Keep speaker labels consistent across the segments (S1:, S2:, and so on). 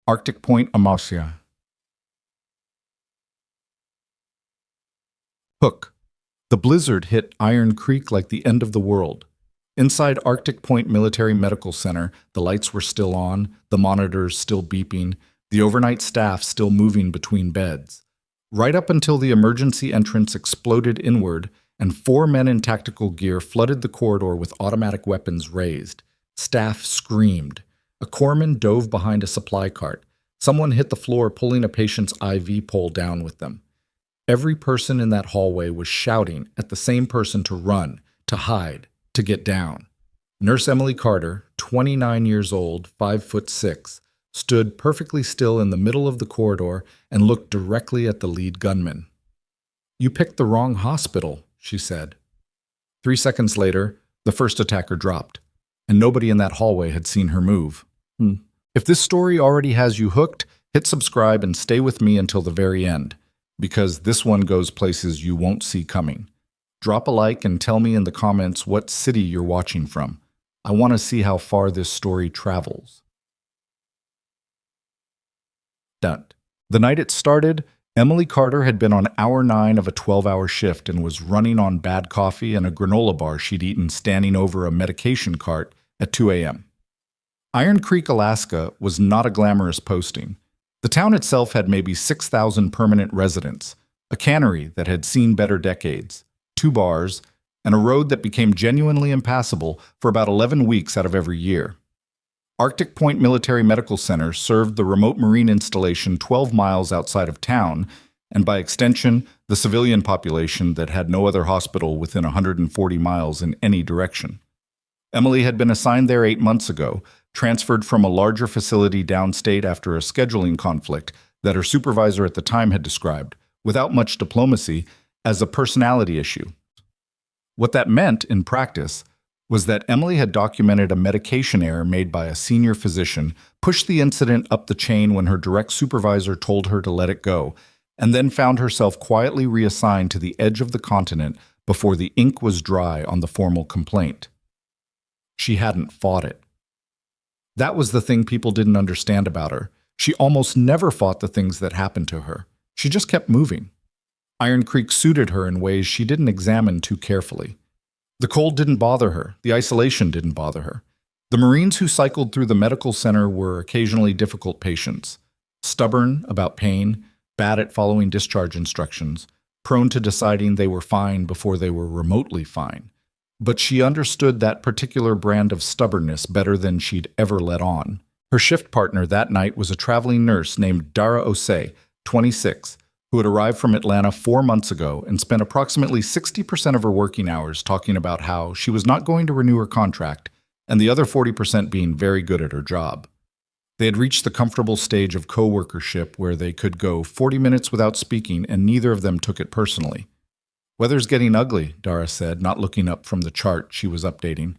S1: Arctic Point, Amasia. Hook. The blizzard hit Iron Creek like the end of the world. Inside Arctic Point Military Medical Center, the lights were still on, the monitors still beeping, the overnight staff still moving between beds. Right up until the emergency entrance exploded inward, and 4 men in tactical gear flooded the corridor with automatic weapons raised. Staff screamed. A corpsman dove behind a supply cart. Someone hit the floor pulling a patient's IV pole down with them. Every person in that hallway was shouting at the same person to run, to hide, to get down. Nurse Emily Carter, 29 years old, 5'6", stood perfectly still in the middle of the corridor and looked directly at the lead gunman. "You picked the wrong hospital," she said. 3 seconds later, the first attacker dropped, and nobody in that hallway had seen her move. If this story already has you hooked, hit subscribe and stay with me until the very end, because this one goes places you won't see coming. Drop a like and tell me in the comments what city you're watching from. I want to see how far this story travels. Done. The night it started, Emily Carter had been on hour 9 of a 12-hour shift and was running on bad coffee and a granola bar she'd eaten standing over a medication cart at 2 a.m. Iron Creek, Alaska was not a glamorous posting. The town itself had maybe 6,000 permanent residents, a cannery that had seen better decades, 2 bars, and a road that became genuinely impassable for about 11 weeks out of every year. Arctic Point Military Medical Center served the remote Marine installation 12 miles outside of town, and by extension, the civilian population that had no other hospital within 140 miles in any direction. Emily had been assigned there 8 months ago, transferred from a larger facility downstate after a scheduling conflict that her supervisor at the time had described, without much diplomacy, as a personality issue. What that meant, in practice, was that Emily had documented a medication error made by a senior physician, pushed the incident up the chain when her direct supervisor told her to let it go, and then found herself quietly reassigned to the edge of the continent before the ink was dry on the formal complaint. She hadn't fought it. That was the thing people didn't understand about her. She almost never fought the things that happened to her. She just kept moving. Iron Creek suited her in ways she didn't examine too carefully. The cold didn't bother her. The isolation didn't bother her. The Marines who cycled through the medical center were occasionally difficult patients, stubborn about pain, bad at following discharge instructions, prone to deciding they were fine before they were remotely fine. But she understood that particular brand of stubbornness better than she'd ever let on. Her shift partner that night was a traveling nurse named Dara Osei, 26, who had arrived from Atlanta 4 months ago and spent approximately 60% of her working hours talking about how she was not going to renew her contract, and the other 40% being very good at her job. They had reached the comfortable stage of co-workership where they could go 40 minutes without speaking, and neither of them took it personally. "Weather's getting ugly," Dara said, not looking up from the chart she was updating.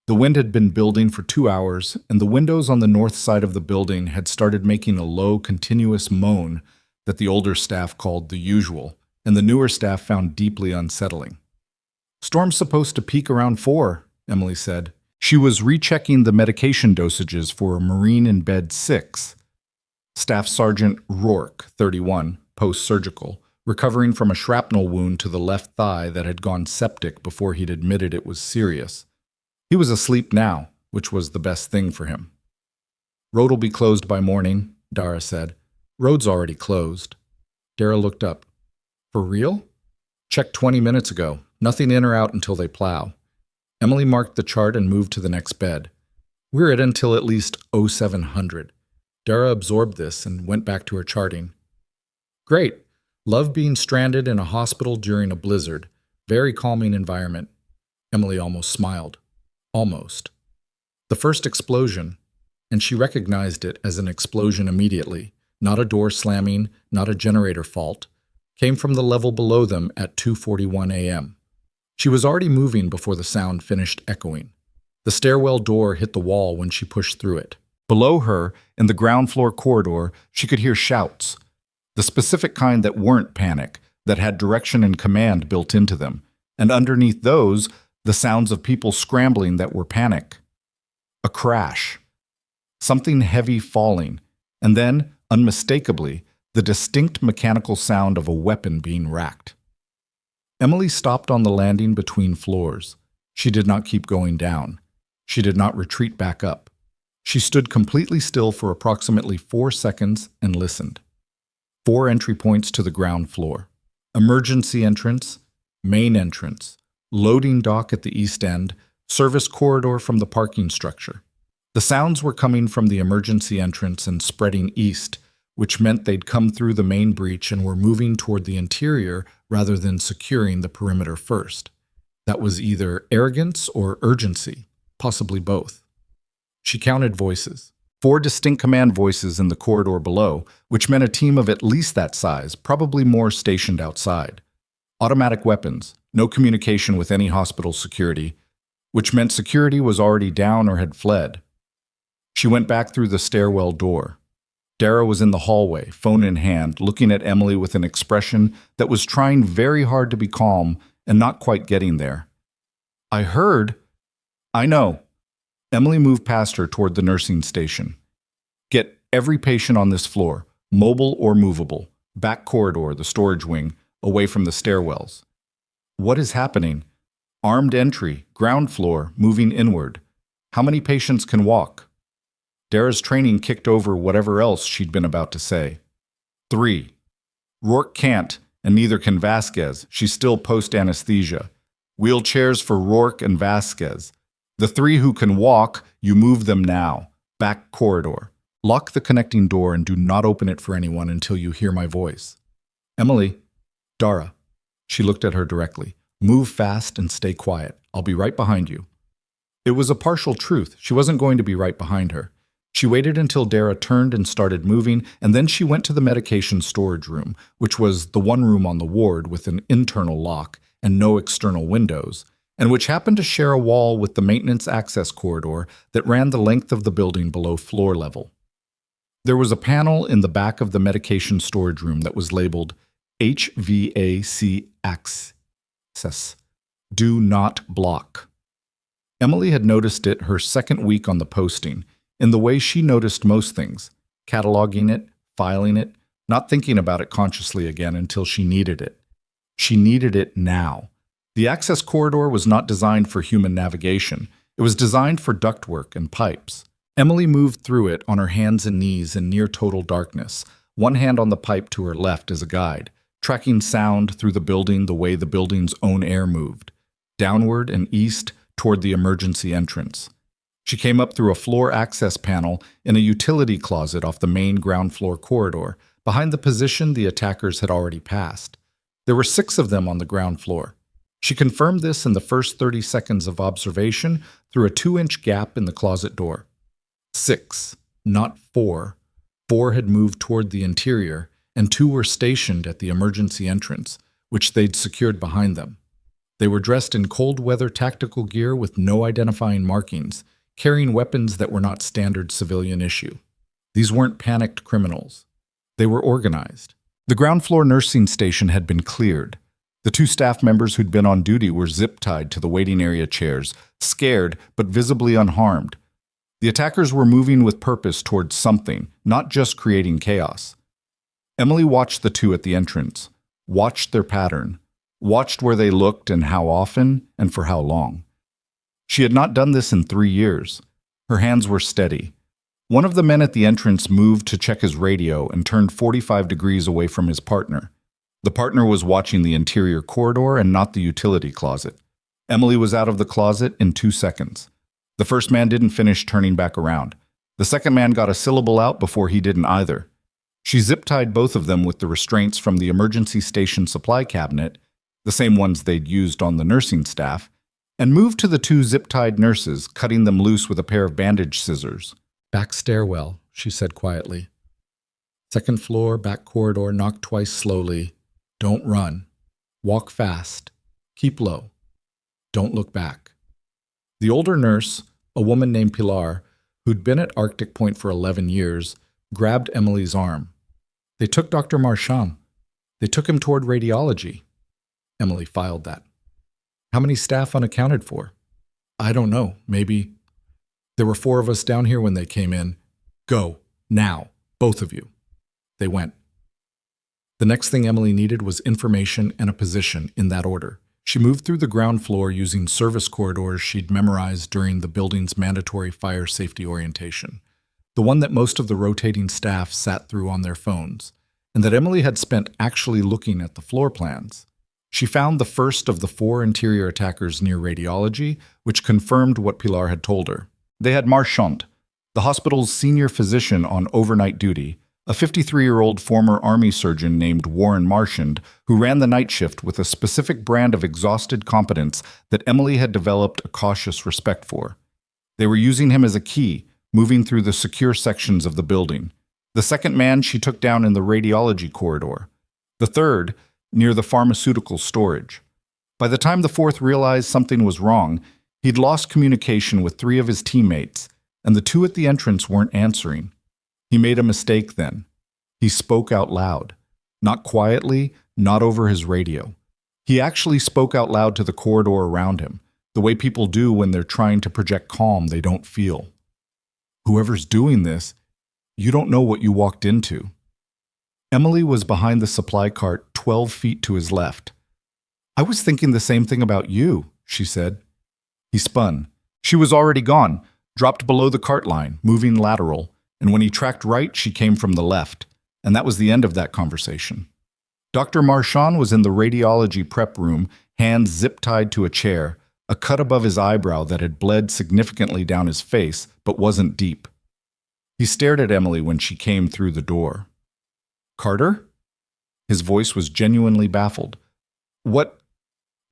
S1: The wind had been building for 2 hours, and the windows on the north side of the building had started making a low, continuous moan that the older staff called the usual, and the newer staff found deeply unsettling. "Storm's supposed to peak around 4, Emily said. She was rechecking the medication dosages for a Marine in bed 6. Staff Sergeant Rourke, 31, post-surgical, recovering from a shrapnel wound to the left thigh that had gone septic before he'd admitted it was serious. He was asleep now, which was the best thing for him. "Road'll be closed by morning," Dara said. "Road's already closed." Dara looked up. "For real?" "Checked 20 minutes ago. Nothing in or out until they plow." Emily marked the chart and moved to the next bed. "We're at until at least 0700. Dara absorbed this and went back to her charting. "Great. Love being stranded in a hospital during a blizzard. Very calming environment." Emily almost smiled. Almost. The first explosion, and she recognized it as an explosion immediately, not a door slamming, not a generator fault, came from the level below them at 2:41 a.m. She was already moving before the sound finished echoing. The stairwell door hit the wall when she pushed through it. Below her, in the ground floor corridor, she could hear shouts. The specific kind that weren't panic, that had direction and command built into them, and underneath those, the sounds of people scrambling that were panic. A crash. Something heavy falling, And then, unmistakably, the distinct mechanical sound of a weapon being racked. Emily stopped on the landing between floors. She did not keep going down. She did not retreat back up. She stood completely still for approximately 4 seconds and listened. 4 entry points to the ground floor. Emergency entrance, main entrance, loading dock at the east end, service corridor from the parking structure. The sounds were coming from the emergency entrance and spreading east, which meant they'd come through the main breach and were moving toward the interior rather than securing the perimeter first. That was either arrogance or urgency, possibly both. She counted voices. 4 distinct command voices in the corridor below, which meant a team of at least that size, probably more stationed outside. Automatic weapons, no communication with any hospital security, which meant security was already down or had fled. She went back through the stairwell door. Dara was in the hallway, phone in hand, looking at Emily with an expression that was trying very hard to be calm and not quite getting there. I heard. I know. Emily moved past her toward the nursing station. Get every patient on this floor, mobile or movable, back corridor, the storage wing, away from the stairwells. What is happening? Armed entry, ground floor, moving inward. How many patients can walk? Dara's training kicked over whatever else she'd been about to say. 3. Rourke can't, and neither can Vasquez. She's still post-anesthesia. Wheelchairs for Rourke and Vasquez. The 3 who can walk, you move them now. Back corridor. Lock the connecting door and do not open it for anyone until you hear my voice. Emily. Dara. She looked at her directly. Move fast and stay quiet. I'll be right behind you. It was a partial truth. She wasn't going to be right behind her. She waited until Dara turned and started moving, and then she went to the medication storage room, which was the one room on the ward with an internal lock and no external windows, and which happened to share a wall with the maintenance access corridor that ran the length of the building below floor level. There was a panel in the back of the medication storage room that was labeled HVAC Access. Do not block. Emily had noticed it her second week on the posting, in the way she noticed most things, cataloging it, filing it, not thinking about it consciously again until she needed it. She needed it now. The access corridor was not designed for human navigation. It was designed for ductwork and pipes. Emily moved through it on her hands and knees in near total darkness, one hand on the pipe to her left as a guide, tracking sound through the building the way the building's own air moved, downward and east toward the emergency entrance. She came up through a floor access panel in a utility closet off the main ground floor corridor, behind the position the attackers had already passed. There were 6 of them on the ground floor. She confirmed this in the first 30 seconds of observation through a 2-inch gap in the closet door. 6, not 4. 4 had moved toward the interior, and 2 were stationed at the emergency entrance, which they'd secured behind them. They were dressed in cold-weather tactical gear with no identifying markings, carrying weapons that were not standard civilian issue. These weren't panicked criminals. They were organized. The ground floor nursing station had been cleared. The 2 staff members who'd been on duty were zip-tied to the waiting area chairs, scared but visibly unharmed. The attackers were moving with purpose towards something, not just creating chaos. Emily watched the 2 at the entrance, watched their pattern, watched where they looked and how often and for how long. She had not done this in 3 years. Her hands were steady. One of the men at the entrance moved to check his radio and turned 45 degrees away from his partner. The partner was watching the interior corridor and not the utility closet. Emily was out of the closet in 2 seconds. The first man didn't finish turning back around. The second man got a syllable out before he didn't either. She zip-tied both of them with the restraints from the emergency station supply cabinet, the same ones they'd used on the nursing staff, and moved to the 2 zip-tied nurses, cutting them loose with a pair of bandage scissors. Back stairwell, she said quietly. Second floor, back corridor, knock twice slowly. Don't run. Walk fast. Keep low. Don't look back. The older nurse, a woman named Pilar, who'd been at Arctic Point for 11 years, grabbed Emily's arm. They took Dr. Marchand. They took him toward radiology. Emily filed that. How many staff unaccounted for? I don't know. Maybe. There were 4 of us down here when they came in. Go. Now. Both of you." They went. The next thing Emily needed was information and a position in that order. She moved through the ground floor using service corridors she'd memorized during the building's mandatory fire safety orientation, the one that most of the rotating staff sat through on their phones, and that Emily had spent actually looking at the floor plans. She found the first of the 4 interior attackers near radiology, which confirmed what Pilar had told her. They had Marchand, the hospital's senior physician on overnight duty, a 53-year-old former Army surgeon named Warren Marchand, who ran the night shift with a specific brand of exhausted competence that Emily had developed a cautious respect for. They were using him as a key, moving through the secure sections of the building. The second man she took down in the radiology corridor. The third, near the pharmaceutical storage. By the time the fourth realized something was wrong, he'd lost communication with 3 of his teammates, and the 2 at the entrance weren't answering. He made a mistake then. He spoke out loud. Not quietly, not over his radio. He actually spoke out loud to the corridor around him, the way people do when they're trying to project calm they don't feel. "Whoever's doing this, you don't know what you walked into." Emily was behind the supply cart 12 feet to his left. "I was thinking the same thing about you," she said. He spun. She was already gone, dropped below the cart line, moving lateral, and when he tracked right, she came from the left, and that was the end of that conversation. Dr. Marchand was in the radiology prep room, hands zip-tied to a chair, a cut above his eyebrow that had bled significantly down his face, but wasn't deep. He stared at Emily when she came through the door. "Carter?" His voice was genuinely baffled. "What?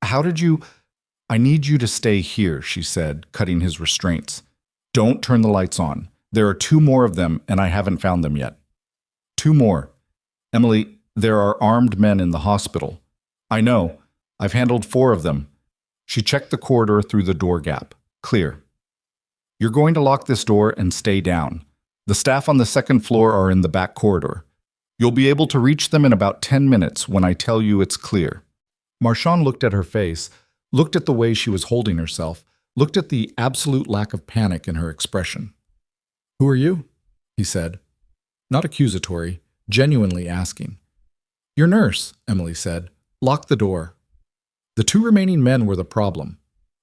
S1: How did you—" "I need you to stay here," she said, cutting his restraints. "Don't turn the lights on. There are 2 more of them, and I haven't found them yet." 2 more. "Emily, there are armed men in the hospital." "I know. I've handled 4 of them." She checked the corridor through the door gap. "Clear. You're going to lock this door and stay down. The staff on the 2nd floor are in the back corridor. You'll be able to reach them in about 10 minutes when I tell you it's clear." Marchand looked at her face, looked at the way she was holding herself, looked at the absolute lack of panic in her expression. "Who are you?" he said. Not accusatory, genuinely asking. "Your nurse," Emily said. "Lock the door." The 2 remaining men were the problem.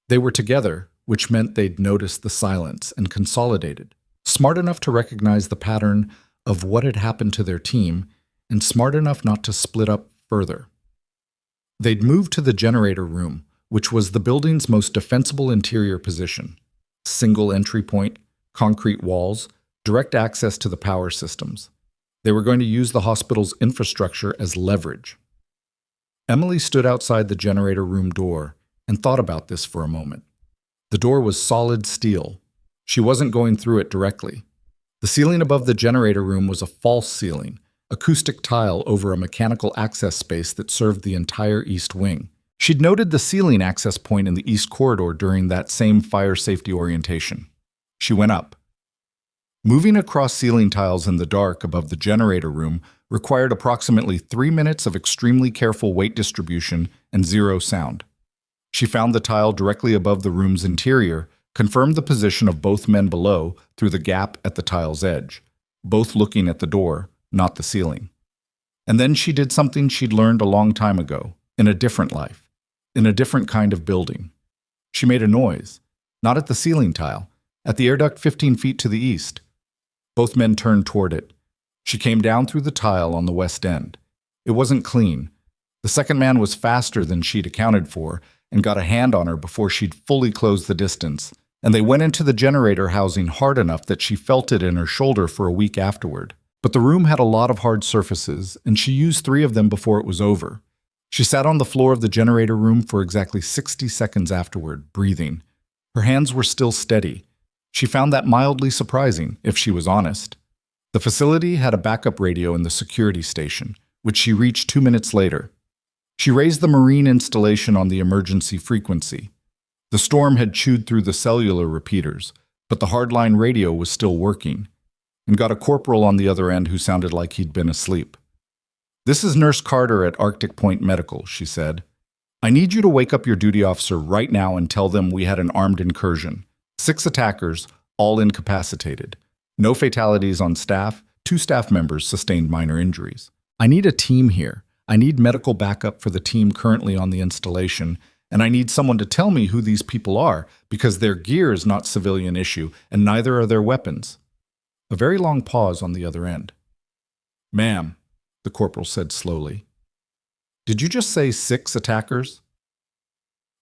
S1: They were together, which meant they'd noticed the silence and consolidated, smart enough to recognize the pattern of what had happened to their team, and smart enough not to split up further. They'd moved to the generator room, which was the building's most defensible interior position. Single entry point, concrete walls, direct access to the power systems. They were going to use the hospital's infrastructure as leverage. Emily stood outside the generator room door and thought about this for a moment. The door was solid steel. She wasn't going through it directly. The ceiling above the generator room was a false ceiling, acoustic tile over a mechanical access space that served the entire east wing. She'd noted the ceiling access point in the east corridor during that same fire safety orientation. She went up. Moving across ceiling tiles in the dark above the generator room required approximately 3 minutes of extremely careful weight distribution and 0 sound. She found the tile directly above the room's interior, confirmed the position of both men below through the gap at the tile's edge, both looking at the door, not the ceiling. And then she did something she'd learned a long time ago, in a different life, in a different kind of building. She made a noise, not at the ceiling tile, at the air duct 15 feet to the east. Both men turned toward it. She came down through the tile on the west end. It wasn't clean. The second man was faster than she'd accounted for and got a hand on her before she'd fully closed the distance, and they went into the generator housing hard enough that she felt it in her shoulder for a week afterward. But the room had a lot of hard surfaces, and she used 3 of them before it was over. She sat on the floor of the generator room for exactly 60 seconds afterward, breathing. Her hands were still steady. She found that mildly surprising, if she was honest. The facility had a backup radio in the security station, which she reached 2 minutes later. She raised the marine installation on the emergency frequency. The storm had chewed through the cellular repeaters, but the hardline radio was still working, and got a corporal on the other end who sounded like he'd been asleep. "This is Nurse Carter at Arctic Point Medical," she said. "I need you to wake up your duty officer right now and tell them we had an armed incursion. 6 attackers, all incapacitated. No fatalities on staff, 2 staff members sustained minor injuries. I need a team here. I need medical backup for the team currently on the installation, and I need someone to tell me who these people are, because their gear is not civilian issue, and neither are their weapons. A very long pause on the other end. Ma'am, the corporal said slowly. Did you just say 6 attackers?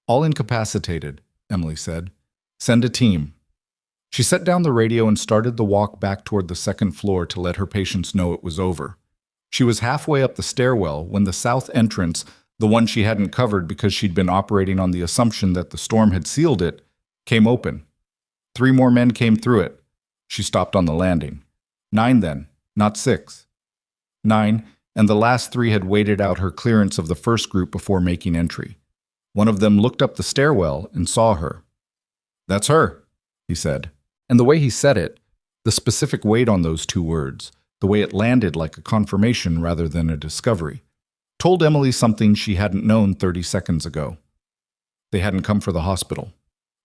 S1: All incapacitated, Emily said. Send a team. She set down the radio and started the walk back toward the second floor to let her patients know it was over. She was halfway up the stairwell when the south entrance, the one she hadn't covered because she'd been operating on the assumption that the storm had sealed it, came open. 3 more men came through it. She stopped on the landing. 9 then, not 6. 9, and the last 3 had waited out her clearance of the first group before making entry. One of them looked up the stairwell and saw her. That's her, he said. And the way he said it, the specific weight on those 2 words, the way it landed like a confirmation rather than a discovery, told Emily something she hadn't known 30 seconds ago. They hadn't come for the hospital.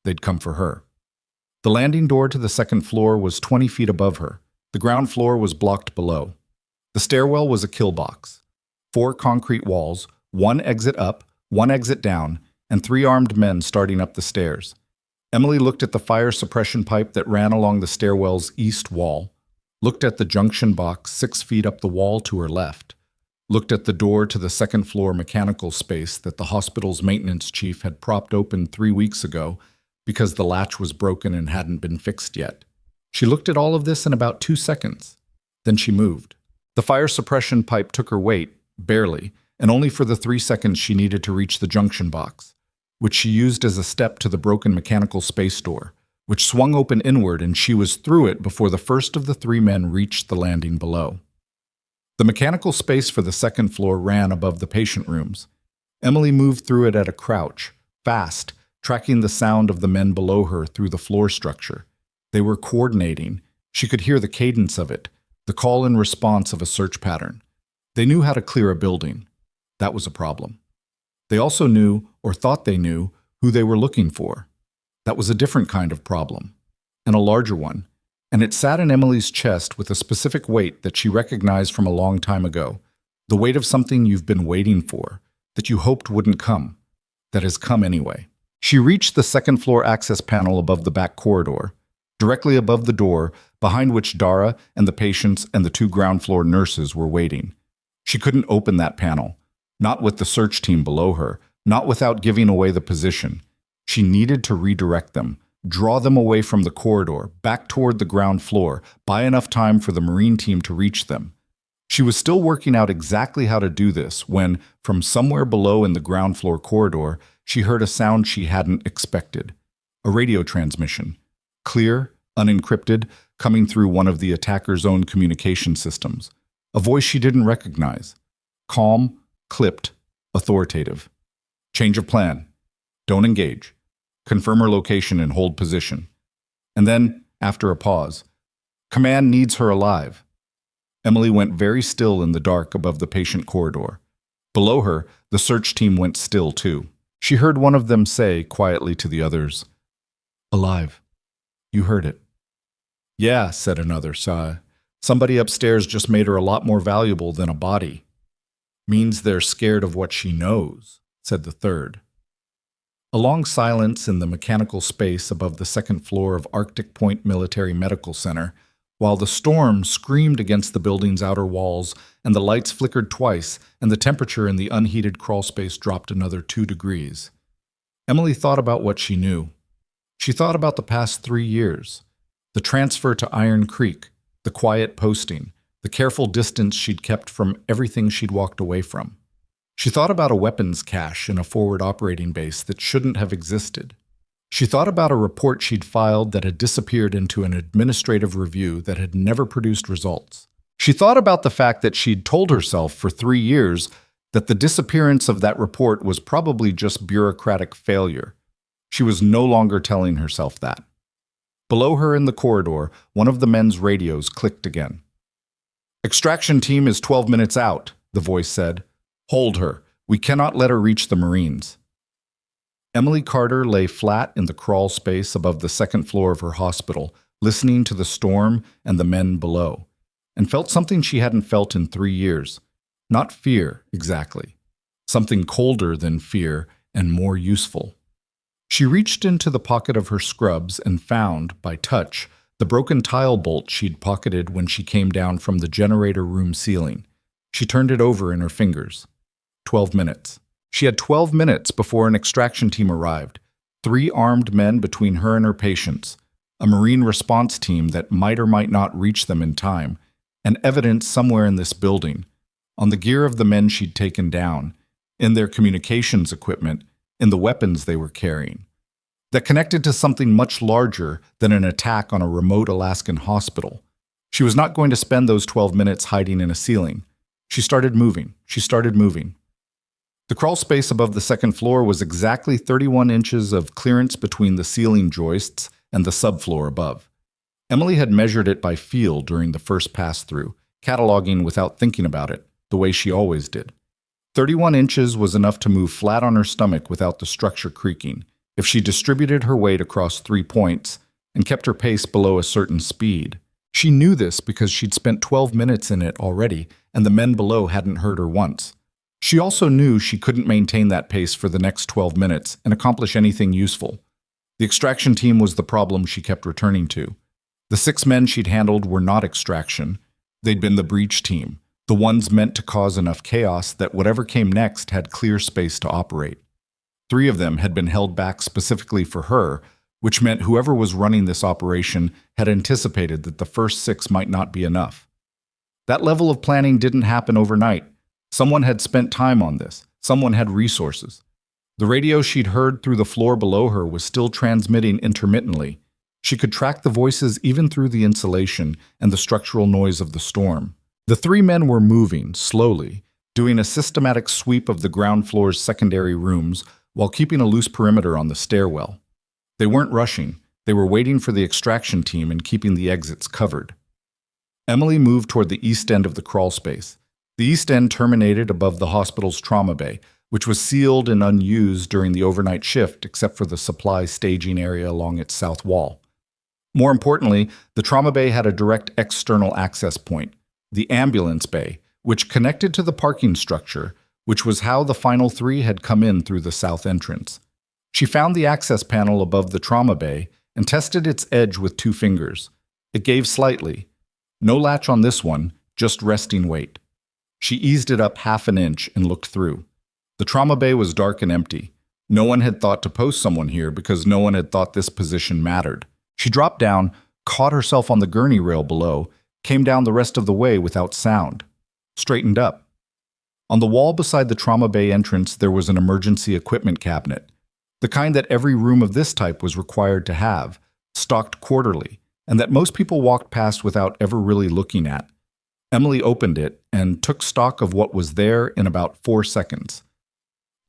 S1: They'd come for her. The landing door to the second floor was 20 feet above her. The ground floor was blocked below. The stairwell was a kill box. 4 concrete walls, 1 exit up, 1 exit down, and 3 armed men starting up the stairs. Emily looked at the fire suppression pipe that ran along the stairwell's east wall, looked at the junction box 6 feet up the wall to her left, looked at the door to the second floor mechanical space that the hospital's maintenance chief had propped open 3 weeks ago because the latch was broken and hadn't been fixed yet. She looked at all of this in about 2 seconds. Then she moved. The fire suppression pipe took her weight, barely, and only for the 3 seconds she needed to reach the junction box, which she used as a step to the broken mechanical space door, which swung open inward, and she was through it before the first of the 3 men reached the landing below. The mechanical space for the second floor ran above the patient rooms. Emily moved through it at a crouch, fast, tracking the sound of the men below her through the floor structure. They were coordinating. She could hear the cadence of it, the call and response of a search pattern. They knew how to clear a building. That was a problem. They also knew, or thought they knew, who they were looking for. That was a different kind of problem, and a larger one, and it sat in Emily's chest with a specific weight that she recognized from a long time ago, the weight of something you've been waiting for, that you hoped wouldn't come, that has come anyway. She reached the second floor access panel above the back corridor, directly above the door, behind which Dara and the patients and the 2 ground floor nurses were waiting. She couldn't open that panel, not with the search team below her, not without giving away the position. She needed to redirect them, draw them away from the corridor, back toward the ground floor, buy enough time for the Marine team to reach them. She was still working out exactly how to do this when, from somewhere below in the ground floor corridor, she heard a sound she hadn't expected. A radio transmission. Clear, unencrypted, coming through one of the attacker's own communication systems. A voice she didn't recognize. Calm, clipped, authoritative. Change of plan. Don't engage. Confirm her location and hold position. And then, after a pause, command needs her alive. Emily went very still in the dark above the patient corridor. Below her, the search team went still too. She heard one of them say quietly to the others, "Alive. You heard it." "Yeah," said another, sigh. "Somebody upstairs just made her a lot more valuable than a body." "Means they're scared of what she knows," said the third. A long silence in the mechanical space above the second floor of Arctic Point Military Medical Center, while the storm screamed against the building's outer walls and the lights flickered twice and the temperature in the unheated crawlspace dropped another 2 degrees. Emily thought about what she knew. She thought about the past 3 years, the transfer to Iron Creek, the quiet posting, the careful distance she'd kept from everything she'd walked away from. She thought about a weapons cache in a forward operating base that shouldn't have existed. She thought about a report she'd filed that had disappeared into an administrative review that had never produced results. She thought about the fact that she'd told herself for 3 years that the disappearance of that report was probably just bureaucratic failure. She was no longer telling herself that. Below her in the corridor, one of the men's radios clicked again. "Extraction team is 12 minutes out," the voice said. "Hold her. We cannot let her reach the Marines." Emily Carter lay flat in the crawl space above the second floor of her hospital, listening to the storm and the men below. and felt something she hadn't felt in 3 years. Not fear, exactly. Something colder than fear and more useful. She reached into the pocket of her scrubs and found, by touch, the broken tile bolt she'd pocketed when she came down from the generator room ceiling. She turned it over in her fingers. 12 minutes. She had 12 minutes before an extraction team arrived. 3 armed men between her and her patients. A Marine response team that might or might not reach them in time. And evidence somewhere in this building. On the gear of the men she'd taken down. In their communications equipment. In the weapons they were carrying. That connected to something much larger than an attack on a remote Alaskan hospital. She was not going to spend those 12 minutes hiding in a ceiling. She started moving. The crawl space above the second floor was exactly 31 inches of clearance between the ceiling joists and the subfloor above. Emily had measured it by feel during the first pass-through, cataloging without thinking about it, the way she always did. 31 inches was enough to move flat on her stomach without the structure creaking, if she distributed her weight across 3 points and kept her pace below a certain speed. She knew this because she'd spent 12 minutes in it already, and the men below hadn't heard her once. She also knew she couldn't maintain that pace for the next 12 minutes and accomplish anything useful. The extraction team was the problem she kept returning to. The 6 men she'd handled were not extraction. They'd been the breach team, the ones meant to cause enough chaos that whatever came next had clear space to operate. 3 of them had been held back specifically for her, which meant whoever was running this operation had anticipated that the first 6 might not be enough. That level of planning didn't happen overnight. Someone had spent time on this. Someone had resources. The radio she'd heard through the floor below her was still transmitting intermittently. She could track the voices even through the insulation and the structural noise of the storm. The 3 men were moving, slowly, doing a systematic sweep of the ground floor's secondary rooms while keeping a loose perimeter on the stairwell. They weren't rushing. They were waiting for the extraction team and keeping the exits covered. Emily moved toward the east end of the crawl space. The east end terminated above the hospital's trauma bay, which was sealed and unused during the overnight shift except for the supply staging area along its south wall. More importantly, the trauma bay had a direct external access point, the ambulance bay, which connected to the parking structure, which was how the final 3 had come in through the south entrance. She found the access panel above the trauma bay and tested its edge with 2 fingers. It gave slightly. No latch on this one, just resting weight. She eased it up 1/2 inch and looked through. The trauma bay was dark and empty. No one had thought to post someone here because no one had thought this position mattered. She dropped down, caught herself on the gurney rail below, came down the rest of the way without sound. Straightened up. On the wall beside the trauma bay entrance there was an emergency equipment cabinet, the kind that every room of this type was required to have, stocked quarterly, and that most people walked past without ever really looking at. Emily opened it and took stock of what was there in about 4 seconds.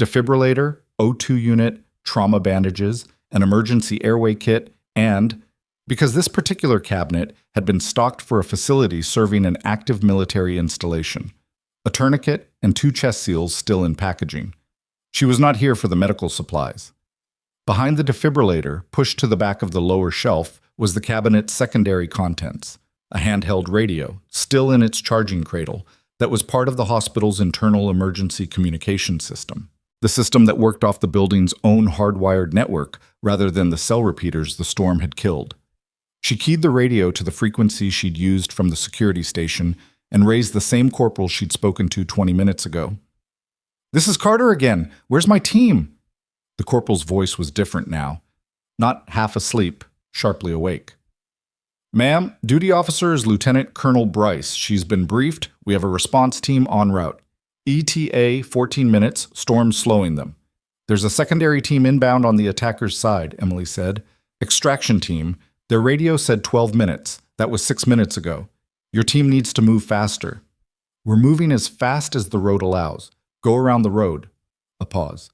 S1: Defibrillator, O2 unit, trauma bandages, an emergency airway kit, and, because this particular cabinet had been stocked for a facility serving an active military installation, a tourniquet and 2 chest seals still in packaging. She was not here for the medical supplies. Behind the defibrillator, pushed to the back of the lower shelf, was the cabinet's secondary contents, a handheld radio, still in its charging cradle, that was part of the hospital's internal emergency communication system, the system that worked off the building's own hardwired network rather than the cell repeaters the storm had killed. She keyed the radio to the frequency she'd used from the security station and raised the same corporal she'd spoken to 20 minutes ago. "This is Carter again. Where's my team?" The corporal's voice was different now, not half asleep, sharply awake. "Ma'am, duty officer is Lieutenant Colonel Bryce. She's been briefed. We have a response team en route. ETA 14 minutes, storm's slowing them. There's a secondary team inbound on the attacker's side," Emily said. "Extraction team. Their radio said 12 minutes. That was 6 minutes ago. Your team needs to move faster." "We're moving as fast as the road allows. Go around the road." A pause.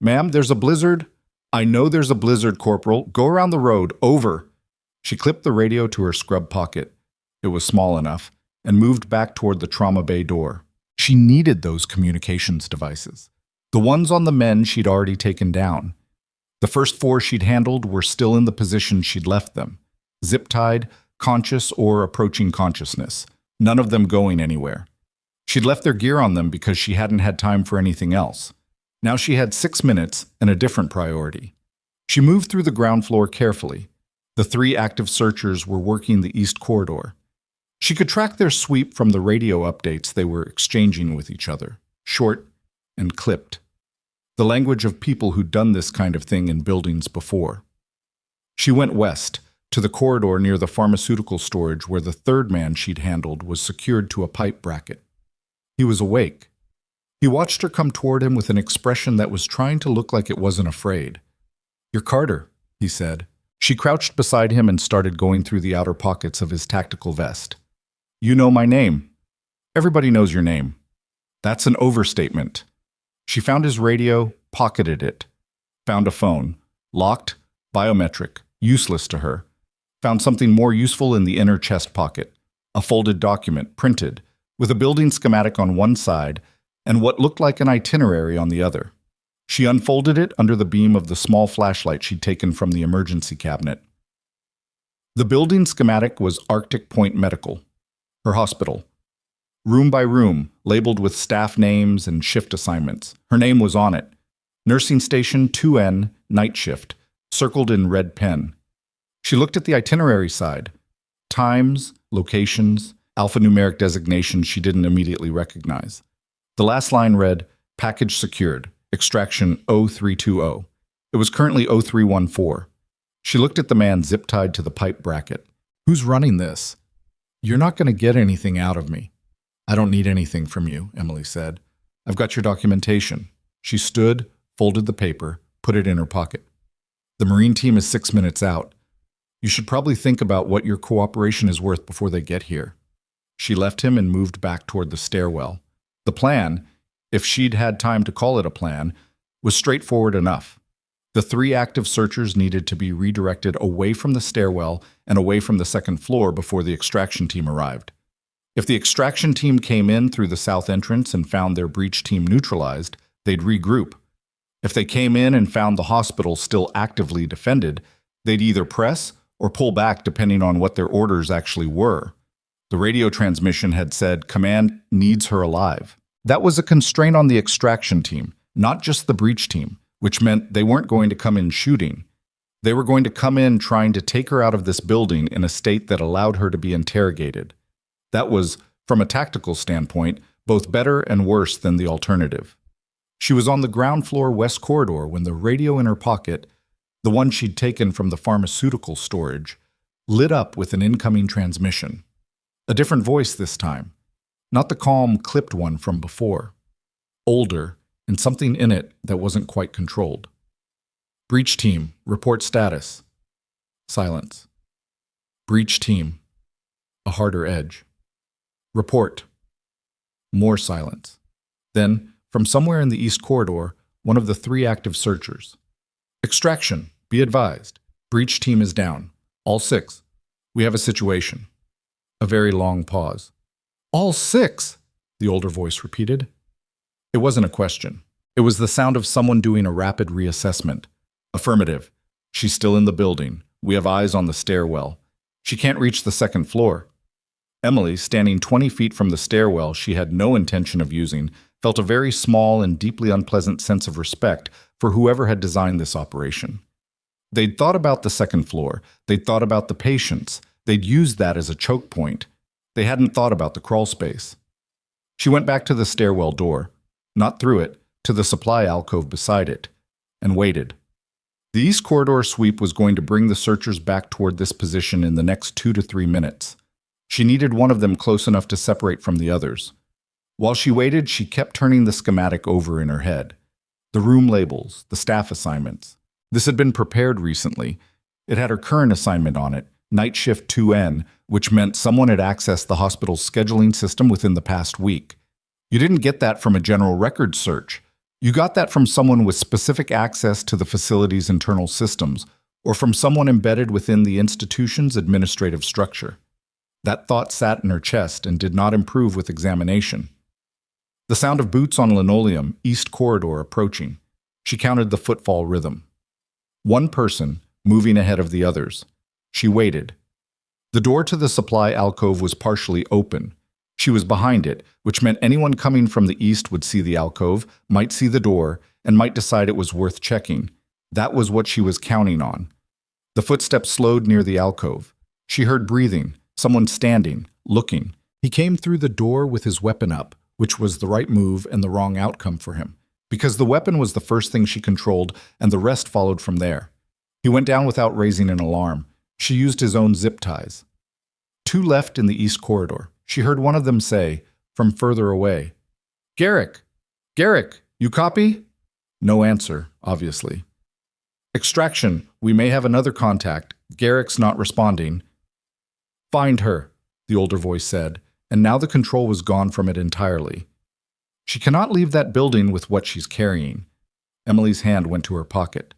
S1: "Ma'am, there's a blizzard." "I know there's a blizzard, Corporal. Go around the road. Over." She clipped the radio to her scrub pocket. It was small enough, and moved back toward the trauma bay door. She needed those communications devices. The ones on the men she'd already taken down. The first 4 she'd handled were still in the position she'd left them, zip-tied, conscious or approaching consciousness, none of them going anywhere. She'd left their gear on them because she hadn't had time for anything else. Now she had 6 minutes and a different priority. She moved through the ground floor carefully. The 3 active searchers were working the east corridor. She could track their sweep from the radio updates they were exchanging with each other, short and clipped. The language of people who'd done this kind of thing in buildings before. She went west, to the corridor near the pharmaceutical storage where the 3rd man she'd handled was secured to a pipe bracket. He was awake. He watched her come toward him with an expression that was trying to look like it wasn't afraid. "You're Carter," he said. She crouched beside him and started going through the outer pockets of his tactical vest. "You know my name. Everybody knows your name." That's an overstatement. She found his radio, pocketed it. Found a phone. Locked, biometric, useless to her. Found something more useful in the inner chest pocket. A folded document, printed, with a building schematic on one side and what looked like an itinerary on the other. She unfolded it under the beam of the small flashlight she'd taken from the emergency cabinet. The building schematic was Arctic Point Medical, her hospital. Room by room, labeled with staff names and shift assignments. Her name was on it. Nursing Station 2N, night shift, circled in red pen. She looked at the itinerary side. Times, locations, alphanumeric designations she didn't immediately recognize. The last line read, "Package secured, extraction 0320. It was currently 0314. She looked at the man zip-tied to the pipe bracket. "Who's running this?" "You're not going to get anything out of me." "I don't need anything from you," Emily said. "I've got your documentation." She stood, folded the paper, put it in her pocket. "The Marine team is 6 minutes out. You should probably think about what your cooperation is worth before they get here." She left him and moved back toward the stairwell. The plan, if she'd had time to call it a plan, was straightforward enough. The 3 active searchers needed to be redirected away from the stairwell and away from the 2nd floor before the extraction team arrived. If the extraction team came in through the south entrance and found their breach team neutralized, they'd regroup. If they came in and found the hospital still actively defended, they'd either press or pull back depending on what their orders actually were. The radio transmission had said, "Command needs her alive." That was a constraint on the extraction team, not just the breach team, which meant they weren't going to come in shooting. They were going to come in trying to take her out of this building in a state that allowed her to be interrogated. That was, from a tactical standpoint, both better and worse than the alternative. She was on the ground floor west corridor when the radio in her pocket, the one she'd taken from the pharmaceutical storage, lit up with an incoming transmission. A different voice this time, not the calm, clipped one from before. Older, and something in it that wasn't quite controlled. "Breach team, report status." Silence. "Breach team." A harder edge. "Report." More silence. Then, from somewhere in the east corridor, one of the 3 active searchers. "Extraction, be advised. Breach team is down. All 6. We have a situation." A very long pause. "All 6?" the older voice repeated. It wasn't a question. It was the sound of someone doing a rapid reassessment. "Affirmative. She's still in the building. We have eyes on the stairwell. She can't reach the 2nd floor." Emily, standing 20 feet from the stairwell she had no intention of using, felt a very small and deeply unpleasant sense of respect for whoever had designed this operation. They'd thought about the 2nd floor. They'd thought about the patients. They'd used that as a choke point. They hadn't thought about the crawl space. She went back to the stairwell door, not through it, to the supply alcove beside it, and waited. The east corridor sweep was going to bring the searchers back toward this position in the next 2 to 3 minutes. She needed one of them close enough to separate from the others. While she waited, she kept turning the schematic over in her head. The room labels, the staff assignments. This had been prepared recently. It had her current assignment on it, Night Shift 2N, which meant someone had accessed the hospital's scheduling system within the past week. You didn't get that from a general records search. You got that from someone with specific access to the facility's internal systems, or from someone embedded within the institution's administrative structure. That thought sat in her chest and did not improve with examination. The sound of boots on linoleum, east corridor approaching. She counted the footfall rhythm. One person, moving ahead of the others. She waited. The door to the supply alcove was partially open. She was behind it, which meant anyone coming from the east would see the alcove, might see the door, and might decide it was worth checking. That was what she was counting on. The footsteps slowed near the alcove. She heard breathing, someone standing, looking. He came through the door with his weapon up, which was the right move and the wrong outcome for him, because the weapon was the first thing she controlled and the rest followed from there. He went down without raising an alarm. She used his own zip ties. Two left in the east corridor. She heard one of them say, from further away, "Garrick! Garrick, you copy?" No answer, obviously. "Extraction, we may have another contact. Garrick's not responding." "Find her," the older voice said, and now the control was gone from it entirely. "She cannot leave that building with what she's carrying." Emily's hand went to her pocket.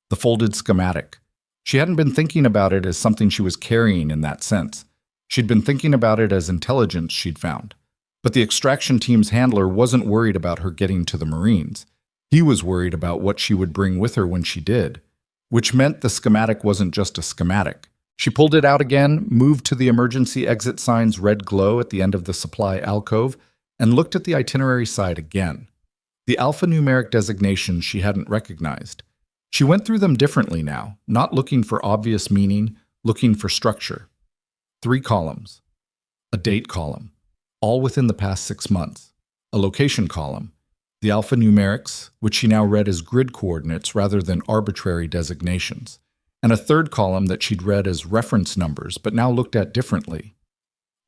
S1: The folded schematic. She hadn't been thinking about it as something she was carrying in that sense. She'd been thinking about it as intelligence she'd found. But the extraction team's handler wasn't worried about her getting to the Marines. He was worried about what she would bring with her when she did, which meant the schematic wasn't just a schematic. She pulled it out again, moved to the emergency exit sign's red glow at the end of the supply alcove, and looked at the itinerary side again. The alphanumeric designations she hadn't recognized. She went through them differently now, not looking for obvious meaning, looking for structure. 3 columns. A date column, all within the past 6 months. A location column, the alphanumerics, which she now read as grid coordinates rather than arbitrary designations. And a third column that she'd read as reference numbers, but now looked at differently.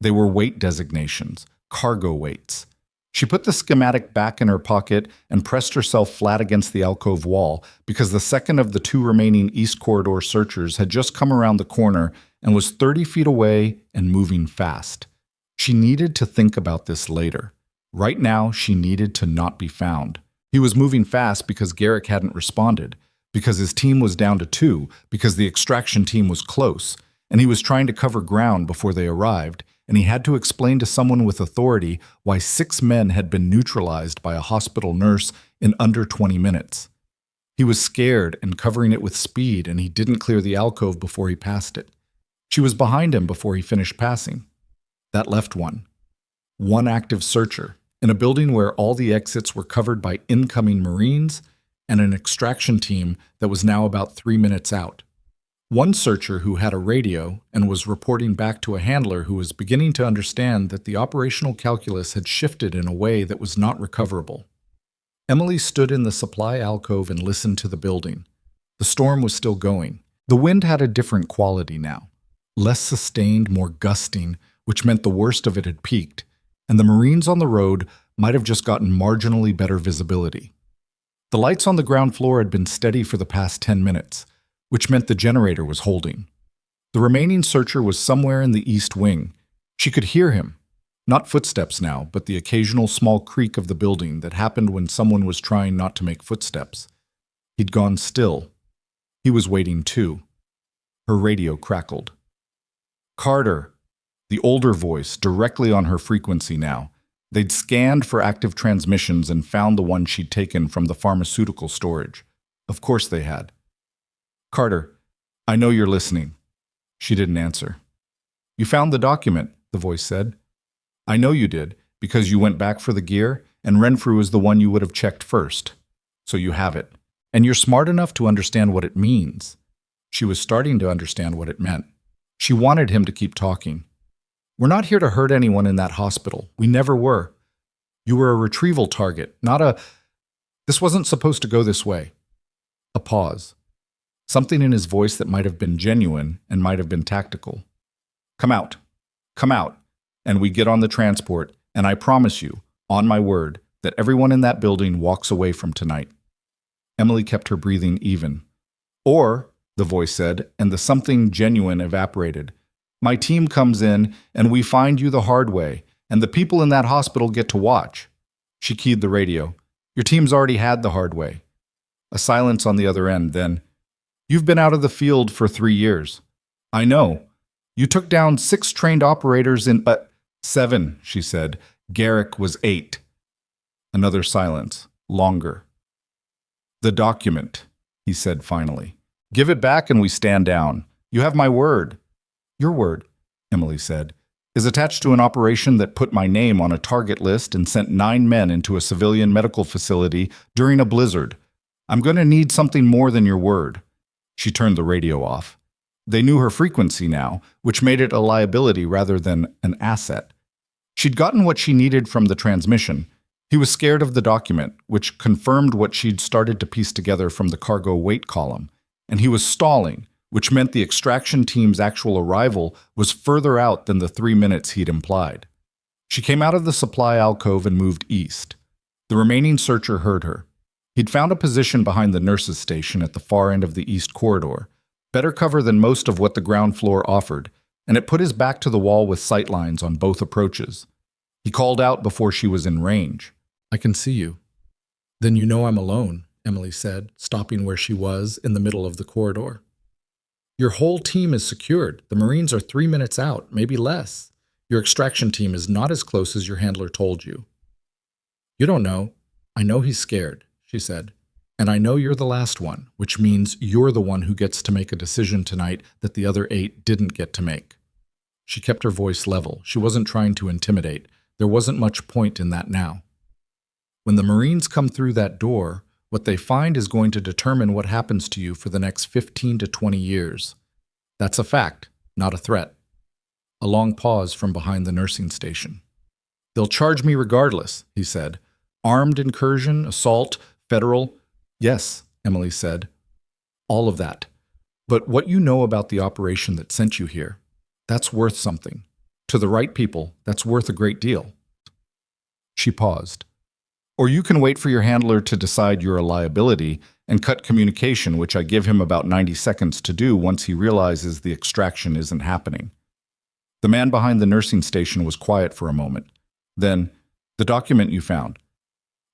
S1: They were weight designations, cargo weights. She put the schematic back in her pocket and pressed herself flat against the alcove wall because the second of the 2 remaining East Corridor searchers had just come around the corner and was 30 feet away and moving fast. She needed to think about this later. Right now, she needed to not be found. He was moving fast because Garrick hadn't responded, because his team was down to 2, because the extraction team was close, and he was trying to cover ground before they arrived, and he had to explain to someone with authority why 6 men had been neutralized by a hospital nurse in under 20 minutes. He was scared and covering it with speed, and he didn't clear the alcove before he passed it. She was behind him before he finished passing. That left one active searcher, in a building where all the exits were covered by incoming Marines and an extraction team that was now about 3 minutes out. One searcher who had a radio and was reporting back to a handler who was beginning to understand that the operational calculus had shifted in a way that was not recoverable. Emily stood in the supply alcove and listened to the building. The storm was still going. The wind had a different quality now. Less sustained, more gusting, which meant the worst of it had peaked, and the Marines on the road might have just gotten marginally better visibility. The lights on the ground floor had been steady for the past 10 minutes, which meant the generator was holding. The remaining searcher was somewhere in the east wing. She could hear him. Not footsteps now, but the occasional small creak of the building that happened when someone was trying not to make footsteps. He'd gone still. He was waiting too. Her radio crackled. "Carter," the older voice directly on her frequency now. They'd scanned for active transmissions and found the one she'd taken from the pharmaceutical storage. Of course they had. "Carter, I know you're listening." She didn't answer. "You found the document," the voice said. "I know you did, because you went back for the gear, and Renfrew is the one you would have checked first. So you have it. And you're smart enough to understand what it means." She was starting to understand what it meant. She wanted him to keep talking. "We're not here to hurt anyone in that hospital. We never were. You were a retrieval target, not a... This wasn't supposed to go this way." A pause. Something in his voice that might have been genuine and might have been tactical. Come out, and we get on the transport, and I promise you, on my word, that everyone in that building walks away from tonight." Emily kept her breathing even. "Or," the voice said, and the something genuine evaporated, "my team comes in, and we find you the hard way, and the people in that hospital get to watch." She keyed the radio. "Your team's already had the hard way." A silence on the other end, then, "You've been out of the field for 3 years." "I know. You took down 6 trained operators in..." 7, she said. "Garrick was 8. Another silence, longer. "The document," he said finally. "Give it back and we stand down. You have my word." "Your word," Emily said. is attached to an operation that put my name on a target list and sent 9 men into a civilian medical facility during a blizzard. I'm going to need something more than your word." She turned the radio off. They knew her frequency now, which made it a liability rather than an asset. She'd gotten what she needed from the transmission. He was scared of the document, which confirmed what she'd started to piece together from the cargo weight column. And he was stalling, which meant the extraction team's actual arrival was further out than the 3 minutes he'd implied. She came out of the supply alcove and moved east. The remaining searcher heard her. He'd found a position behind the nurses' station at the far end of the east corridor, better cover than most of what the ground floor offered, and it put his back to the wall with sightlines on both approaches. He called out before she was in range.
S2: "I can see you." "Then you know I'm alone," Emily said, stopping where she was in the middle of the corridor. "Your whole team is secured. The Marines are 3 minutes out, maybe less. Your extraction team is not as close as your handler told you." "You don't know. I know he's scared," she said. "And I know you're the last one, which means you're the one who gets to make a decision tonight that the other 8 didn't get to make." She kept her voice level. She wasn't trying to intimidate. There wasn't much point in that now. "When the Marines come through that door, what they find is going to determine what happens to you for the next 15 to 20 years. That's a fact, not a threat." A long pause from behind the nursing station. "They'll charge me regardless," he said. "Armed incursion, assault, federal—" "Yes," Emily said. "All of that. But what you know about the operation that sent you here, that's worth something. To the right people, that's worth a great deal." She paused. "Or you can wait for your handler to decide you're a liability and cut communication, which I give him about 90 seconds to do once he realizes the extraction isn't happening." The man behind the nursing station was quiet for a moment. Then, "The document you found.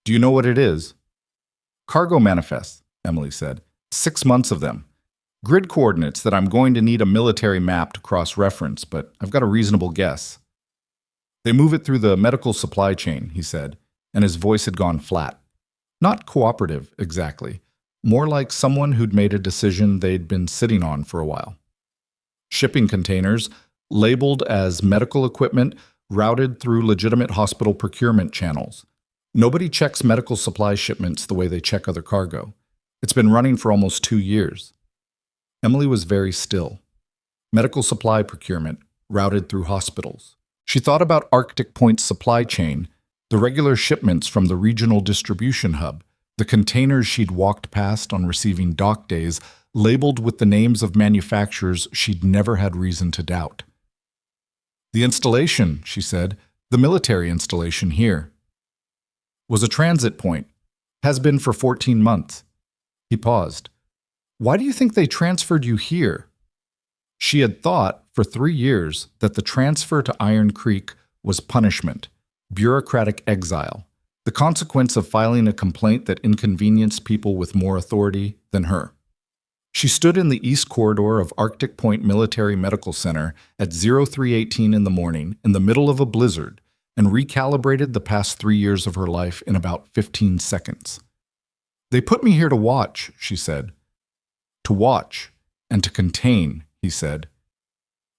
S2: Do you know what it is?" "Cargo manifests," Emily said. 6 months of them. Grid coordinates that I'm going to need a military map to cross-reference, but I've got a reasonable guess. "They move it through the medical supply chain," he said, and his voice had gone flat. Not cooperative, exactly. More like someone who'd made a decision they'd been sitting on for a while. Shipping containers, labeled as medical equipment, routed through legitimate hospital procurement channels. Nobody checks medical supply shipments the way they check other cargo. It's been running for almost 2 years. Emily was very still. Medical supply procurement, routed through hospitals. She thought about Arctic Point's supply chain, the regular shipments from the regional distribution hub, the containers she'd walked past on receiving dock days, labeled with the names of manufacturers she'd never had reason to doubt. "The installation," she said, "the military installation here, was a transit point. Has been for 14 months. He paused. "Why do you think they transferred you here?" She had thought, for 3 years, that the transfer to Iron Creek was punishment, bureaucratic exile, the consequence of filing a complaint that inconvenienced people with more authority than her. She stood in the east corridor of Arctic Point Military Medical Center at 03:18 in the morning, in the middle of a blizzard, and recalibrated the past 3 years of her life in about 15 seconds. "They put me here to watch," she said. "To watch and to contain," he said.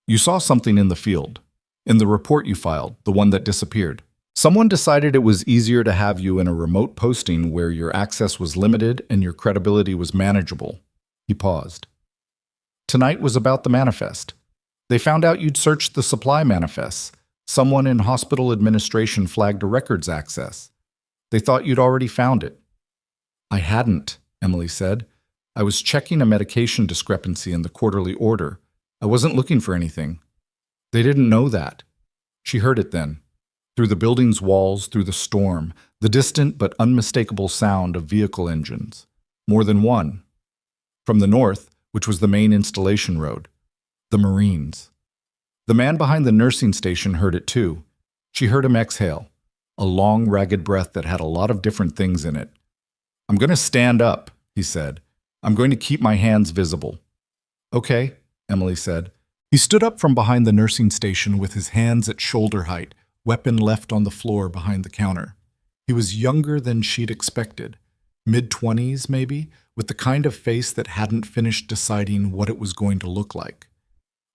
S2: "You saw something in the field, in the report you filed, the one that disappeared. Someone decided it was easier to have you in a remote posting where your access was limited and your credibility was manageable." He paused. "Tonight was about the manifest. They found out you'd searched the supply manifests. Someone in hospital administration flagged a records access. They thought you'd already found it." "I hadn't," Emily said. "I was checking a medication discrepancy in the quarterly order. I wasn't looking for anything." "They didn't know that." She heard it then. Through the building's walls, through the storm, the distant but unmistakable sound of vehicle engines. More than one. From the north, which was the main installation road. The Marines. The man behind the nursing station heard it too. She heard him exhale, a long, ragged breath that had a lot of different things in it. "I'm going to stand up," he said. "I'm going to keep my hands visible." "Okay," Emily said. He stood up from behind the nursing station with his hands at shoulder height, weapon left on the floor behind the counter. He was younger than she'd expected. Mid-20s, maybe, with the kind of face that hadn't finished deciding what it was going to look like.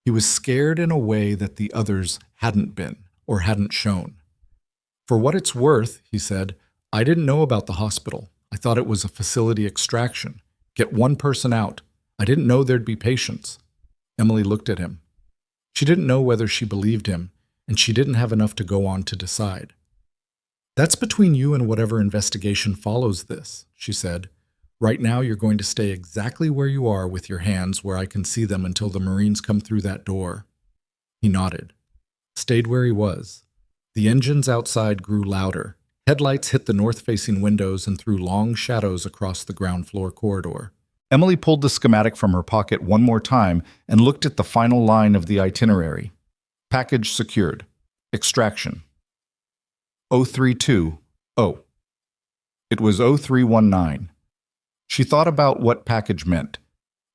S1: He was scared in a way that the others hadn't been or hadn't shown.
S2: For what it's worth, he said, I didn't know about the hospital. I thought it was a facility extraction. Get one person out. I didn't know there'd be patients. Emily looked at him. She didn't know whether she believed him, and she didn't have enough to go on to decide. That's between you and whatever investigation follows this, she said. Right now you're going to stay exactly where you are with your hands where I can see them until the Marines come through that door. He nodded. Stayed where he was. The engines outside grew louder. Headlights hit the north-facing windows and threw long shadows across the ground floor corridor.
S1: Emily pulled the schematic from her pocket one more time and looked at the final line of the itinerary. Package secured. Extraction. 0320. It was 0319. She thought about what package meant,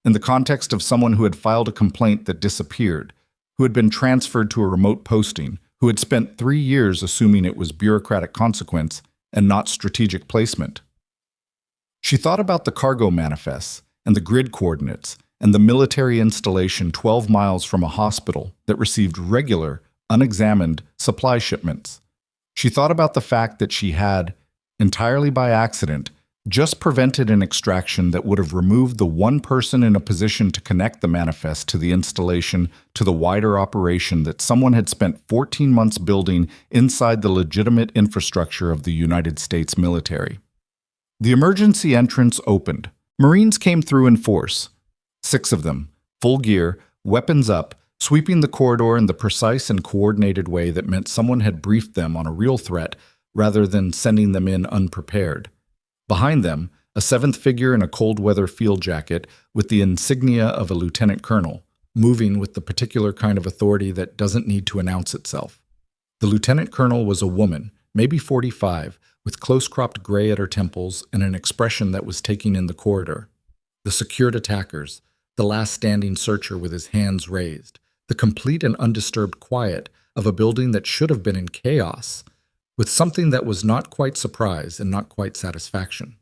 S1: in the context of someone who had filed a complaint that disappeared, who had been transferred to a remote posting, who had spent 3 years assuming it was bureaucratic consequence and not strategic placement. She thought about the cargo manifests and the grid coordinates and the military installation 12 miles from a hospital that received regular, unexamined supply shipments. She thought about the fact that she had, entirely by accident, just prevented an extraction that would have removed the one person in a position to connect the manifest to the installation to the wider operation that someone had spent 14 months building inside the legitimate infrastructure of the United States military. The emergency entrance opened. Marines came through in force. 6 of them, full gear, weapons up, sweeping the corridor in the precise and coordinated way that meant someone had briefed them on a real threat rather than sending them in unprepared. Behind them, a 7th figure in a cold-weather field jacket with the insignia of a lieutenant colonel, moving with the particular kind of authority that doesn't need to announce itself. The lieutenant colonel was a woman, maybe 45, with close-cropped gray at her temples and an expression that was taking in the corridor. The secured attackers, the last standing searcher with his hands raised, the complete and undisturbed quiet of a building that should have been in chaos, with something that was not quite surprise and not quite satisfaction.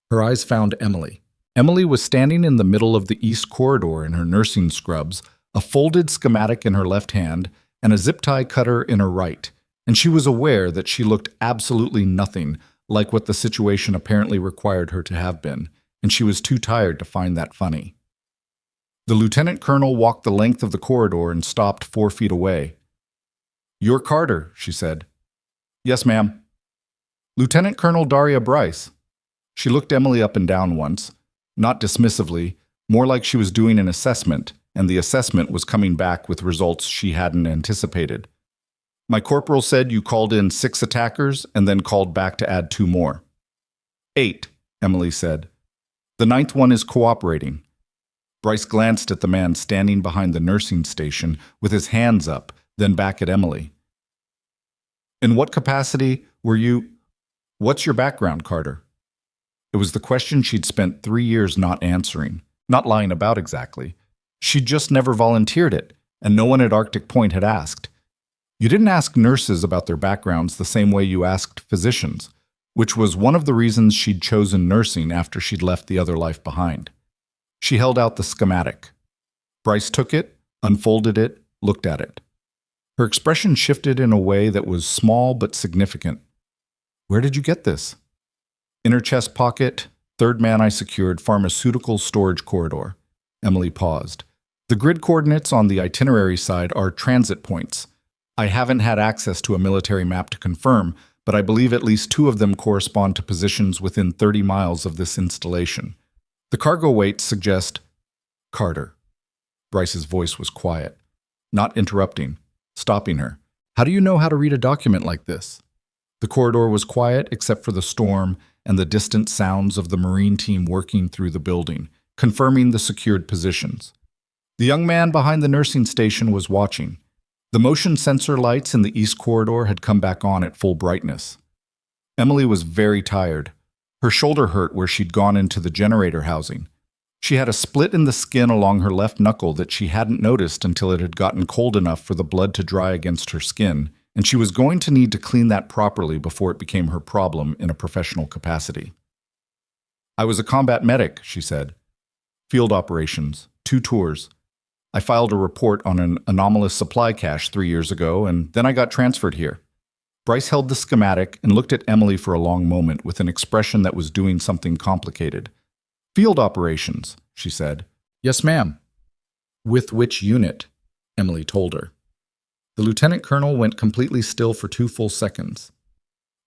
S1: Her eyes found Emily. Emily was standing in the middle of the east corridor in her nursing scrubs, a folded schematic in her left hand and a zip-tie cutter in her right, and she was aware that she looked absolutely nothing like what the situation apparently required her to have been, and she was too tired to find that funny. The lieutenant colonel walked the length of the corridor and stopped 4 feet away. "You're Carter," she said. "Yes, ma'am." "Lieutenant Colonel Daria Bryce." She looked Emily up and down once, not dismissively, more like she was doing an assessment, and the assessment was coming back with results she hadn't anticipated. "My corporal said you called in 6 attackers and then called back to add 2 more. 8, Emily said. "The 9th one is cooperating." Bryce glanced at the man standing behind the nursing station with his hands up, then back at Emily. "In what capacity were you? What's your background, Carter?" It was the question she'd spent 3 years not answering, not lying about exactly. She'd just never volunteered it, and no one at Arctic Point had asked. You didn't ask nurses about their backgrounds the same way you asked physicians, which was one of the reasons she'd chosen nursing after she'd left the other life behind. She held out the schematic. Bryce took it, unfolded it, looked at it. Her expression shifted in a way that was small but significant. "Where did you get this?" "Inner chest pocket, 3rd man I secured, pharmaceutical storage corridor." Emily paused. "The grid coordinates on the itinerary side are transit points. I haven't had access to a military map to confirm, but I believe at least 2 of them correspond to positions within 30 miles of this installation. The cargo weights suggest—" "Carter." Bryce's voice was quiet, not interrupting, stopping her. "How do you know how to read a document like this?" The corridor was quiet except for the storm and the distant sounds of the Marine team working through the building, confirming the secured positions. The young man behind the nursing station was watching. The motion sensor lights in the east corridor had come back on at full brightness. Emily was very tired. Her shoulder hurt where she'd gone into the generator housing. She had a split in the skin along her left knuckle that she hadn't noticed until it had gotten cold enough for the blood to dry against her skin, and she was going to need to clean that properly before it became her problem in a professional capacity. "I was a combat medic," she said. "Field operations, 2 tours. I filed a report on an anomalous supply cache 3 years ago, and then I got transferred here. Bryce held the schematic and looked at Emily for a long moment with an expression that was doing something complicated. Field operations, she said.
S2: Yes, ma'am. With which unit? Emily told her. The lieutenant colonel went completely still for 2 full seconds.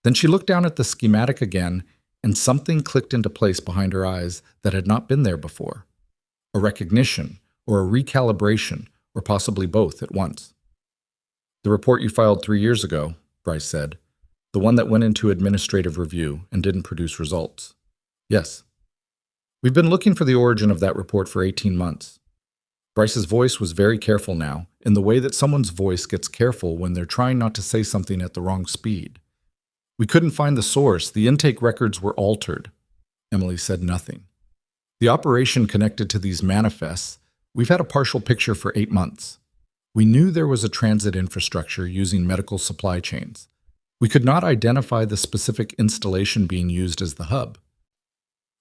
S2: Then she looked down at the schematic again, and something clicked into place behind her eyes that had not been there before. A recognition, or a recalibration, or possibly both at once. The report you filed 3 years ago, Bryce said. The one that went into administrative review and didn't produce results. Yes. We've been looking for the origin of that report for 18 months. Bryce's voice was very careful now, in the way that someone's voice gets careful when they're trying not to say something at the wrong speed. We couldn't find the source. The intake records were altered. Emily said nothing. The operation connected to these manifests, we've had a partial picture for 8 months. We knew there was a transit infrastructure using medical supply chains. We could not identify the specific installation being used as the hub.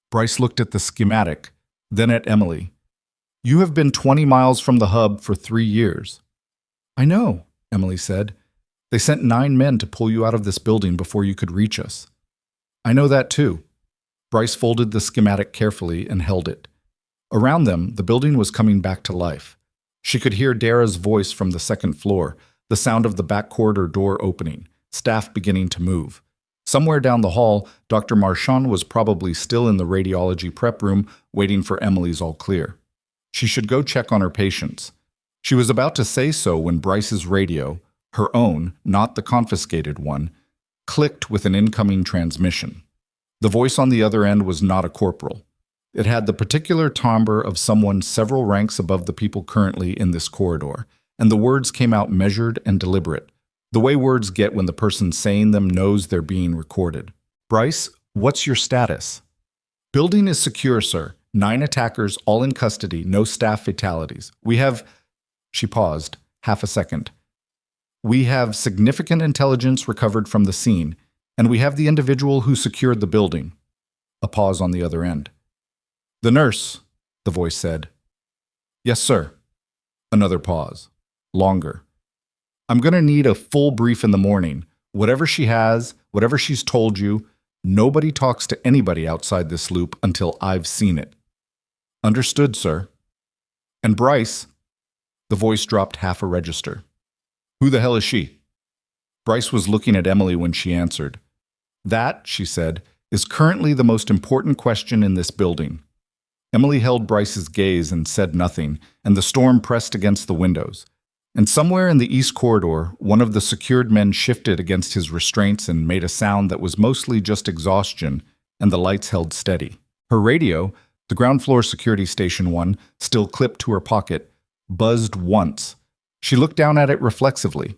S1: Bryce looked at the schematic, then at Emily. You have been 20 miles from the hub for 3 years. I know, Emily said. They sent 9 men to pull you out of this building before you could reach us. I know that too. Bryce folded the schematic carefully and held it. Around them, the building was coming back to life. She could hear Dara's voice from the 2nd floor, the sound of the back corridor door opening, staff beginning to move. Somewhere down the hall, Dr. Marchand was probably still in the radiology prep room, waiting for Emily's all clear. She should go check on her patients. She was about to say so when Bryce's radio, her own, not the confiscated one, clicked with an incoming transmission. The voice on the other end was not a corporal. It had the particular timbre of someone several ranks above the people currently in this corridor, and the words came out measured and deliberate, the way words get when the person saying them knows they're being recorded. Bryce, what's your status? Building is secure, sir. 9 attackers, all in custody, no staff fatalities. We have... She paused, half a second. We have significant intelligence recovered from the scene, and we have the individual who secured the building. A pause on the other end. The nurse, the voice said. Yes, sir. Another pause. Longer. I'm going to need a full brief in the morning. Whatever she has, whatever she's told you, nobody talks to anybody outside this loop until I've seen it. Understood, sir. And Bryce, the voice dropped half a register. Who the hell is she? Bryce was looking at Emily when she answered. That, she said, is currently the most important question in this building. Emily held Bryce's gaze and said nothing, and the storm pressed against the windows. And somewhere in the east corridor, one of the secured men shifted against his restraints and made a sound that was mostly just exhaustion, and the lights held steady. Her radio, the ground floor security station one, still clipped to her pocket, buzzed once. She looked down at it reflexively.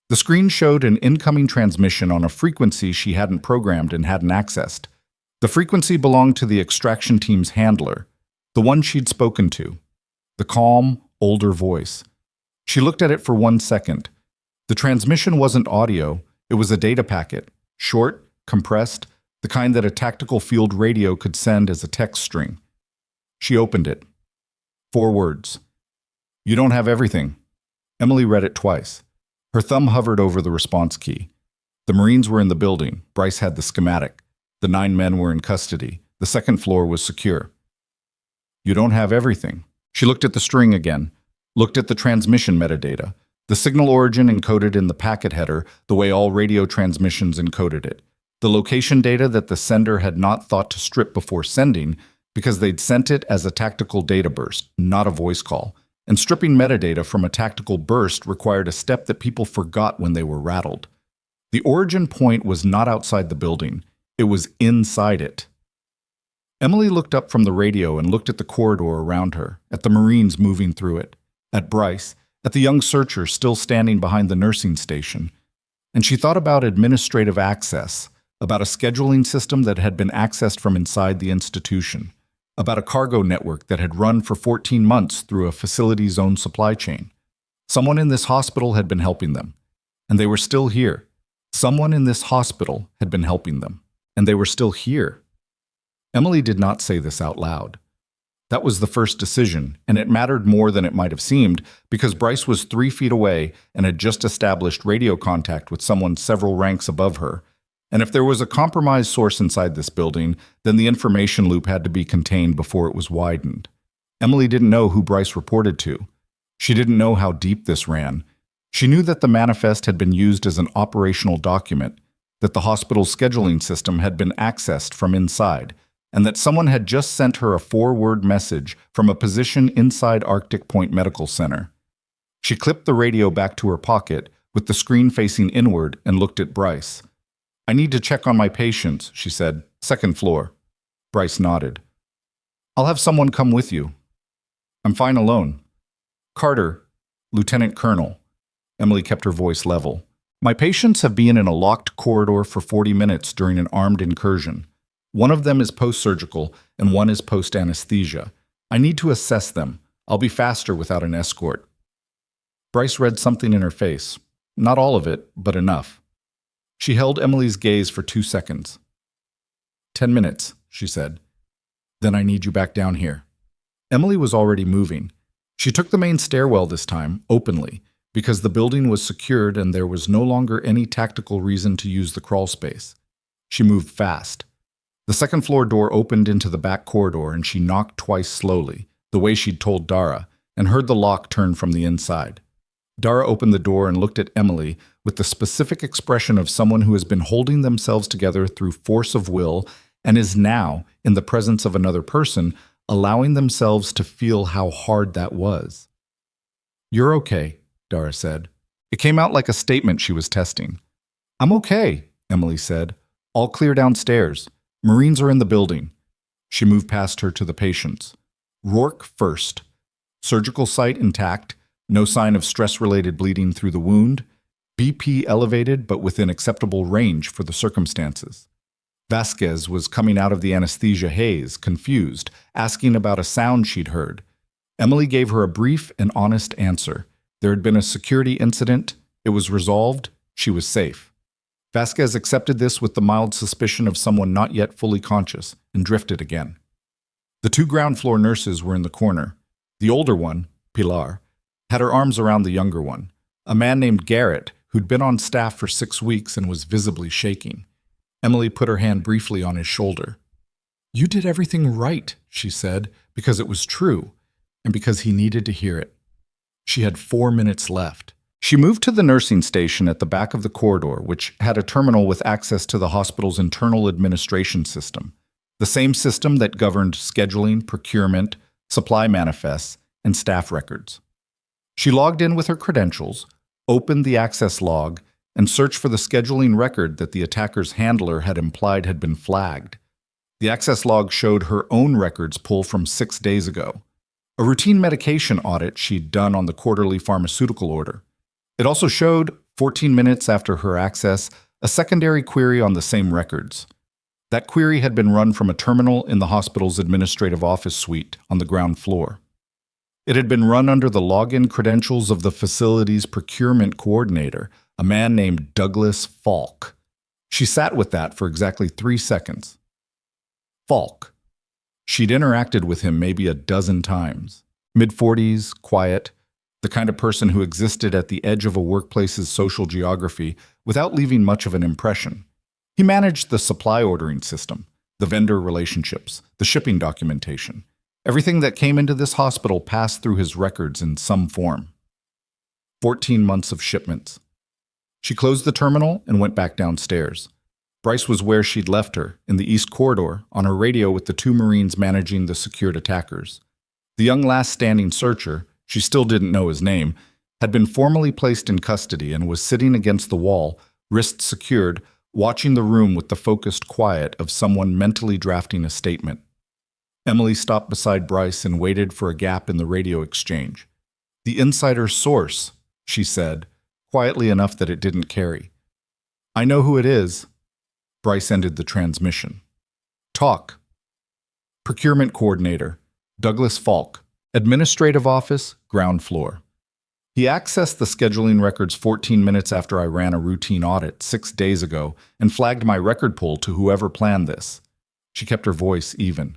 S1: The screen showed an incoming transmission on a frequency she hadn't programmed and hadn't accessed. The frequency belonged to the extraction team's handler, the one she'd spoken to. The calm, older voice. She looked at it for 1 second. The transmission wasn't audio, it was a data packet, short, compressed, the kind that a tactical field radio could send as a text string. She opened it. 4 words. You don't have everything. Emily read it twice. Her thumb hovered over the response key. The Marines were in the building. Bryce had the schematic. The 9 men were in custody. The 2nd floor was secure. You don't have everything. She looked at the string again, looked at the transmission metadata, the signal origin encoded in the packet header the way all radio transmissions encoded it, the location data that the sender had not thought to strip before sending because they'd sent it as a tactical data burst, not a voice call, and stripping metadata from a tactical burst required a step that people forgot when they were rattled. The origin point was not outside the building. It was inside it. Emily looked up from the radio and looked at the corridor around her, at the Marines moving through it, at Bryce, at the young searcher still standing behind the nursing station. And she thought about administrative access, about a scheduling system that had been accessed from inside the institution, about a cargo network that had run for 14 months through a facility's own supply chain. Someone in this hospital had been helping them, and they were still here. Someone in this hospital had been helping them, and they were still here. Emily did not say this out loud. That was the first decision, and it mattered more than it might have seemed because Bryce was 3 feet away and had just established radio contact with someone several ranks above her. And if there was a compromised source inside this building, then the information loop had to be contained before it was widened. Emily didn't know who Bryce reported to. She didn't know how deep this ran. She knew that the manifest had been used as an operational document, that the hospital's scheduling system had been accessed from inside, and that someone had just sent her a 4-word message from a position inside Arctic Point Medical Center. She clipped the radio back to her pocket, with the screen facing inward, and looked at Bryce. "I need to check on my patients," she said. "Second floor." Bryce nodded. "I'll have someone come with you." "I'm fine alone." "Carter, Lieutenant Colonel." Emily kept her voice level. "My patients have been in a locked corridor for 40 minutes during an armed incursion. One of them is post-surgical, and one is post-anesthesia. I need to assess them. I'll be faster without an escort." Bryce read something in her face. Not all of it, but enough. She held Emily's gaze for 2 seconds. 10 minutes, she said. "Then I need you back down here." Emily was already moving. She took the main stairwell this time, openly, because the building was secured and there was no longer any tactical reason to use the crawl space. She moved fast. The second-floor door opened into the back corridor, and she knocked twice slowly, the way she'd told Dara, and heard the lock turn from the inside. Dara opened the door and looked at Emily with the specific expression of someone who has been holding themselves together through force of will and is now, in the presence of another person, allowing themselves to feel how hard that was. "You're okay," Dara said. It came out like a statement she was testing. "I'm okay," Emily said. "All clear downstairs. Marines are in the building." She moved past her to the patients. Rourke first. Surgical site intact, no sign of stress-related bleeding through the wound, BP elevated but within acceptable range for the circumstances. Vasquez was coming out of the anesthesia haze, confused, asking about a sound she'd heard. Emily gave her a brief and honest answer. There had been a security incident, it was resolved, she was safe. Vasquez accepted this with the mild suspicion of someone not yet fully conscious, and drifted again. The 2 ground-floor nurses were in the corner. The older one, Pilar, had her arms around the younger one, a man named Garrett, who'd been on staff for 6 weeks and was visibly shaking. Emily put her hand briefly on his shoulder. "You did everything right," she said, because it was true, and because he needed to hear it. She had 4 minutes left. She moved to the nursing station at the back of the corridor, which had a terminal with access to the hospital's internal administration system, the same system that governed scheduling, procurement, supply manifests, and staff records. She logged in with her credentials, opened the access log, and searched for the scheduling record that the attacker's handler had implied had been flagged. The access log showed her own records pull from 6 days ago, a routine medication audit she'd done on the quarterly pharmaceutical order. It also showed, 14 minutes after her access, a secondary query on the same records. That query had been run from a terminal in the hospital's administrative office suite on the ground floor. It had been run under the login credentials of the facility's procurement coordinator, a man named Douglas Falk. She sat with that for exactly 3 seconds. Falk. She'd interacted with him maybe a dozen times. Mid-40s, quiet, the kind of person who existed at the edge of a workplace's social geography without leaving much of an impression. He managed the supply ordering system, the vendor relationships, the shipping documentation. Everything that came into this hospital passed through his records in some form. 14 months of shipments. She closed the terminal and went back downstairs. Bryce was where she'd left her, in the east corridor, on her radio with the 2 Marines managing the secured attackers. The young last standing searcher, she still didn't know his name, had been formally placed in custody and was sitting against the wall, wrists secured, watching the room with the focused quiet of someone mentally drafting a statement. Emily stopped beside Bryce and waited for a gap in the radio exchange. "The insider source," she said, quietly enough that it didn't carry. "I know who it is." Bryce ended the transmission. "Talk." Procurement coordinator, Douglas Falk, administrative office, ground floor. He accessed the scheduling records 14 minutes after I ran a routine audit 6 days ago and flagged my record pull to whoever planned this. She kept her voice even.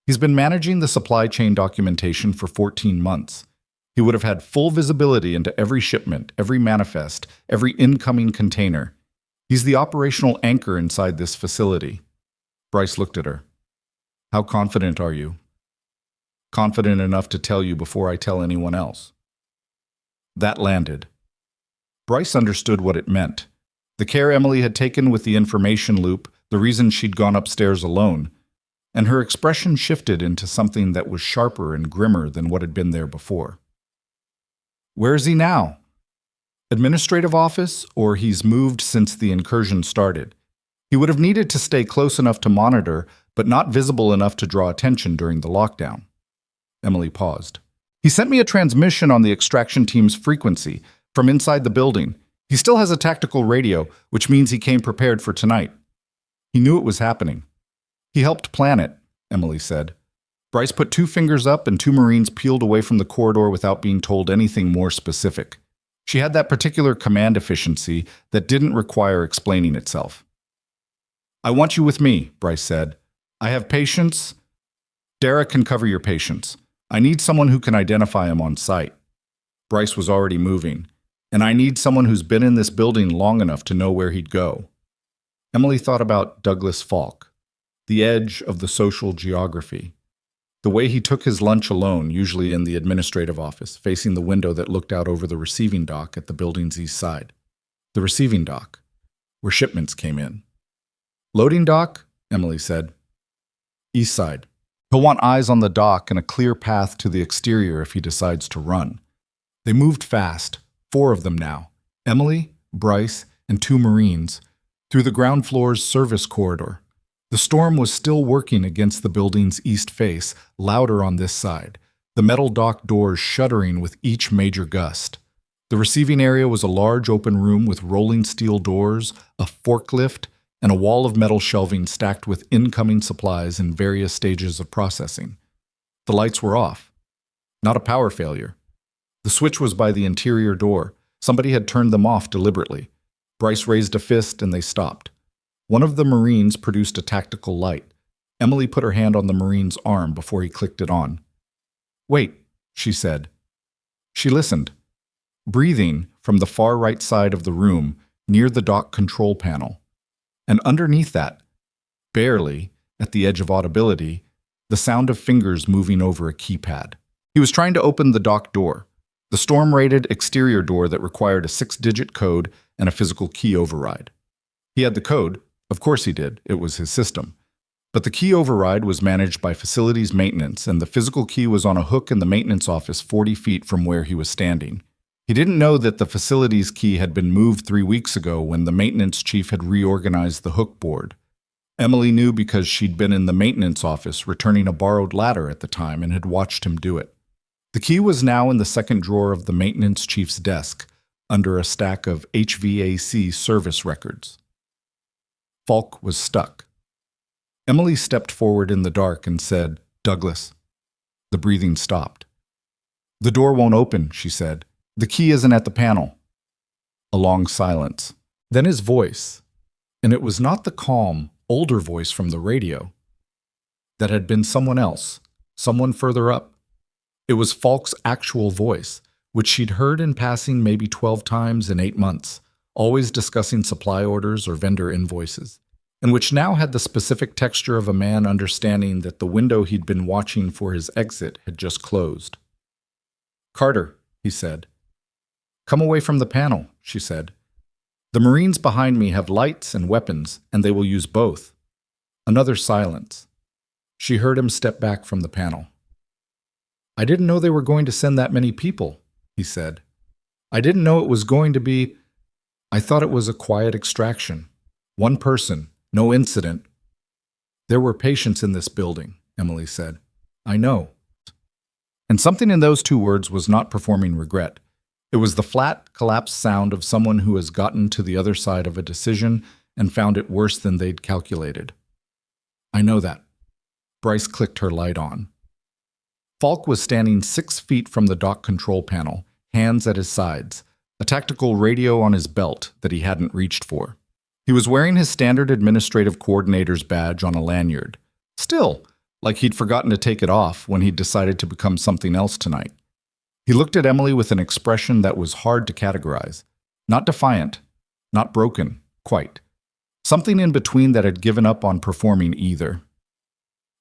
S1: He's been managing the supply chain documentation for 14 months. He would have had full visibility into every shipment, every manifest, every incoming container. He's the operational anchor inside this facility. Bryce looked at her. How confident are you? Confident enough to tell you before I tell anyone else. That landed. Bryce understood what it meant. The care Emily had taken with the information loop, the reason she'd gone upstairs alone, and her expression shifted into something that was sharper and grimmer than what had been there before. Where is he now? Administrative office, or he's moved since the incursion started? He would have needed to stay close enough to monitor, but not visible enough to draw attention during the lockdown. Emily paused. He sent me a transmission on the extraction team's frequency from inside the building. He still has a tactical radio, which means he came prepared for tonight. He knew it was happening. He helped plan it, Emily said. Bryce put 2 fingers up and 2 Marines peeled away from the corridor without being told anything more specific. She had that particular command efficiency that didn't require explaining itself. I want you with me, Bryce said. I have patients. Dara can cover your patients. I need someone who can identify him on site. Bryce was already moving, and I need someone who's been in this building long enough to know where he'd go. Emily thought about Douglas Falk, the edge of the social geography. The way he took his lunch alone, usually in the administrative office, facing the window that looked out over the receiving dock at the building's east side. The receiving dock, where shipments came in. Loading dock, Emily said. East side. He'll want eyes on the dock and a clear path to the exterior if he decides to run. They moved fast, 4 of them now, Emily, Bryce, and 2 Marines, through the ground floor's service corridor. The storm was still working against the building's east face, louder on this side, the metal dock doors shuddering with each major gust. The receiving area was a large open room with rolling steel doors, a forklift, and a wall of metal shelving stacked with incoming supplies in various stages of processing. The lights were off. Not a power failure. The switch was by the interior door. Somebody had turned them off deliberately. Bryce raised a fist and they stopped. One of the Marines produced a tactical light. Emily put her hand on the Marine's arm before he clicked it on. Wait, she said. She listened. Breathing from the far right side of the room, near the dock control panel. And underneath that, barely, at the edge of audibility, the sound of fingers moving over a keypad. He was trying to open the dock door, the storm-rated exterior door that required a 6-digit code and a physical key override. He had the code. Of course he did. It was his system. But the key override was managed by facilities maintenance, and the physical key was on a hook in the maintenance office 40 feet from where he was standing. He didn't know that the facilities key had been moved 3 weeks ago when the maintenance chief had reorganized the hook board. Emily knew because she'd been in the maintenance office returning a borrowed ladder at the time and had watched him do it. The key was now in the second drawer of the maintenance chief's desk, under a stack of HVAC service records. Falk was stuck. Emily stepped forward in the dark and said, Douglas. The breathing stopped. The door won't open, she said. The key isn't at the panel. A long silence. Then his voice, and it was not the calm, older voice from the radio. That had been someone else, someone further up. It was Falk's actual voice, which she'd heard in passing maybe 12 times in 8 months, always discussing supply orders or vendor invoices, and which now had the specific texture of a man understanding that the window he'd been watching for his exit had just closed. Carter, he said. Come away from the panel, she said. The Marines behind me have lights and weapons, and they will use both. Another silence. She heard him step back from the panel. I didn't know they were going to send that many people, he said. I didn't know it was going to be... I thought it was a quiet extraction. 1 person, no incident. There were patients in this building, Emily said. I know. And something in those 2 words was not performing regret. It was the flat, collapsed sound of someone who has gotten to the other side of a decision and found it worse than they'd calculated. I know that. Bryce clicked her light on. Falk was standing 6 feet from the dock control panel, hands at his sides, a tactical radio on his belt that he hadn't reached for. He was wearing his standard administrative coordinator's badge on a lanyard. Still, like he'd forgotten to take it off when he'd decided to become something else tonight. He looked at Emily with an expression that was hard to categorize. Not defiant, not broken, quite. Something in between that had given up on performing either.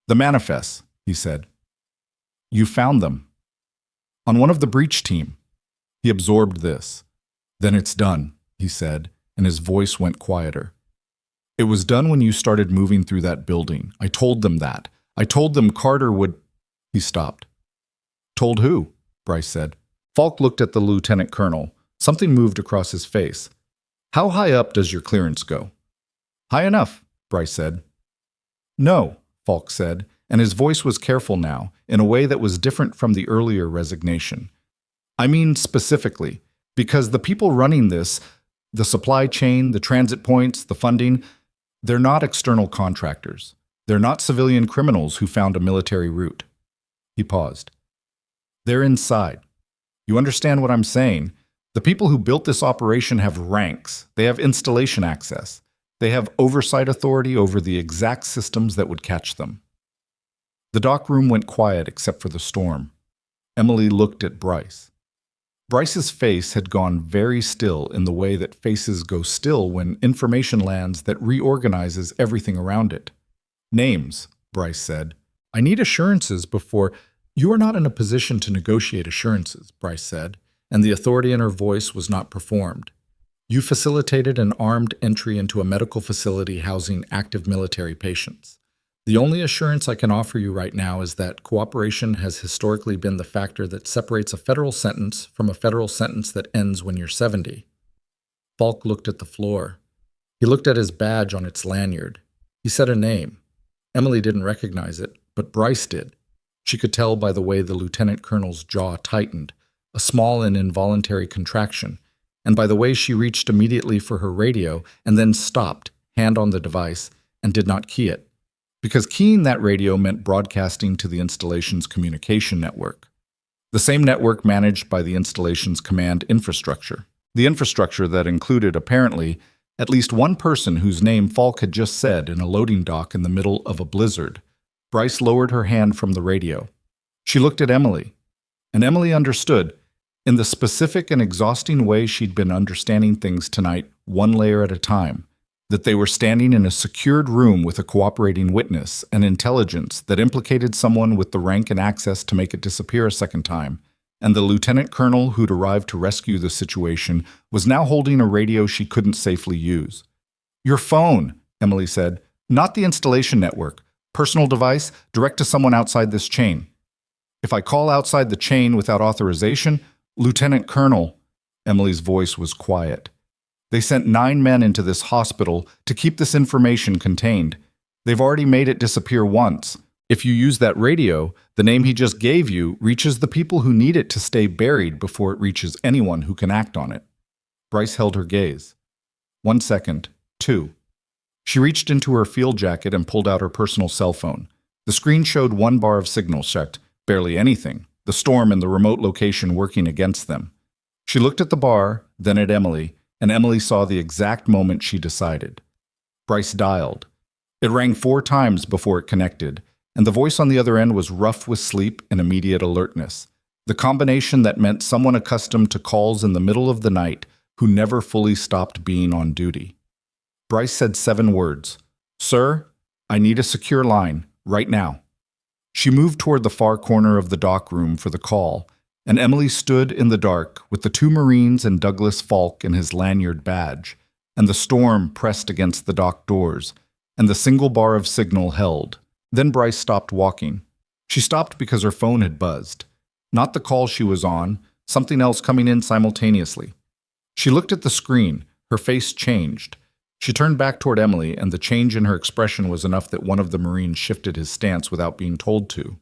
S1: "The manifests," he said. "You found them. On one of the breach team." He absorbed this. "Then it's done," he said, and his voice went quieter. "It was done when you started moving through that building. I told them that. I told them Carter would—" He stopped. "Told who?" Bryce said. Falk looked at the lieutenant colonel. Something moved across his face. "How high up does your clearance go?" "High enough," Bryce said. "No," Falk said, and his voice was careful now, in a way that was different from the earlier resignation. "I mean specifically, because the people running this, the supply chain, the transit points, the funding, they're not external contractors. They're not civilian criminals who found a military route." He paused. "They're inside. You understand what I'm saying? The people who built this operation have ranks. They have installation access. They have oversight authority over the exact systems that would catch them." The dock room went quiet except for the storm. Emily looked at Bryce. Bryce's face had gone very still in the way that faces go still when information lands that reorganizes everything around it. "Names," Bryce said. "I need assurances before—" "You are not in a position to negotiate assurances," Bryce said, and the authority in her voice was not performed. "You facilitated an armed entry into a medical facility housing active military patients. The only assurance I can offer you right now is that cooperation has historically been the factor that separates a federal sentence from a federal sentence that ends when you're 70. Falk looked at the floor. He looked at his badge on its lanyard. He said a name. Emily didn't recognize it, but Bryce did. She could tell by the way the lieutenant colonel's jaw tightened, a small and involuntary contraction, and by the way she reached immediately for her radio and then stopped, hand on the device, and did not key it. Because keying that radio meant broadcasting to the installation's communication network. The same network managed by the installation's command infrastructure. The infrastructure that included, apparently, at least one person whose name Falk had just said in a loading dock in the middle of a blizzard. Bryce lowered her hand from the radio. She looked at Emily, and Emily understood, in the specific and exhausting way she'd been understanding things tonight, one layer at a time, that they were standing in a secured room with a cooperating witness, an intelligence that implicated someone with the rank and access to make it disappear a second time, and the lieutenant colonel who'd arrived to rescue the situation was now holding a radio she couldn't safely use. "Your phone," Emily said. "Not the installation network. Personal device, direct to someone outside this chain. If I call outside the chain without authorization, Lieutenant Colonel," Emily's voice was quiet. "They sent 9 men into this hospital to keep this information contained. They've already made it disappear once. If you use that radio, the name he just gave you reaches the people who need it to stay buried before it reaches anyone who can act on it." Bryce held her gaze. 1 second, 2. She reached into her field jacket and pulled out her personal cell phone. The screen showed 1 bar of signal checked, barely anything, the storm and the remote location working against them. She looked at the bar, then at Emily, and Emily saw the exact moment she decided. Bryce dialed. It rang 4 times before it connected, and the voice on the other end was rough with sleep and immediate alertness, the combination that meant someone accustomed to calls in the middle of the night who never fully stopped being on duty. Bryce said 7 words. "Sir, I need a secure line, right now." She moved toward the far corner of the dock room for the call, and Emily stood in the dark with the 2 Marines and Douglas Falk in his lanyard badge, and the storm pressed against the dock doors, and the single bar of signal held. Then Bryce stopped walking. She stopped because her phone had buzzed. Not the call she was on, something else coming in simultaneously. She looked at the screen, her face changed. She turned back toward Emily, and the change in her expression was enough that one of the Marines shifted his stance without being told to.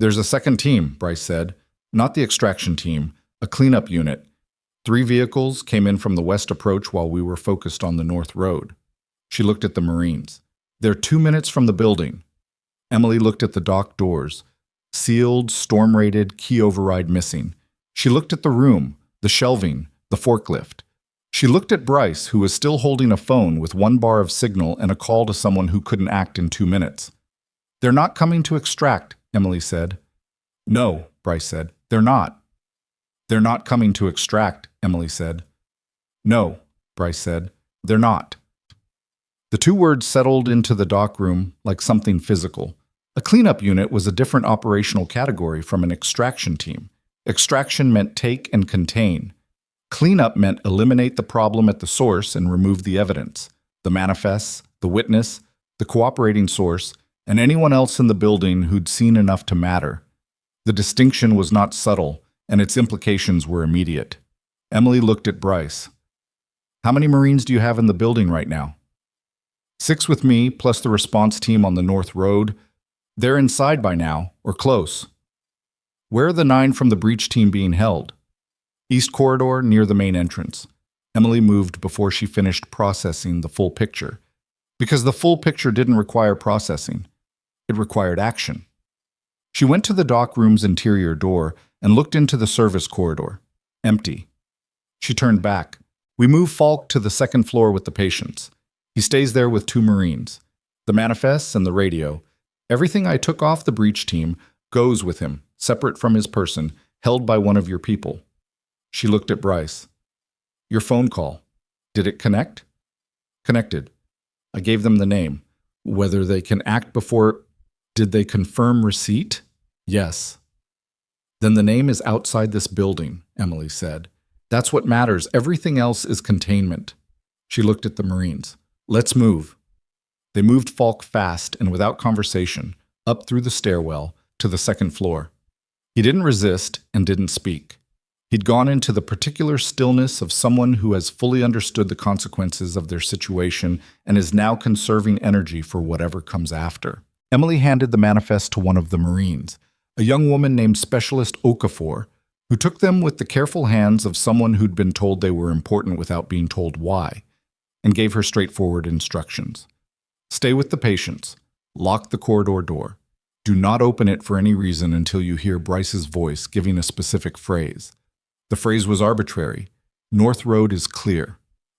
S1: "There's a second team," Bryce said. "Not the extraction team, a cleanup unit. 3 vehicles came in from the west approach while we were focused on the north road." She looked at the Marines. "They're 2 minutes from the building." Emily looked at the dock doors. Sealed, storm-rated, key override missing. She looked at the room, the shelving, the forklift. She looked at Bryce, who was still holding a phone with 1 bar of signal and a call to someone who couldn't act in 2 minutes. They're not coming to extract, Emily said. No, Bryce said. They're not. They're not coming to extract, Emily said. No, Bryce said. They're not. The two words settled into the dock room like something physical. A cleanup unit was a different operational category from an extraction team. Extraction meant take and contain. Cleanup meant eliminate the problem at the source and remove the evidence, the manifests, the witness, the cooperating source, and anyone else in the building who'd seen enough to matter. The distinction was not subtle, and its implications were immediate. Emily looked at Bryce. How many Marines do you have in the building right now? 6 with me, plus the response team on the North Road. They're inside by now, or close. Where are the 9 from the breach team being held? East corridor, near the main entrance. Emily moved before she finished processing the full picture. Because the full picture didn't require processing. It required action. She went to the dock room's interior door and looked into the service corridor. Empty. She turned back. We move Falk to the second floor with the patients. He stays there with 2 Marines. The manifests and the radio. Everything I took off the breach team goes with him, separate from his person, held by one of your people. She looked at Bryce. Your phone call. Did it connect? Connected. I gave them the name. Whether they can act before... Did they confirm receipt? Yes. Then the name is outside this building, Emily said. That's what matters. Everything else is containment. She looked at the Marines. Let's move. They moved Falk fast and without conversation, up through the stairwell to the second floor. He didn't resist and didn't speak. He'd gone into the particular stillness of someone who has fully understood the consequences of their situation and is now conserving energy for whatever comes after. Emily handed the manifest to one of the Marines, a young woman named Specialist Okafor, who took them with the careful hands of someone who'd been told they were important without being told why, and gave her straightforward instructions. Stay with the patients. Lock the corridor door. Do not open it for any reason until you hear Bryce's voice giving a specific phrase. The phrase was arbitrary. North Road is clear.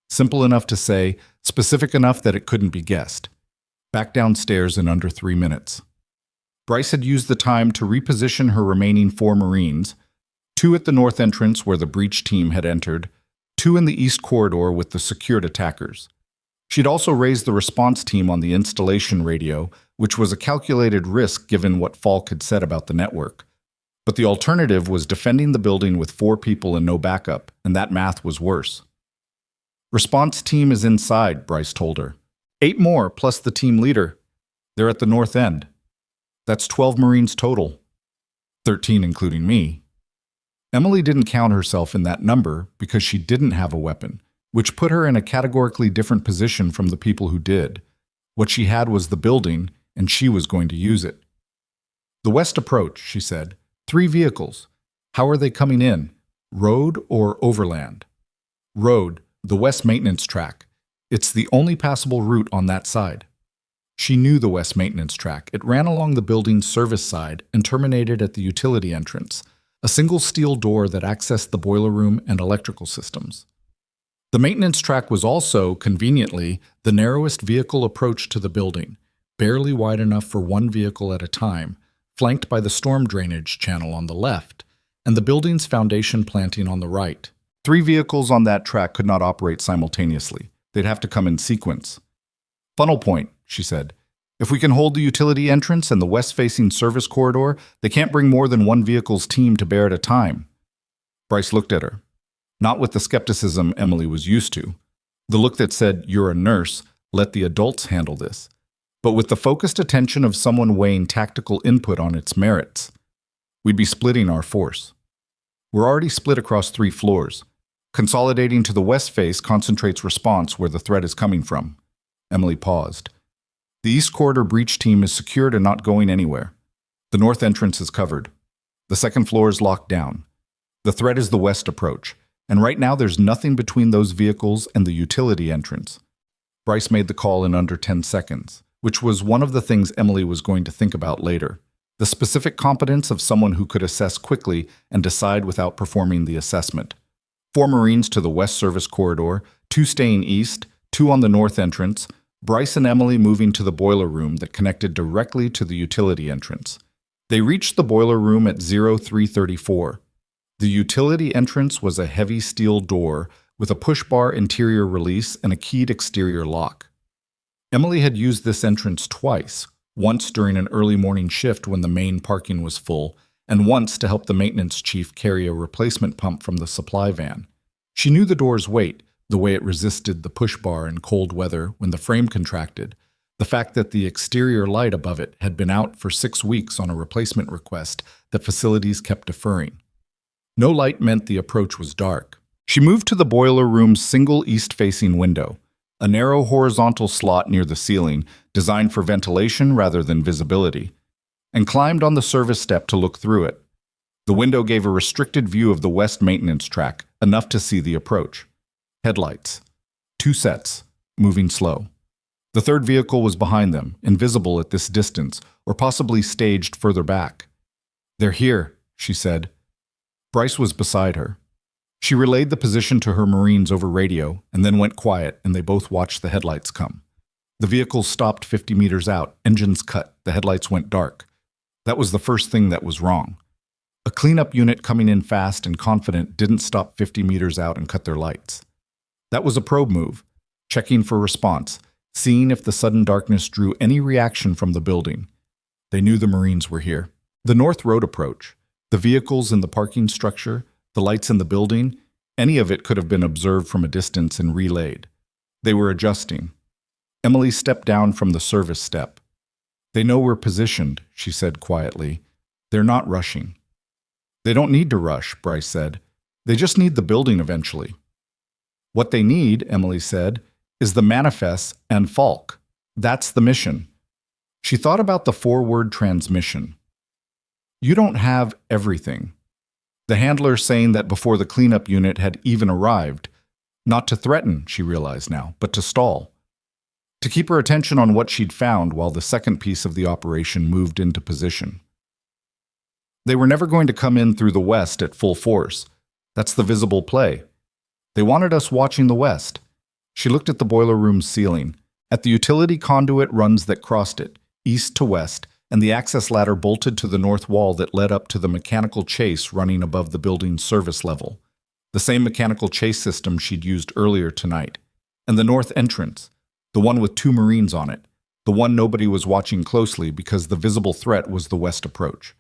S1: Simple enough to say, specific enough that it couldn't be guessed. Back downstairs in under 3 minutes. Bryce had used the time to reposition her remaining 4 Marines, 2 at the north entrance where the breach team had entered, 2 in the east corridor with the secured attackers. She'd also raised the response team on the installation radio, which was a calculated risk given what Falk had said about the network. But the alternative was defending the building with 4 people and no backup, and that math was worse. Response team is inside, Bryce told her. 8 more, plus the team leader. They're at the north end. That's 12 Marines total. 13 including me. Emily didn't count herself in that number because she didn't have a weapon, which put her in a categorically different position from the people who did. What she had was the building, and she was going to use it. The west approach, she said. 3 vehicles. How are they coming in? Road or overland? Road, the west maintenance track. It's the only passable route on that side. She knew the west maintenance track. It ran along the building's service side and terminated at the utility entrance, a single steel door that accessed the boiler room and electrical systems. The maintenance track was also, conveniently, the narrowest vehicle approach to the building, barely wide enough for 1 vehicle at a time, flanked by the storm drainage channel on the left, and the building's foundation planting on the right. 3 vehicles on that track could not operate simultaneously. They'd have to come in sequence. Funnel point, she said. If we can hold the utility entrance and the west-facing service corridor, they can't bring more than 1 vehicle's team to bear at a time. Bryce looked at her. Not with the skepticism Emily was used to. The look that said, you're a nurse, let the adults handle this. But with the focused attention of someone weighing tactical input on its merits. We'd be splitting our force. We're already split across 3 floors. Consolidating to the west face concentrates response where the threat is coming from. Emily paused. The east corridor breach team is secured and not going anywhere. The north entrance is covered. The second floor is locked down. The threat is the west approach, and right now there's nothing between those vehicles and the utility entrance. Bryce made the call in under 10 seconds, which was one of the things Emily was going to think about later. The specific competence of someone who could assess quickly and decide without performing the assessment. 4 Marines to the west service corridor, 2 staying east, 2 on the north entrance, Bryce and Emily moving to the boiler room that connected directly to the utility entrance. They reached the boiler room at 0334. The utility entrance was a heavy steel door with a push-bar interior release and a keyed exterior lock. Emily had used this entrance twice, once during an early morning shift when the main parking was full, and once to help the maintenance chief carry a replacement pump from the supply van. She knew the door's weight, the way it resisted the push-bar in cold weather when the frame contracted, the fact that the exterior light above it had been out for 6 weeks on a replacement request that facilities kept deferring. No light meant the approach was dark. She moved to the boiler room's single east-facing window, a narrow horizontal slot near the ceiling, designed for ventilation rather than visibility, and climbed on the service step to look through it. The window gave a restricted view of the west maintenance track, enough to see the approach. Headlights. 2 sets, moving slow. The third vehicle was behind them, invisible at this distance, or possibly staged further back. "They're here," she said. Bryce was beside her. She relayed the position to her Marines over radio and then went quiet, and they both watched the headlights come. The vehicles stopped 50 meters out, engines cut, the headlights went dark. That was the first thing that was wrong. A cleanup unit coming in fast and confident didn't stop 50 meters out and cut their lights. That was a probe move, checking for response, seeing if the sudden darkness drew any reaction from the building. They knew the Marines were here. The North Road approach, the vehicles in the parking structure, the lights in the building, any of it could have been observed from a distance and relayed. They were adjusting. Emily stepped down from the service step. "They know we're positioned," she said quietly. "They're not rushing." "They don't need to rush," Bryce said. "They just need the building eventually." "What they need," Emily said, "is the manifest and Falk. That's the mission." She thought about the forward transmission. "You don't have everything." The handler saying that before the cleanup unit had even arrived. Not to threaten, she realized now, but to stall. To keep her attention on what she'd found while the second piece of the operation moved into position. They were never going to come in through the west at full force. That's the visible play. They wanted us watching the west. She looked at the boiler room's ceiling, at the utility conduit runs that crossed it, east to west, and the access ladder bolted to the north wall that led up to the mechanical chase running above the building's service level. The same mechanical chase system she'd used earlier tonight. And the north entrance, the one with 2 Marines on it, the one nobody was watching closely because the visible threat was the west approach.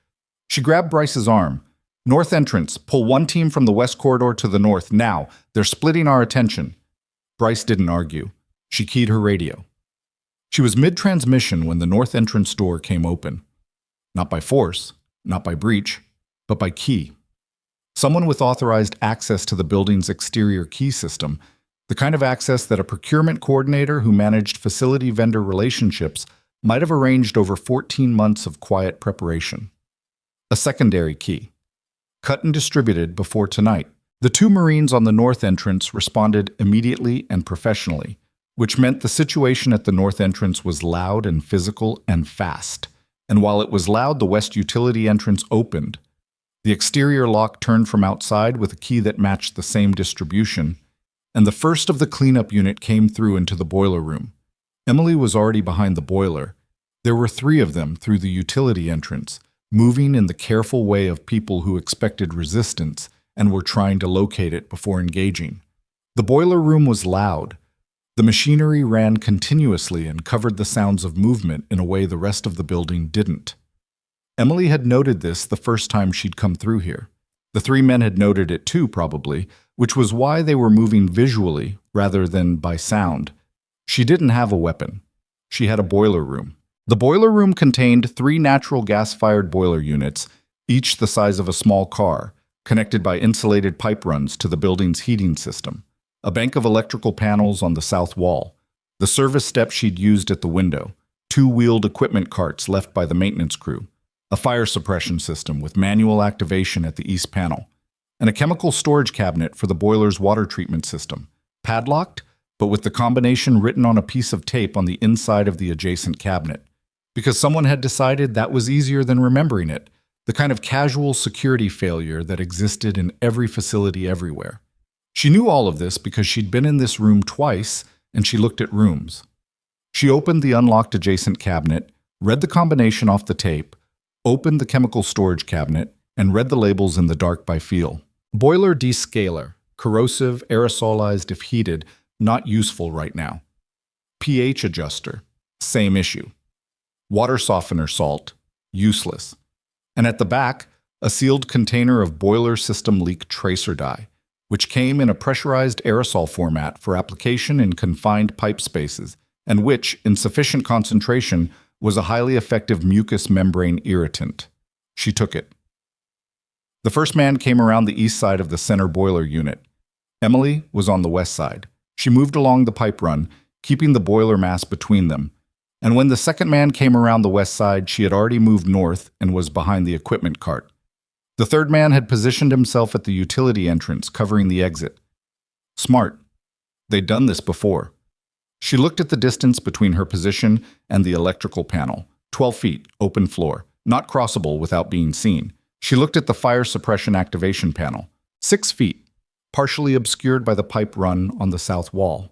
S1: She grabbed Bryce's arm. "North entrance, pull one team from the west corridor to the north, now. They're splitting our attention." Bryce didn't argue. She keyed her radio. She was mid-transmission when the north entrance door came open. Not by force, not by breach, but by key. Someone with authorized access to the building's exterior key system, the kind of access that a procurement coordinator who managed facility vendor relationships might have arranged over 14 months of quiet preparation. A secondary key. Cut and distributed before tonight. The 2 Marines on the north entrance responded immediately and professionally, which meant the situation at the north entrance was loud and physical and fast. And while it was loud, the west utility entrance opened. The exterior lock turned from outside with a key that matched the same distribution, and the first of the cleanup unit came through into the boiler room. Emily was already behind the boiler. There were 3 of them through the utility entrance, moving in the careful way of people who expected resistance and were trying to locate it before engaging. The boiler room was loud. The machinery ran continuously and covered the sounds of movement in a way the rest of the building didn't. Emily had noted this the first time she'd come through here. The 3 men had noted it too, probably, which was why they were moving visually rather than by sound. She didn't have a weapon. She had a boiler room. The boiler room contained 3 natural gas-fired boiler units, each the size of a small car, connected by insulated pipe runs to the building's heating system. A bank of electrical panels on the south wall, the service step she'd used at the window, 2 wheeled equipment carts left by the maintenance crew, a fire suppression system with manual activation at the east panel, and a chemical storage cabinet for the boiler's water treatment system, padlocked, but with the combination written on a piece of tape on the inside of the adjacent cabinet, because someone had decided that was easier than remembering it, the kind of casual security failure that existed in every facility everywhere. She knew all of this because she'd been in this room twice and she looked at rooms. She opened the unlocked adjacent cabinet, read the combination off the tape, opened the chemical storage cabinet, and read the labels in the dark by feel. Boiler descaler, corrosive, aerosolized if heated, not useful right now. pH adjuster, same issue. Water softener salt, useless. And at the back, a sealed container of boiler system leak tracer dye, which came in a pressurized aerosol format for application in confined pipe spaces, and which, in sufficient concentration, was a highly effective mucous membrane irritant. She took it. The first man came around the east side of the center boiler unit. Emily was on the west side. She moved along the pipe run, keeping the boiler mass between them. And when the second man came around the west side, she had already moved north and was behind the equipment cart. The third man had positioned himself at the utility entrance, covering the exit. Smart. They'd done this before. She looked at the distance between her position and the electrical panel. 12 feet, open floor, not crossable without being seen. She looked at the fire suppression activation panel. 6 feet, partially obscured by the pipe run on the south wall.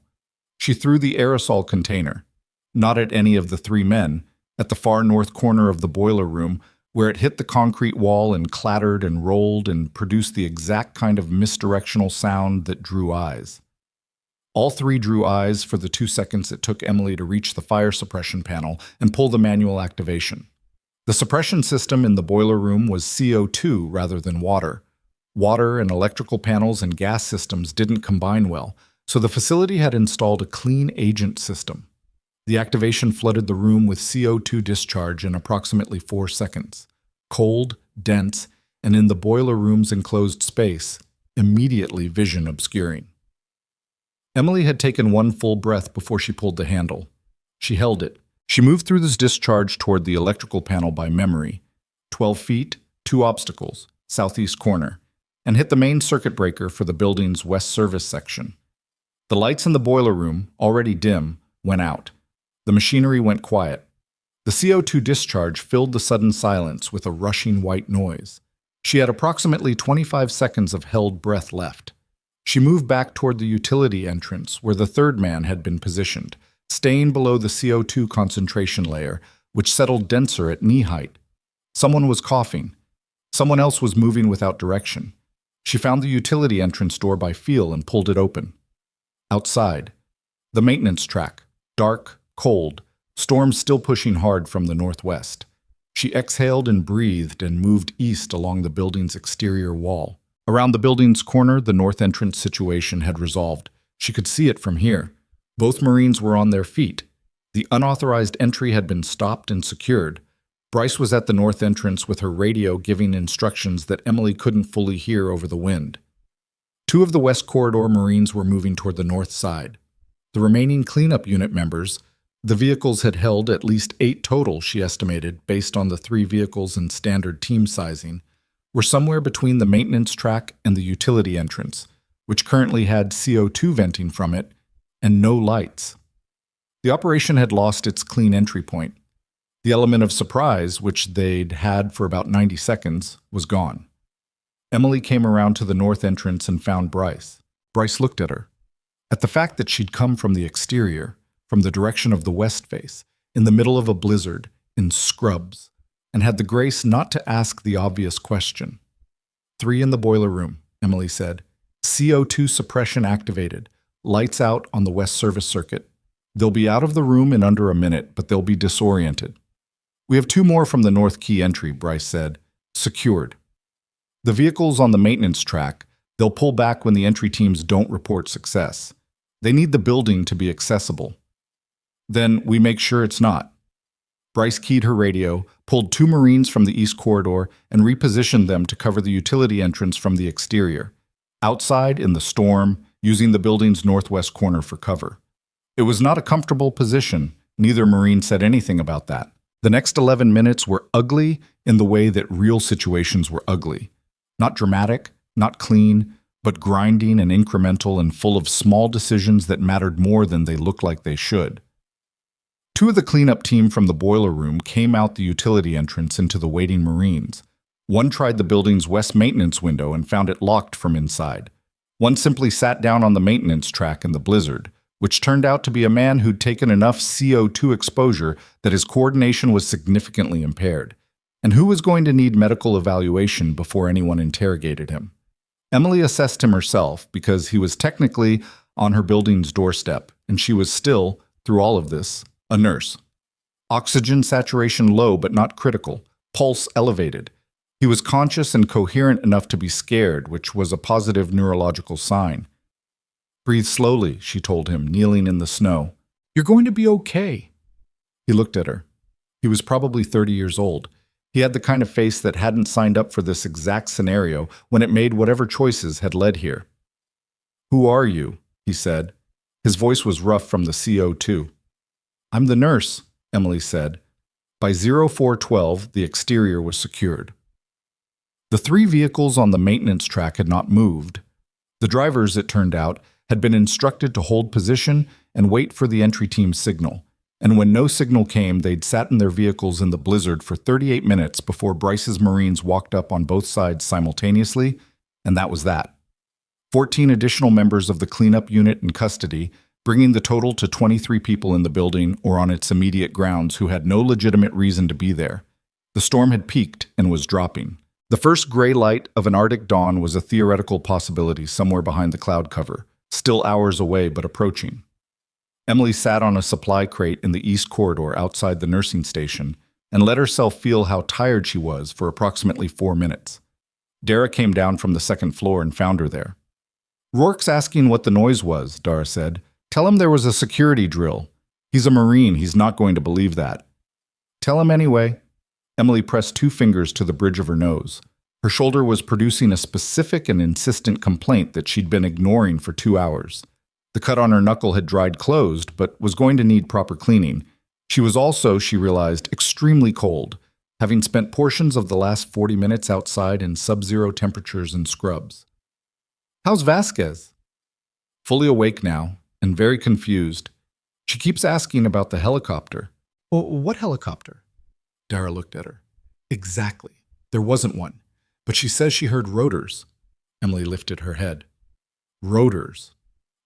S1: She threw the aerosol container, not at any of the three men, at the far north corner of the boiler room, where it hit the concrete wall and clattered and rolled and produced the exact kind of misdirectional sound that drew eyes. All three drew eyes for the 2 seconds it took Emily to reach the fire suppression panel and pull the manual activation. The suppression system in the boiler room was CO2 rather than water. Water and electrical panels and gas systems didn't combine well, so the facility had installed a clean agent system. The activation flooded the room with CO2 discharge in approximately 4 seconds. Cold, dense, and in the boiler room's enclosed space, immediately vision obscuring. Emily had taken one full breath before she pulled the handle. She held it. She moved through this discharge toward the electrical panel by memory. 12 feet, 2 obstacles, southeast corner, and hit the main circuit breaker for the building's west service section. The lights in the boiler room, already dim, went out. The machinery went quiet. The CO2 discharge filled the sudden silence with a rushing white noise. She had approximately 25 seconds of held breath left. She moved back toward the utility entrance where the third man had been positioned, staying below the CO2 concentration layer, which settled denser at knee height. Someone was coughing. Someone else was moving without direction. She found the utility entrance door by feel and pulled it open. Outside, the maintenance track, dark, cold, storm still pushing hard from the northwest. She exhaled and breathed and moved east along the building's exterior wall. Around the building's corner, the north entrance situation had resolved. She could see it from here. Both Marines were on their feet. The unauthorized entry had been stopped and secured. Bryce was at the north entrance with her radio giving instructions that Emily couldn't fully hear over the wind. 2 of the West Corridor Marines were moving toward the north side. The remaining cleanup unit members, the vehicles had held at least 8 total, she estimated, based on the 3 vehicles and standard team sizing, were somewhere between the maintenance track and the utility entrance, which currently had CO2 venting from it and no lights. The operation had lost its clean entry point. The element of surprise, which they'd had for about 90 seconds, was gone. Emily came around to the north entrance and found Bryce. Bryce looked at her. At the fact that she'd come from the exterior, from the direction of the west face, in the middle of a blizzard, in scrubs, and had the grace not to ask the obvious question. 3 in the boiler room, Emily said. CO2 suppression activated. Lights out on the west service circuit. They'll be out of the room in under a minute, but they'll be disoriented. We have 2 more from the north key entry, Bryce said. Secured. The vehicles on the maintenance track, they'll pull back when the entry teams don't report success. They need the building to be accessible. Then we make sure it's not. Bryce keyed her radio, pulled 2 Marines from the east corridor, and repositioned them to cover the utility entrance from the exterior. Outside, in the storm, using the building's northwest corner for cover. It was not a comfortable position. Neither Marine said anything about that. The next 11 minutes were ugly in the way that real situations were ugly. Not dramatic, not clean, but grinding and incremental and full of small decisions that mattered more than they looked like they should. 2 of the cleanup team from the boiler room came out the utility entrance into the waiting Marines. One tried the building's west maintenance window and found it locked from inside. One simply sat down on the maintenance track in the blizzard, which turned out to be a man who'd taken enough CO2 exposure that his coordination was significantly impaired, and who was going to need medical evaluation before anyone interrogated him. Emily assessed him herself because he was technically on her building's doorstep, and she was still, through all of this, a nurse. Oxygen saturation low but not critical, pulse elevated. He was conscious and coherent enough to be scared, which was a positive neurological sign. "Breathe slowly," she told him, kneeling in the snow. "You're going to be okay." He looked at her. He was probably 30 years old. He had the kind of face that hadn't signed up for this exact scenario when it made whatever choices had led here. "Who are you?" he said. His voice was rough from the CO2. "I'm the nurse," Emily said. By 0412, the exterior was secured. The 3 vehicles on the maintenance track had not moved. The drivers, it turned out, had been instructed to hold position and wait for the entry team's signal. And when no signal came, they'd sat in their vehicles in the blizzard for 38 minutes before Bryce's Marines walked up on both sides simultaneously, and that was that. 14 additional members of the cleanup unit in custody, bringing the total to 23 people in the building or on its immediate grounds who had no legitimate reason to be there. The storm had peaked and was dropping. The first gray light of an Arctic dawn was a theoretical possibility somewhere behind the cloud cover, still hours away but approaching. Emily sat on a supply crate in the east corridor outside the nursing station and let herself feel how tired she was for approximately 4 minutes. Dara came down from the second floor and found her there. "Rourke's asking what the noise was," Dara said. "Tell him there was a security drill. He's a Marine, he's not going to believe that." "Tell him anyway." Emily pressed 2 fingers to the bridge of her nose. Her shoulder was producing a specific and insistent complaint that she'd been ignoring for 2 hours. The cut on her knuckle had dried closed, but was going to need proper cleaning. She was also, she realized, extremely cold, having spent portions of the last 40 minutes outside in sub-zero temperatures and scrubs. "How's Vasquez?" Fully awake now, and very confused. "She keeps asking about the helicopter." "What helicopter?" Dara looked at her. "Exactly. There wasn't one. But she says she heard rotors." Emily lifted her head. Rotors.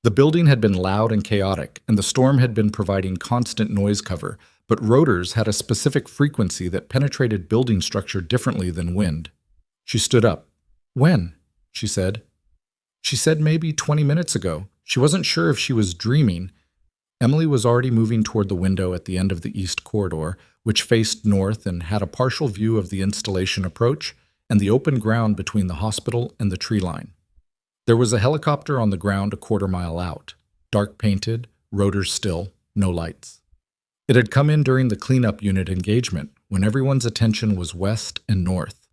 S1: The building had been loud and chaotic, and the storm had been providing constant noise cover, but rotors had a specific frequency that penetrated building structure differently than wind. She stood up. "When?" she said. She said maybe 20 minutes ago. She wasn't sure if she was dreaming. Emily was already moving toward the window at the end of the east corridor, which faced north and had a partial view of the installation approach and the open ground between the hospital and the tree line. There was a helicopter on the ground a quarter-mile out, dark painted, rotors still, no lights. It had come in during the cleanup unit engagement, when everyone's attention was west and north.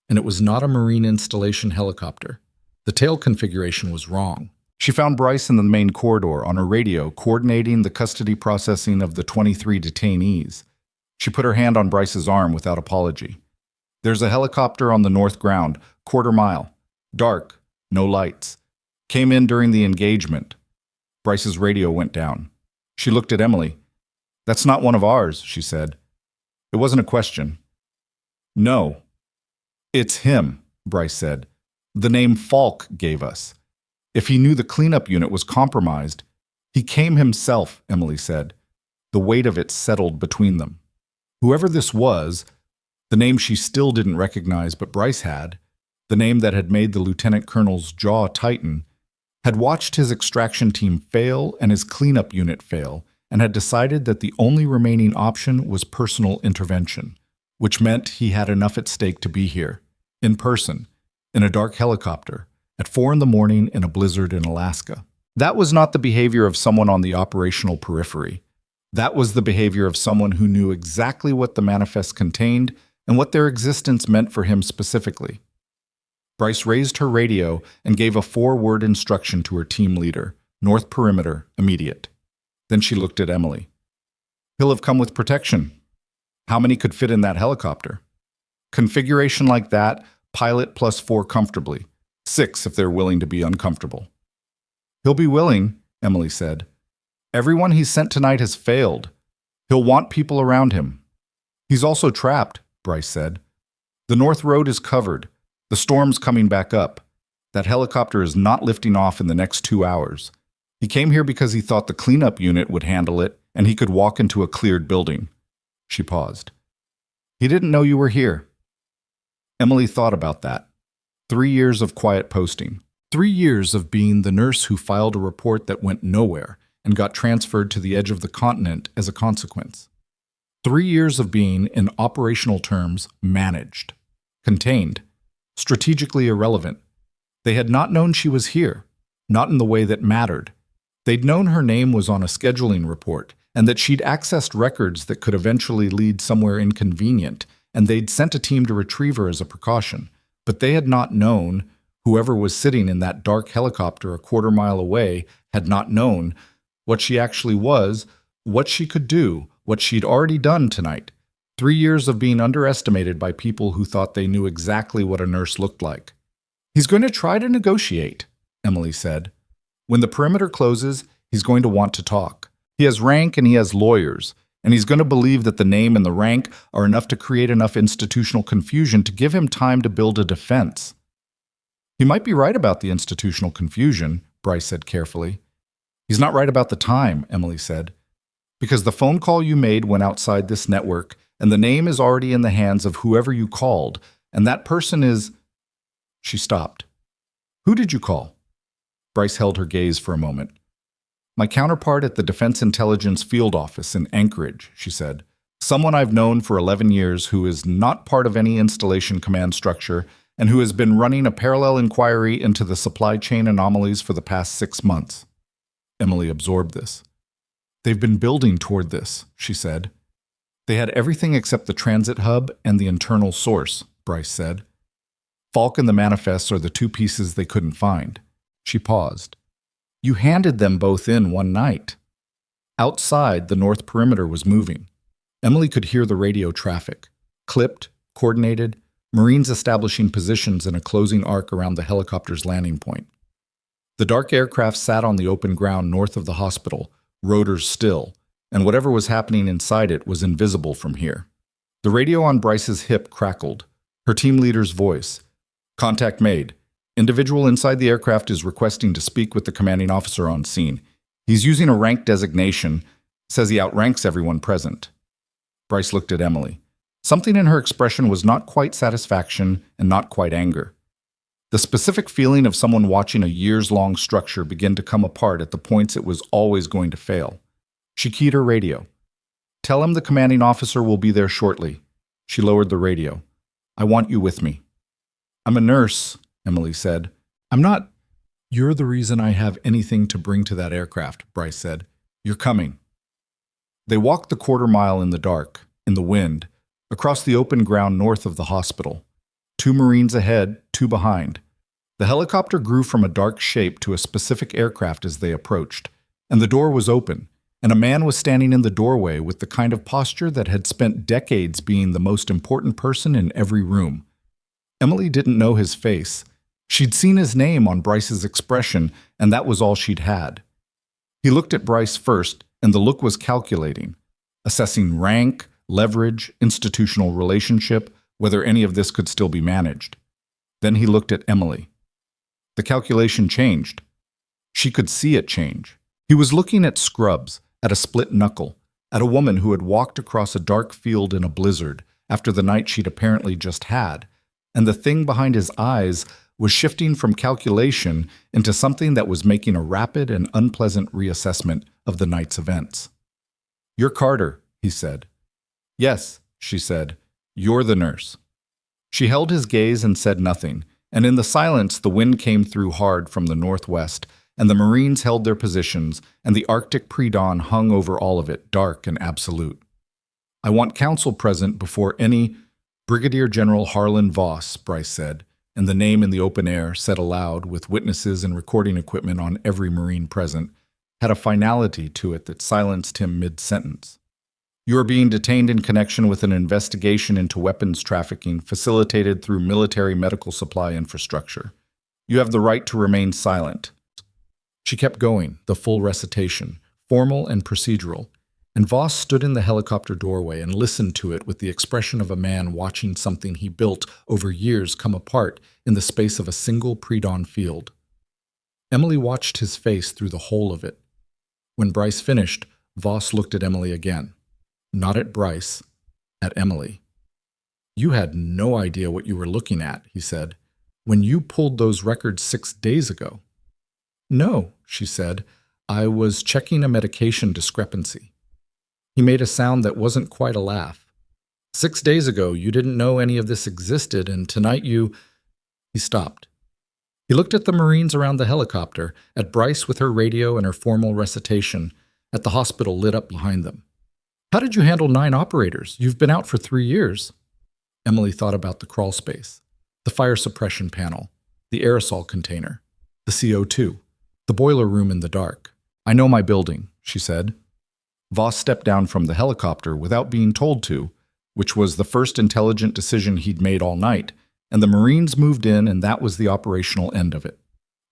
S1: And it was not a Marine installation helicopter. The tail configuration was wrong. She found Bryce in the main corridor on her radio, coordinating the custody processing of the 23 detainees. She put her hand on Bryce's arm without apology. "There's a helicopter on the north ground, quarter-mile. Dark. No lights. Came in during the engagement." Bryce's radio went down. She looked at Emily. "That's not one of ours," she said. It wasn't a question. "No. It's him," Bryce said. "The name Falk gave us. If he knew the cleanup unit was compromised, he came himself," Emily said. The weight of it settled between them. Whoever this was, the name she still didn't recognize but Bryce had, the name that had made the lieutenant colonel's jaw tighten, had watched his extraction team fail and his cleanup unit fail, and had decided that the only remaining option was personal intervention, which meant he had enough at stake to be here, in person, in a dark helicopter, at 4 a.m. in a blizzard in Alaska. That was not the behavior of someone on the operational periphery. That was the behavior of someone who knew exactly what the manifest contained and what their existence meant for him specifically. Bryce raised her radio and gave a 4-word instruction to her team leader, "North perimeter, immediate." Then she looked at Emily. "He'll have come with protection." How many could fit in that helicopter? Configuration like that, pilot plus 4 comfortably. 6 if they're willing to be uncomfortable. "He'll be willing," Emily said. "Everyone he's sent tonight has failed. He'll want people around him." "He's also trapped," Bryce said. "The North Road is covered. The storm's coming back up. That helicopter is not lifting off in the next 2 hours. He came here because he thought the cleanup unit would handle it and he could walk into a cleared building. She paused. He didn't know you were here. Emily thought about that. 3 years of quiet posting. 3 years of being the nurse who filed a report that went nowhere and got transferred to the edge of the continent as a consequence. 3 years of being, in operational terms, managed, contained, strategically irrelevant. They had not known she was here, not in the way that mattered. They'd known her name was on a scheduling report and that she'd accessed records that could eventually lead somewhere inconvenient, and they'd sent a team to retrieve her as a precaution. But they had not known, whoever was sitting in that dark helicopter a quarter mile away had not known what she actually was, what she could do, what she'd already done tonight. 3 years of being underestimated by people who thought they knew exactly what a nurse looked like. He's going to try to negotiate, Emily said. When the perimeter closes, he's going to want to talk. He has rank and he has lawyers, and he's going to believe that the name and the rank are enough to create enough institutional confusion to give him time to build a defense. He might be right about the institutional confusion, Bryce said carefully. He's not right about the time, Emily said, because the phone call you made went outside this network, and the name is already in the hands of whoever you called, and that person is... She stopped. Who did you call? Bryce held her gaze for a moment. My counterpart at the Defense Intelligence Field Office in Anchorage, she said. Someone I've known for 11 years who is not part of any installation command structure and who has been running a parallel inquiry into the supply chain anomalies for the past 6 months. Emily absorbed this. They've been building toward this, she said. They had everything except the transit hub and the internal source, Bryce said. Falk and the manifests are the 2 pieces they couldn't find. She paused. You handed them both in one night. Outside, the north perimeter was moving. Emily could hear the radio traffic. Clipped, coordinated, Marines establishing positions in a closing arc around the helicopter's landing point. The dark aircraft sat on the open ground north of the hospital, rotors still, and whatever was happening inside it was invisible from here. The radio on Bryce's hip crackled. Her team leader's voice. Contact made. Individual inside the aircraft is requesting to speak with the commanding officer on scene. He's using a rank designation, says he outranks everyone present. Bryce looked at Emily. Something in her expression was not quite satisfaction and not quite anger. The specific feeling of someone watching a years-long structure begin to come apart at the points it was always going to fail. She keyed her radio. Tell him the commanding officer will be there shortly. She lowered the radio. I want you with me. I'm a nurse, Emily said. I'm not. You're the reason I have anything to bring to that aircraft, Bryce said. You're coming. They walked the quarter mile in the dark, in the wind, across the open ground north of the hospital. 2 Marines ahead, 2 behind. The helicopter grew from a dark shape to a specific aircraft as they approached, and the door was open, and a man was standing in the doorway with the kind of posture that had spent decades being the most important person in every room. Emily didn't know his face. She'd seen his name on Bryce's expression, and that was all she'd had. He looked at Bryce first, and the look was calculating, assessing rank, leverage, institutional relationship, whether any of this could still be managed. Then he looked at Emily. The calculation changed. She could see it change. He was looking at Scrubs, at a split knuckle, at a woman who had walked across a dark field in a blizzard after the night she'd apparently just had, and the thing behind his eyes was shifting from calculation into something that was making a rapid and unpleasant reassessment of the night's events. You're Carter, he said. Yes, she said. You're the nurse. She held his gaze and said nothing, and in the silence the wind came through hard from the northwest, and the Marines held their positions, and the Arctic pre-dawn hung over all of it, dark and absolute. I want counsel present before any... Brigadier General Harlan Voss, Bryce said, and the name in the open air, said aloud, with witnesses and recording equipment on every Marine present, had a finality to it that silenced him mid-sentence. You are being detained in connection with an investigation into weapons trafficking facilitated through military medical supply infrastructure. You have the right to remain silent. She kept going, the full recitation, formal and procedural, and Voss stood in the helicopter doorway and listened to it with the expression of a man watching something he built over years come apart in the space of a single pre-dawn field.
S2: Emily watched his face through the whole of it. When Bryce finished, Voss looked at Emily again. Not at Bryce, at Emily. "You had no idea what you were looking at," he said, "when you pulled those records 6 days ago." "No," she said. "I was checking a medication discrepancy." He made a sound that wasn't quite a laugh. "6 days ago, you didn't know any of this existed, and tonight you—" He stopped. He looked at the Marines around the helicopter, at Bryce with her radio and her formal recitation, at the hospital lit up behind them. "How did you handle 9 operators? You've been out for 3 years." Emily thought about the crawl space, the fire suppression panel, the aerosol container, the CO2, the boiler room in the dark. "I know my building," she said. Voss stepped down from the helicopter without being told to, which was the first intelligent decision he'd made all night, and the Marines moved in, and that was the operational end of it.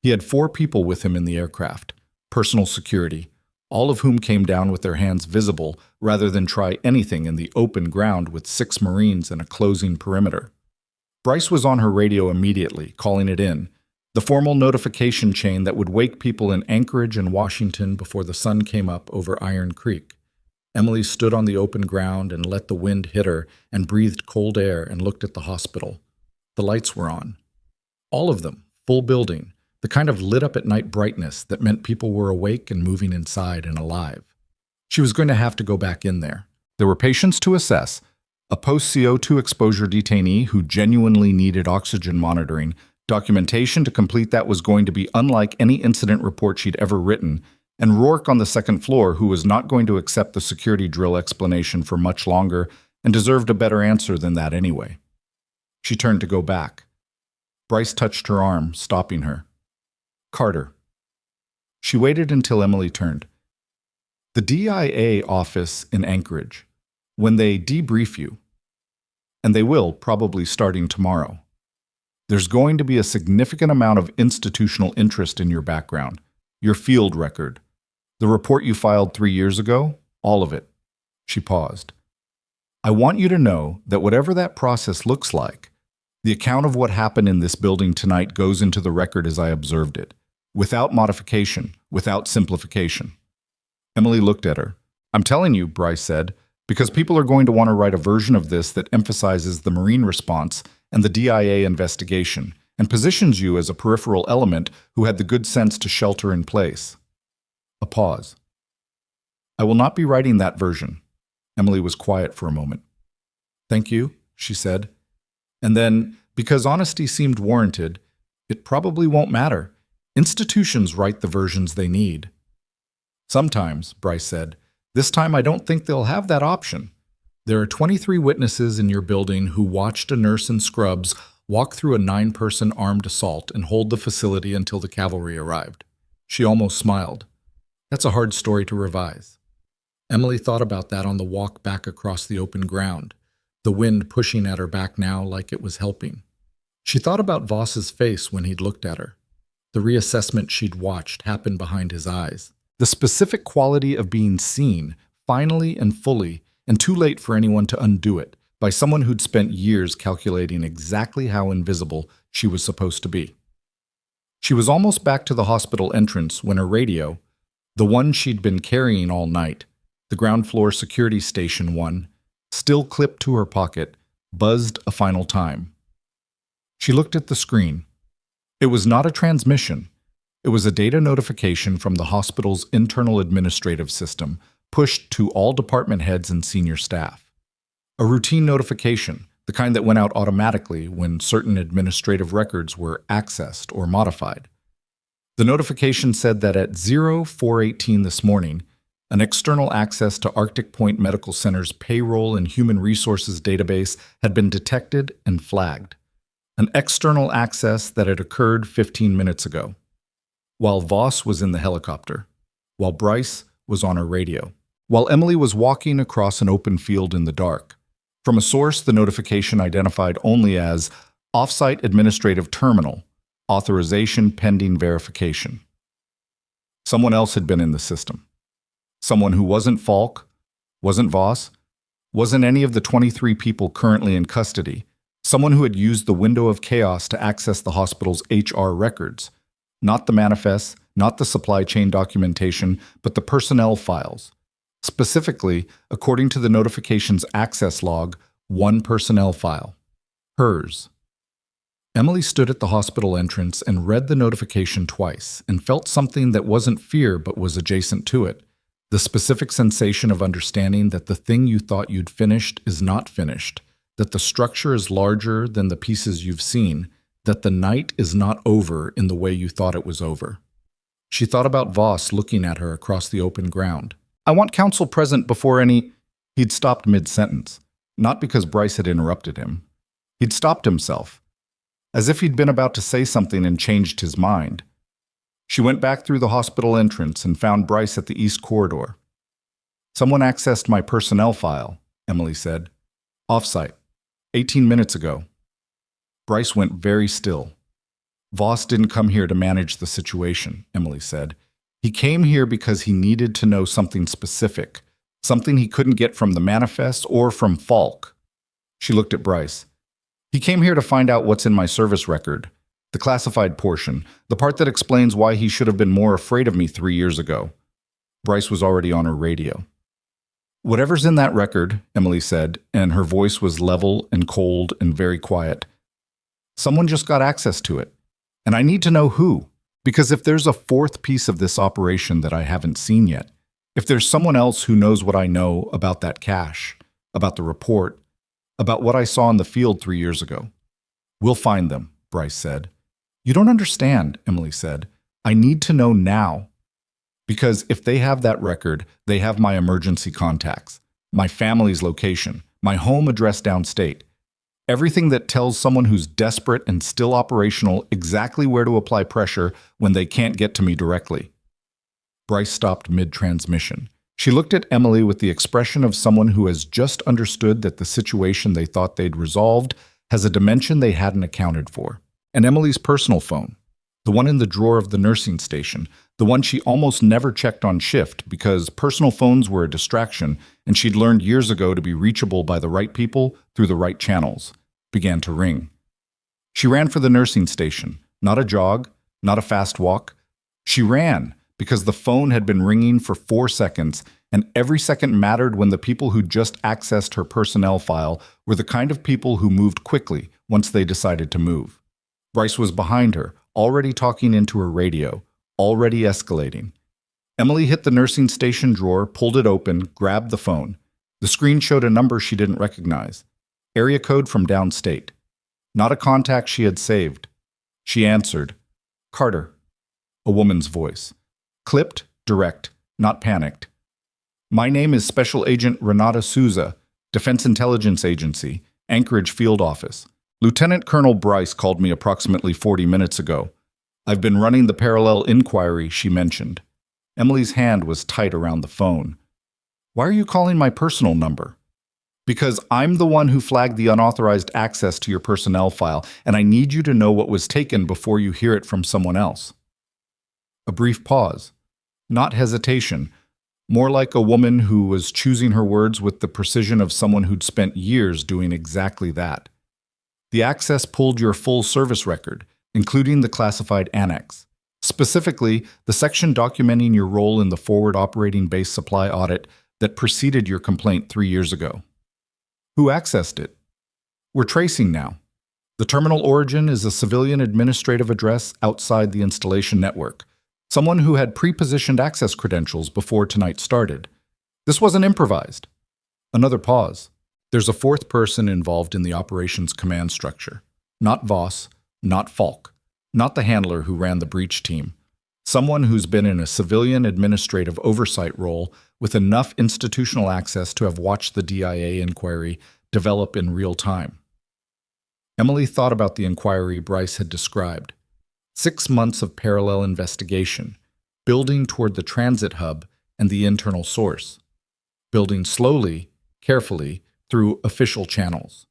S2: He had 4 people with him in the aircraft, personal security, all of whom came down with their hands visible rather than try anything in the open ground with 6 Marines and a closing perimeter. Bryce was on her radio immediately, calling it in, the formal notification chain that would wake people in Anchorage and Washington before the sun came up over Iron Creek. Emily stood on the open ground and let the wind hit her and breathed cold air and looked at the hospital. The lights were on. All of them, full building, the kind of lit-up-at-night brightness that meant people were awake and moving inside and alive. She was going to have to go back in there. There were patients to assess, a post-CO2 exposure detainee who genuinely needed oxygen monitoring, documentation to complete that was going to be unlike any incident report she'd ever written, and Rourke on the second floor who was not going to accept the security drill explanation for much longer and deserved a better answer than that anyway. She turned to go back. Bryce touched her arm, stopping her. "Carter." She waited until Emily turned. "The DIA office in Anchorage, when they debrief you, and they will, probably starting tomorrow, there's going to be a significant amount of institutional interest in your background, your field record, the report you filed 3 years ago, all of it." She paused. "I want you to know that whatever that process looks like, the account of what happened in this building tonight goes into the record as I observed it, without modification, without simplification." Emily looked at her. "I'm telling you," Bryce said, "because people are going to want to write a version of this that emphasizes the Marine response and the DIA investigation, and positions you as a peripheral element who had the good sense to shelter in place." A pause. "I will not be writing that version." Emily was quiet for a moment. "Thank you," she said. And then, because honesty seemed warranted, "It probably won't matter. Institutions write the versions they need." "Sometimes," Bryce said. "This time I don't think they'll have that option. There are 23 witnesses in your building who watched a nurse in scrubs walk through a 9-person armed assault and hold the facility until the cavalry arrived." She almost smiled. "That's a hard story to revise." Emily thought about that on the walk back across the open ground, the wind pushing at her back now like it was helping. She thought about Voss's face when he'd looked at her. The reassessment she'd watched happen behind his eyes. The specific quality of being seen, finally and fully, and too late for anyone to undo it, by someone who'd spent years calculating exactly how invisible she was supposed to be. She was almost back to the hospital entrance when her radio, the one she'd been carrying all night, the ground floor security station one, still clipped to her pocket, buzzed a final time. She looked at the screen. It was not a transmission. It was a data notification from the hospital's internal administrative system, pushed to all department heads and senior staff. A routine notification, the kind that went out automatically when certain administrative records were accessed or modified. The notification said that at 0418 this morning, an external access to Arctic Point Medical Center's payroll and human resources database had been detected and flagged. An external access that had occurred 15 minutes ago, while Voss was in the helicopter, while Bryce was on her radio, while Emily was walking across an open field in the dark. From a source the notification identified only as Offsite Administrative Terminal, Authorization Pending Verification. Someone else had been in the system. Someone who wasn't Falk, wasn't Voss, wasn't any of the 23 people currently in custody. Someone who had used the window of chaos to access the hospital's HR records.
S1: Not the manifests, not the supply chain documentation, but the personnel files. Specifically, according to the notification's access log, one personnel file. Hers. Emily stood at the hospital entrance and read the notification twice and felt something that wasn't fear but was adjacent to it. The specific sensation of understanding that the thing you thought you'd finished is not finished, that the structure is larger than the pieces you've seen, that the night is not over in the way you thought it was over. She thought about Voss looking at her across the open ground. "I want counsel present before any—" He'd stopped mid-sentence, not because Bryce had interrupted him. He'd stopped himself, as if he'd been about to say something and changed his mind. She went back through the hospital entrance and found Bryce at the east corridor. "Someone accessed my personnel file," Emily said. "Offsite. 18 minutes ago." Bryce went very still. "Voss didn't come here to manage the situation," Emily said. "He came here because he needed to know something specific, something he couldn't get from the manifest or from Falk." She looked at Bryce. "He came here to find out what's in my service record, the classified portion, the part that explains why he should have been more afraid of me 3 years ago." Bryce was already on her radio. "Whatever's in that record," Emily said, and her voice was level and cold and very quiet. "Someone just got access to it. And I need to know who, because if there's a fourth piece of this operation that I haven't seen yet, if there's someone else who knows what I know about that cache, about the report, about what I saw in the field 3 years ago, we'll find them," Bryce said. "You don't understand," Emily said. "I need to know now. Because if they have that record, they have my emergency contacts, my family's location, my home address downstate. Everything that tells someone who's desperate and still operational exactly where to apply pressure when they can't get to me directly." Bryce stopped mid-transmission. She looked at Emily with the expression of someone who has just understood that the situation they thought they'd resolved has a dimension they hadn't accounted for. And Emily's personal phone, the one in the drawer of the nursing station, the one she almost never checked on shift because personal phones were a distraction and she'd learned years ago to be reachable by the right people through the right channels, began to ring. She ran for the nursing station, not a jog, not a fast walk. She ran because the phone had been ringing for 4 seconds, and every second mattered when the people who just accessed her personnel file were the kind of people who moved quickly once they decided to move. Bryce was behind her, already talking into her radio, already escalating. Emily hit the nursing station drawer, pulled it open, grabbed the phone. The screen showed a number she didn't recognize. Area code from downstate. Not a contact she had saved. She answered. "Carter." A woman's voice. Clipped, direct, not panicked. "My name is Special Agent Renata Souza, Defense Intelligence Agency, Anchorage Field Office. Lieutenant Colonel Bryce called me approximately 40 minutes ago. I've been running the parallel inquiry," she mentioned. Emily's hand was tight around the phone. "Why are you calling my personal number?" "Because I'm the one who flagged the unauthorized access to your personnel file, and I need you to know what was taken before you hear it from someone else." A brief pause. Not hesitation. More like a woman who was choosing her words with the precision of someone who'd spent years doing exactly that. "The access pulled your full service record, including the classified annex. Specifically, the section documenting your role in the forward operating base supply audit that preceded your complaint 3 years ago. Who accessed it? We're tracing now. The terminal origin is a civilian administrative address outside the installation network. Someone who had pre-positioned access credentials before tonight started. This wasn't improvised." Another pause. "There's a fourth person involved in the operations command structure. Not Voss, not Falk, not the handler who ran the breach team. Someone who's been in a civilian administrative oversight role with enough institutional access to have watched the DIA inquiry develop in real time." Emily thought about the inquiry Bryce had described. 6 months of parallel investigation, building toward the transit hub and the internal source. Building slowly, carefully, through official channels.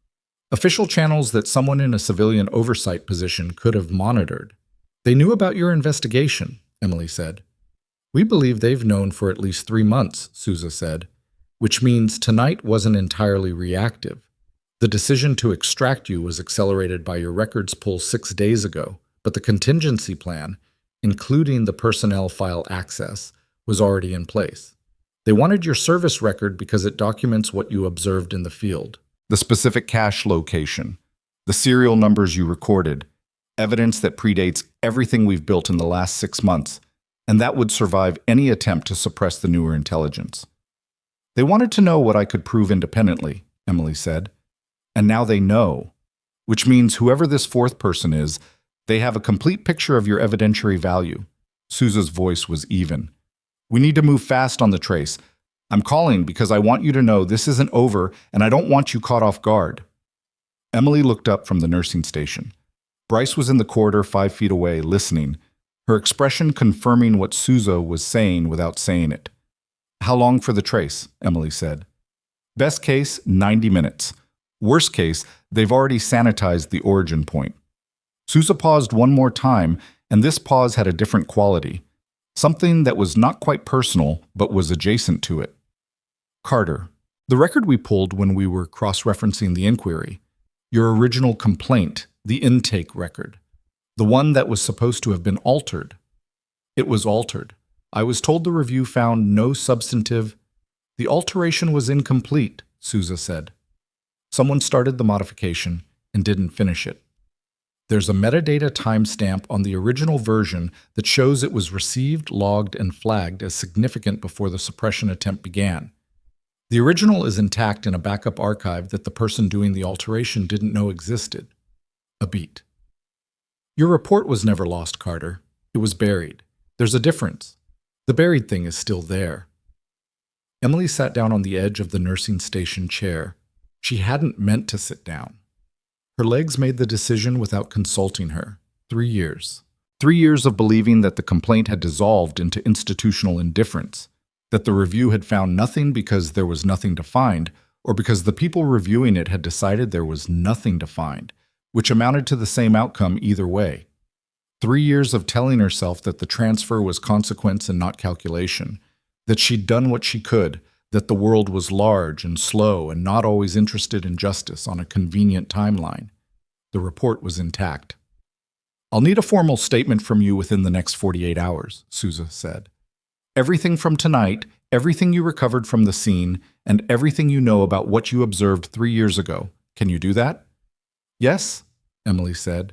S1: Official channels that someone in a civilian oversight position could have monitored. "They knew about your investigation," Emily said. "We believe they've known for at least 3 months, Souza said, which means tonight wasn't entirely reactive. The decision to extract you was accelerated by your records pull 6 days ago, but the contingency plan,
S2: including the personnel file access, was already in place. They wanted your service record because it documents what you observed in the field.
S1: The specific cache location, the serial numbers you recorded, evidence that predates everything we've built in the last 6 months, and that would survive any attempt to suppress the newer intelligence. They wanted to know what I could prove independently, Emily said. And now they know, which means whoever this fourth person is, they have a complete picture of your evidentiary value. Sousa's voice was even. We need to move fast on the trace. I'm calling because I want you to know this isn't over and I don't want you caught off guard. Emily looked up from the nursing station. Bryce was in the corridor 5 feet away, listening, her expression confirming what Sousa was saying without saying it. How long for the trace? Emily said. Best case, 90 minutes. Worst case, they've already sanitized the origin point. Sousa paused one more time, and this pause had a different quality. Something that was not quite personal, but was adjacent to it. Carter, the record we pulled when we were cross-referencing the inquiry, your original complaint, the intake record, the one that was supposed to have been altered. It was altered. I was told the review found no substantive. The alteration was incomplete, Sousa said. Someone started the modification and didn't finish it. There's a metadata timestamp on the original version that shows it was received, logged, and flagged as significant before the suppression attempt began. The original is intact in a backup archive that the person doing the alteration didn't know existed. A beat. Your report was never lost, Carter. It was buried. There's a difference. The buried thing is still there. Emily sat down on the edge of the nursing station chair. She hadn't meant to sit down. Her legs made the decision without consulting her. 3 years. 3 years of believing that the complaint had dissolved into institutional indifference, that the review had found nothing because there was nothing to find, or because the people reviewing it had decided there was nothing to find, which amounted to the same outcome either way. 3 years of telling herself that the transfer was consequence and not calculation, that she'd done what she could, that the world was large and slow and not always interested in justice on a convenient timeline. The report was intact. I'll need a formal statement from you within the next 48 hours, Sousa said. Everything from tonight, everything you recovered from the scene, and everything you know about what you observed 3 years ago. Can you do that? Yes, Emily said.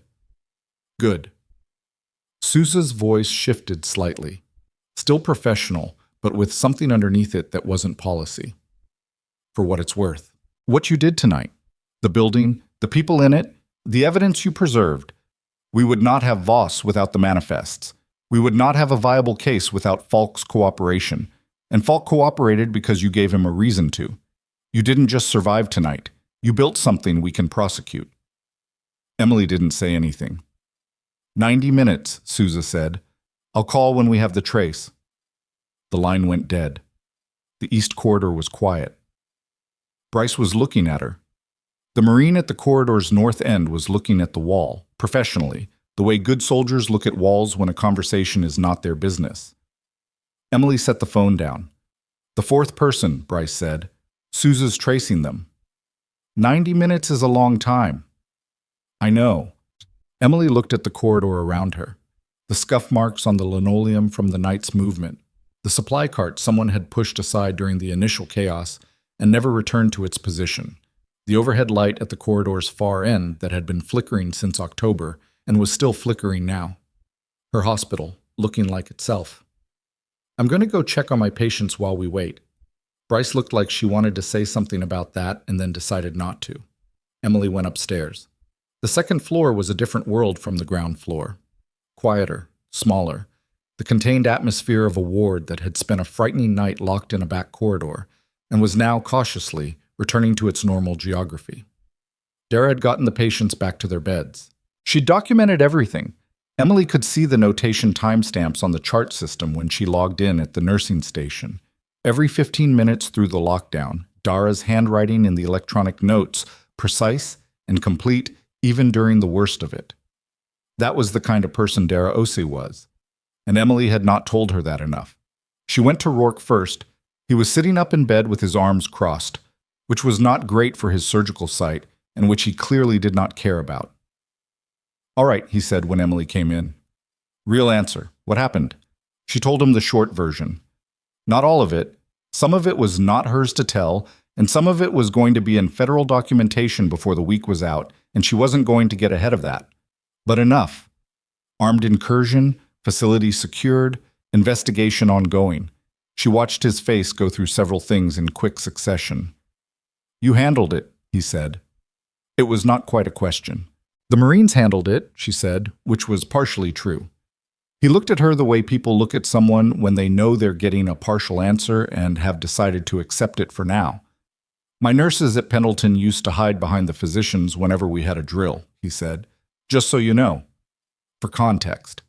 S1: Good. Sousa's voice shifted slightly. Still professional, but with something underneath it that wasn't policy. For what it's worth. What you did tonight. The building, the people in it, the evidence you preserved. We would not have Voss without the manifests. We would not have a viable case without Falk's cooperation. And Falk cooperated because you gave him a reason to. You didn't just survive tonight. You built something we can prosecute. Emily didn't say anything. 90 minutes, Sousa said. I'll call when we have the trace. The line went dead. The east corridor was quiet. Bryce was looking at her. The Marine at the corridor's north end was looking at the wall, professionally, the way good soldiers look at walls when a conversation is not their business. Emily set the phone down. The fourth person, Bryce said. Sousa's tracing them. 90 minutes is a long time. I know. Emily looked at the corridor around her. The scuff marks on the linoleum from the night's movement. The supply cart someone had pushed aside during the initial chaos and never returned to its position. The overhead light at the corridor's far end that had been flickering since October and was still flickering now. Her hospital, looking like itself. I'm going to go check on my patients while we wait. Bryce looked like she wanted to say something about that and then decided not to. Emily went upstairs. The second floor was a different world from the ground floor. Quieter, smaller. The contained atmosphere of a ward that had spent a frightening night locked in a back corridor and was now cautiously returning to its normal geography. Dara had gotten the patients back to their beds. She documented everything. Emily could see the notation timestamps on the chart system when she logged in at the nursing station. Every 15 minutes through the lockdown, Dara's handwriting in the electronic notes, precise and complete even during the worst of it. That was the kind of person Dara Ose was. And Emily had not told her that enough. She went to Rourke first. He was sitting up in bed with his arms crossed, which was not great for his surgical site and which he clearly did not care about. All right, he said when Emily came in. Real answer. What happened? She told him the short version. Not all of it. Some of it was not hers to tell, and some of it was going to be in federal documentation before the week was out, and she wasn't going to get ahead of that. But enough. Armed incursion, facility secured, investigation ongoing. She watched his face go through several things in quick succession. You handled it, he said. It was not quite a question. The Marines handled it, she said, which was partially true. He looked at her the way people look at someone when they know they're getting a partial answer and have decided to accept it for now. My nurses at Pendleton used to hide behind the physicians whenever we had a drill, he said. Just so you know. For context.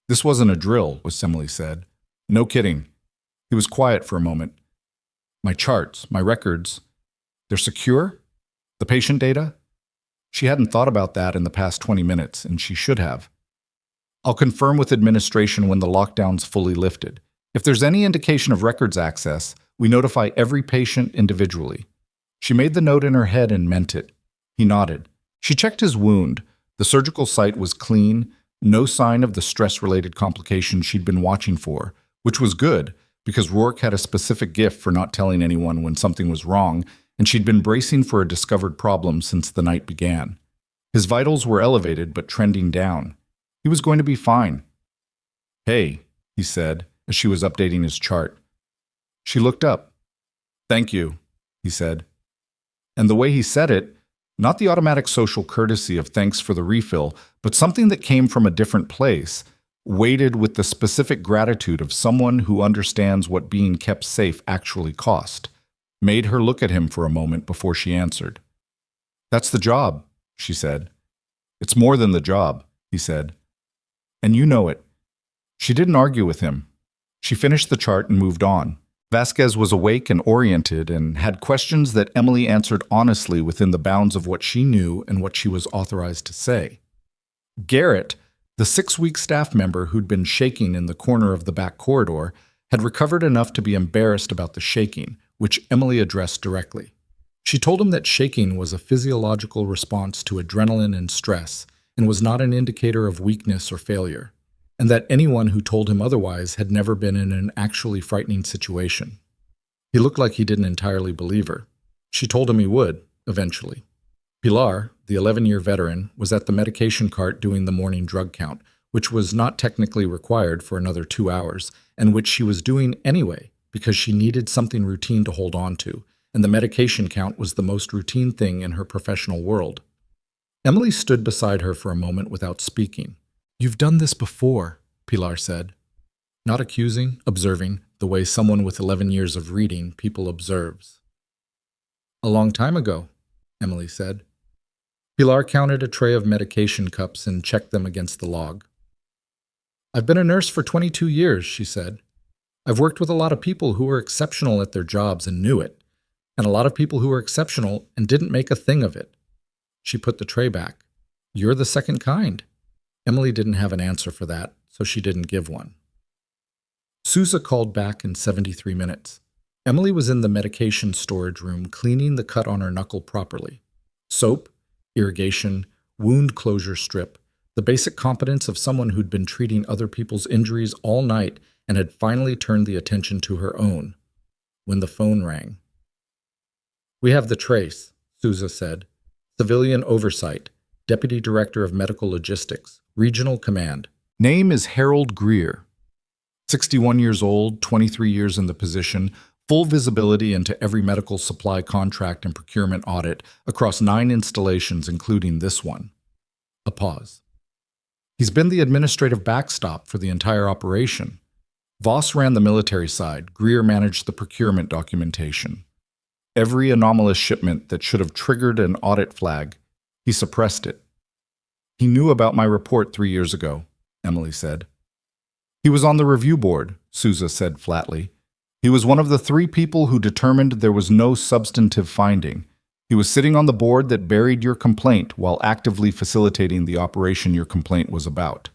S1: This wasn't a drill, Emily said. No kidding. He was quiet for a moment. My charts, my records, they're secure? The patient data? She hadn't thought about that in the past 20 minutes, and she should have. I'll confirm with administration when the lockdown's fully lifted. If there's any indication of records access, we notify every patient individually. She made the note in her head and meant it. He nodded. She checked his wound. The surgical site was clean, no sign of the stress-related complications she'd been watching for, which was good because Rourke had a specific gift for not telling anyone when something was wrong, and she'd been bracing for a discovered problem since the night began. His vitals were elevated but trending down. He was going to be fine. Hey, he said, as she was updating his chart. She looked up. Thank you, he said. And the way he said it, not the automatic social courtesy of thanks for the refill, but something that came from a different place, weighted with the specific gratitude of someone who understands what being kept safe actually cost, made her look at him for a moment before she answered. That's the job, she said. It's more than the job, he said. And you know it. She didn't argue with him. She finished the chart and moved on. Vasquez was awake and oriented and had questions that Emily answered honestly within the bounds of what she knew and what she was authorized to say. Garrett, the 6-week staff member who'd been shaking in the corner of the back corridor, had recovered enough to be embarrassed about the shaking, which Emily addressed directly. She told him that shaking was a physiological response to adrenaline and stress, and was not an indicator of weakness or failure, and that anyone who told him otherwise had never been in an actually frightening situation. He looked like he didn't entirely believe her. She told him he would, eventually. Pilar, the 11-year veteran, was at the medication cart doing the morning drug count, which was not technically required for another 2 hours, and which she was doing anyway because she needed something routine to hold on to, and the medication count was the most routine thing in her professional world. Emily stood beside her for a moment without speaking. You've done this before, Pilar said. Not accusing, observing, the way someone with 11 years of reading people observes. A long time ago, Emily said. Pilar counted a tray of medication cups and checked them against the log. I've been a nurse for 22 years, she said. I've worked with a lot of people who were exceptional at their jobs and knew it, and a lot of people who were exceptional and didn't make a thing of it. She put the tray back. You're the second kind. Emily didn't have an answer for that, so she didn't give one. Sousa called back in 73 minutes. Emily was in the medication storage room cleaning the cut on her knuckle properly. Soap, irrigation, wound closure strip, the basic competence of someone who'd been treating other people's injuries all night and had finally turned the attention to her own. When the phone rang. We have the trace, Sousa said. Civilian Oversight, Deputy Director of Medical Logistics, Regional Command. Name is Harold Greer. 61 years old, 23 years in the position, full visibility into every medical supply contract and procurement audit across 9 installations, including this one. A pause. He's been the administrative backstop for the entire operation. Voss ran the military side, Greer managed the procurement documentation. Every anomalous shipment that should have triggered an audit flag, he suppressed it. He knew about my report 3 years ago, Emily said. He was on the review board, Sousa said flatly. He was one of the 3 people who determined there was no substantive finding. He was sitting on the board that buried your complaint while actively facilitating the operation your complaint was about.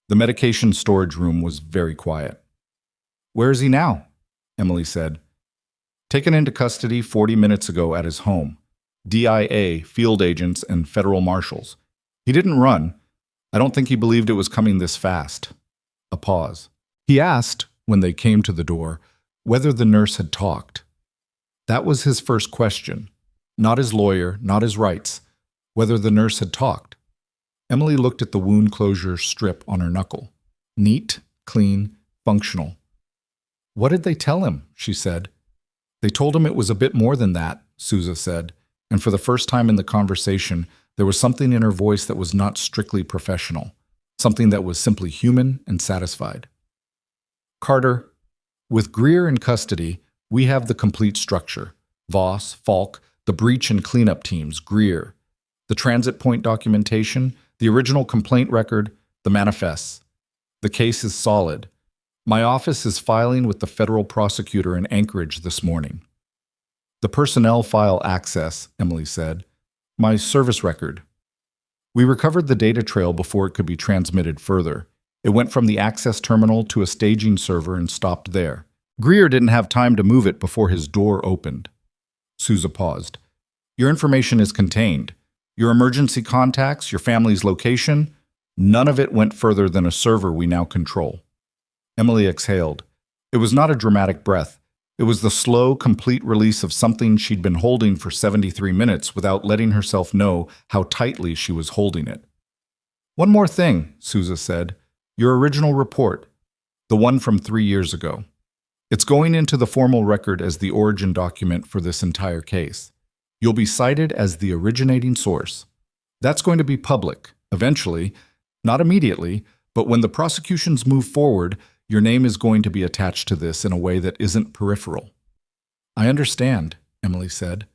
S1: The medication storage room was very quiet. Where is he now? Emily said. Taken into custody 40 minutes ago at his home. DIA, field agents, and federal marshals. He didn't run. I don't think he believed it was coming this fast. A pause. He asked, when they came to the door, whether the nurse had talked. That was his first question. Not his lawyer, not his rights. Whether the nurse had talked. Emily looked at the wound closure strip on her knuckle. Neat, clean, functional. What did they tell him? She said. They told him it was a bit more than that, Sousa said, and for the first time in the conversation, there was something in her voice that was not strictly professional, something that was simply human and satisfied. Carter, with Greer in custody, we have the complete structure. Voss, Falk, the breach and cleanup teams, Greer, the transit point documentation, the original complaint record, the manifests. The case is solid. My office is filing with the federal prosecutor in Anchorage this morning. The personnel file access, Emily said. My service record. We recovered the data trail before it could be transmitted further. It went from the access terminal to a staging server and stopped there. Greer didn't have time to move it before his door opened. Sousa paused. Your information is contained. Your emergency contacts, your family's location, none of it went further than a server we now control. Emily exhaled. It was not a dramatic breath. It was the slow, complete release of something she'd been holding for 73 minutes without letting herself know how tightly she was holding it. One more thing, Sousa said. Your original report, the one from 3 years ago. It's going into the formal record as the origin document for this entire case. You'll be cited as the originating source. That's going to be public, eventually, not immediately, but when the prosecutions move forward, your name is going to be attached to this in a way that isn't peripheral. I understand, Emily said.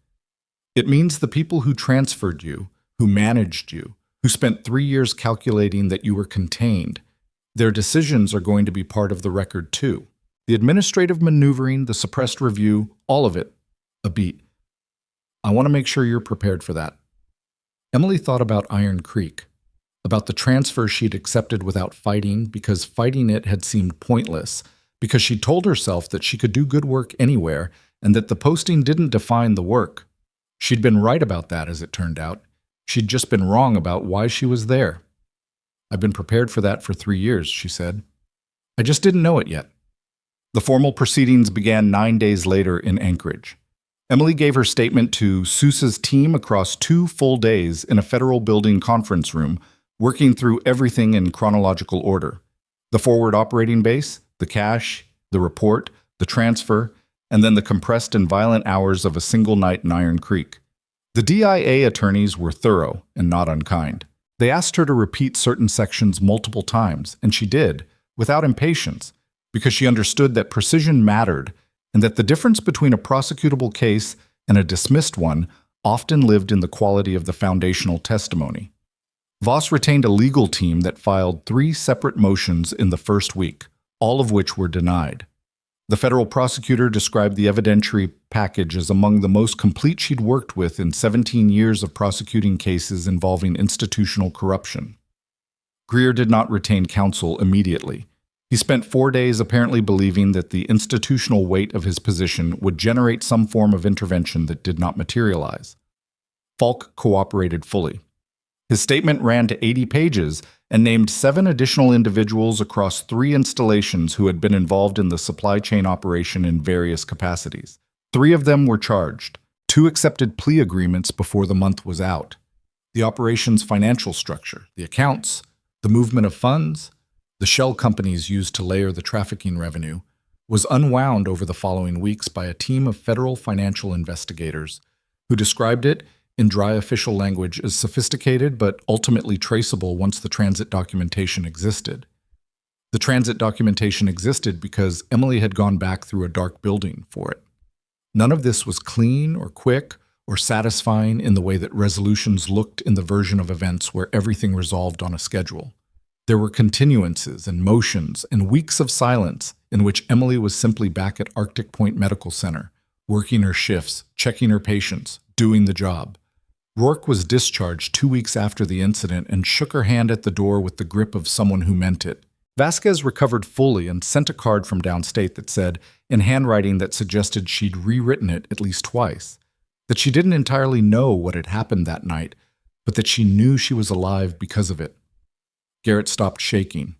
S1: It means the people who transferred you, who managed you, who spent 3 years calculating that you were contained, their decisions are going to be part of the record too. The administrative maneuvering, the suppressed review, all of it, a beat. I want to make sure you're prepared for that. Emily thought about Iron Creek, about the transfer she'd accepted without fighting because fighting it had seemed pointless, because she'd told herself that she could do good work anywhere and that the posting didn't define the work. She'd been right about that, as it turned out. She'd just been wrong about why she was there. I've been prepared for that for 3 years, she said. I just didn't know it yet. The formal proceedings began 9 days later in Anchorage. Emily gave her statement to Sousa's team across 2 full days in a federal building conference room, working through everything in chronological order. The forward operating base, the cache, the report, the transfer, and then the compressed and violent hours of a single night in Iron Creek. The DIA attorneys were thorough and not unkind. They asked her to repeat certain sections multiple times, and she did, without impatience, because she understood that precision mattered and that the difference between a prosecutable case and a dismissed one often lived in the quality of the foundational testimony. Voss retained a legal team that filed 3 separate motions in the first week, all of which were denied. The federal prosecutor described the evidentiary package as among the most complete she'd worked with in 17 years of prosecuting cases involving institutional corruption. Greer did not retain counsel immediately. He spent 4 days apparently believing that the institutional weight of his position would generate some form of intervention that did not materialize. Falk cooperated fully. His statement ran to 80 pages and named 7 additional individuals across 3 installations who had been involved in the supply chain operation in various capacities. 3 of them were charged. 2 accepted plea agreements before the month was out. The operation's financial structure, the accounts, the movement of funds, the shell companies used to layer the trafficking revenue, was unwound over the following weeks by a team of federal financial investigators who described it in dry official language as sophisticated but ultimately traceable once the transit documentation existed. The transit documentation existed because Emily had gone back through a dark building for it. None of this was clean or quick or satisfying in the way that resolutions looked in the version of events where everything resolved on a schedule. There were continuances and motions and weeks of silence in which Emily was simply back at Arctic Point Medical Center, working her shifts, checking her patients, doing the job. Rourke was discharged 2 weeks after the incident and shook her hand at the door with the grip of someone who meant it. Vasquez recovered fully and sent a card from downstate that said, in handwriting that suggested she'd rewritten it at least twice, that she didn't entirely know what had happened that night, but that she knew she was alive because of it. Garrett stopped shaking.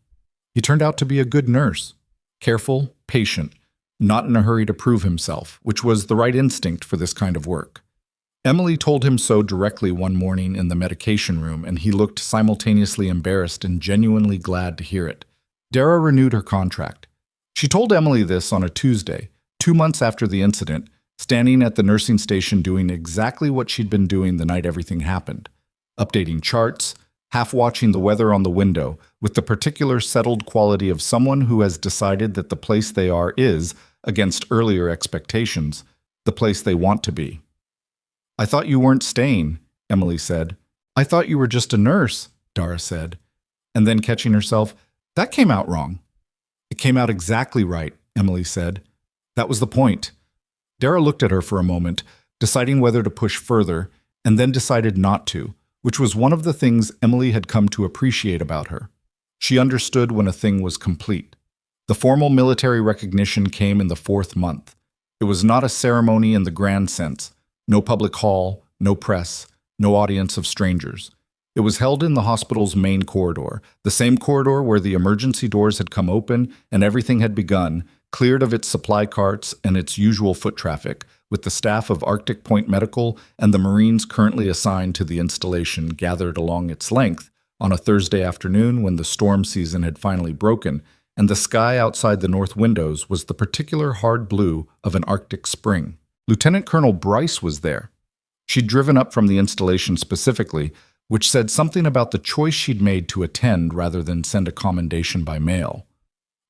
S1: He turned out to be a good nurse, careful, patient, not in a hurry to prove himself, which was the right instinct for this kind of work. Emily told him so directly one morning in the medication room, and he looked simultaneously embarrassed and genuinely glad to hear it. Dara renewed her contract. She told Emily this on a Tuesday, 2 months after the incident, standing at the nursing station doing exactly what she'd been doing the night everything happened, updating charts, half watching the weather on the window, with the particular settled quality of someone who has decided that the place they are is, against earlier expectations, the place they want to be. "I thought you weren't staying," Emily said. "I thought you were just a nurse," Dara said. And then catching herself, "That came out wrong." "It came out exactly right," Emily said. "That was the point." Dara looked at her for a moment, deciding whether to push further, and then decided not to, which was one of the things Emily had come to appreciate about her. She understood when a thing was complete. The formal military recognition came in the 4th month. It was not a ceremony in the grand sense. No public hall, no press, no audience of strangers. It was held in the hospital's main corridor, the same corridor where the emergency doors had come open and everything had begun, cleared of its supply carts and its usual foot traffic, with the staff of Arctic Point Medical and the Marines currently assigned to the installation gathered along its length on a Thursday afternoon when the storm season had finally broken, and the sky outside the north windows was the particular hard blue of an Arctic spring. Lieutenant Colonel Bryce was there. She'd driven up from the installation specifically, which said something about the choice she'd made to attend rather than send a commendation by mail.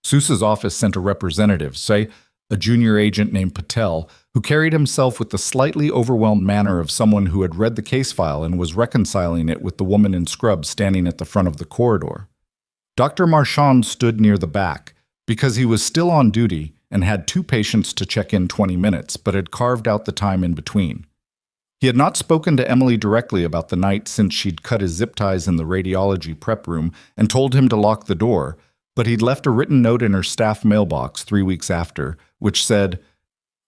S1: Seuss's office sent a representative, say, a junior agent named Patel, who carried himself with the slightly overwhelmed manner of someone who had read the case file and was reconciling it with the woman in scrubs standing at the front of the corridor. Dr. Marchand stood near the back, because he was still on duty and had 2 patients to check in 20 minutes, but had carved out the time in between. He had not spoken to Emily directly about the night since she'd cut his zip ties in the radiology prep room and told him to lock the door, but he'd left a written note in her staff mailbox 3 weeks after, which said,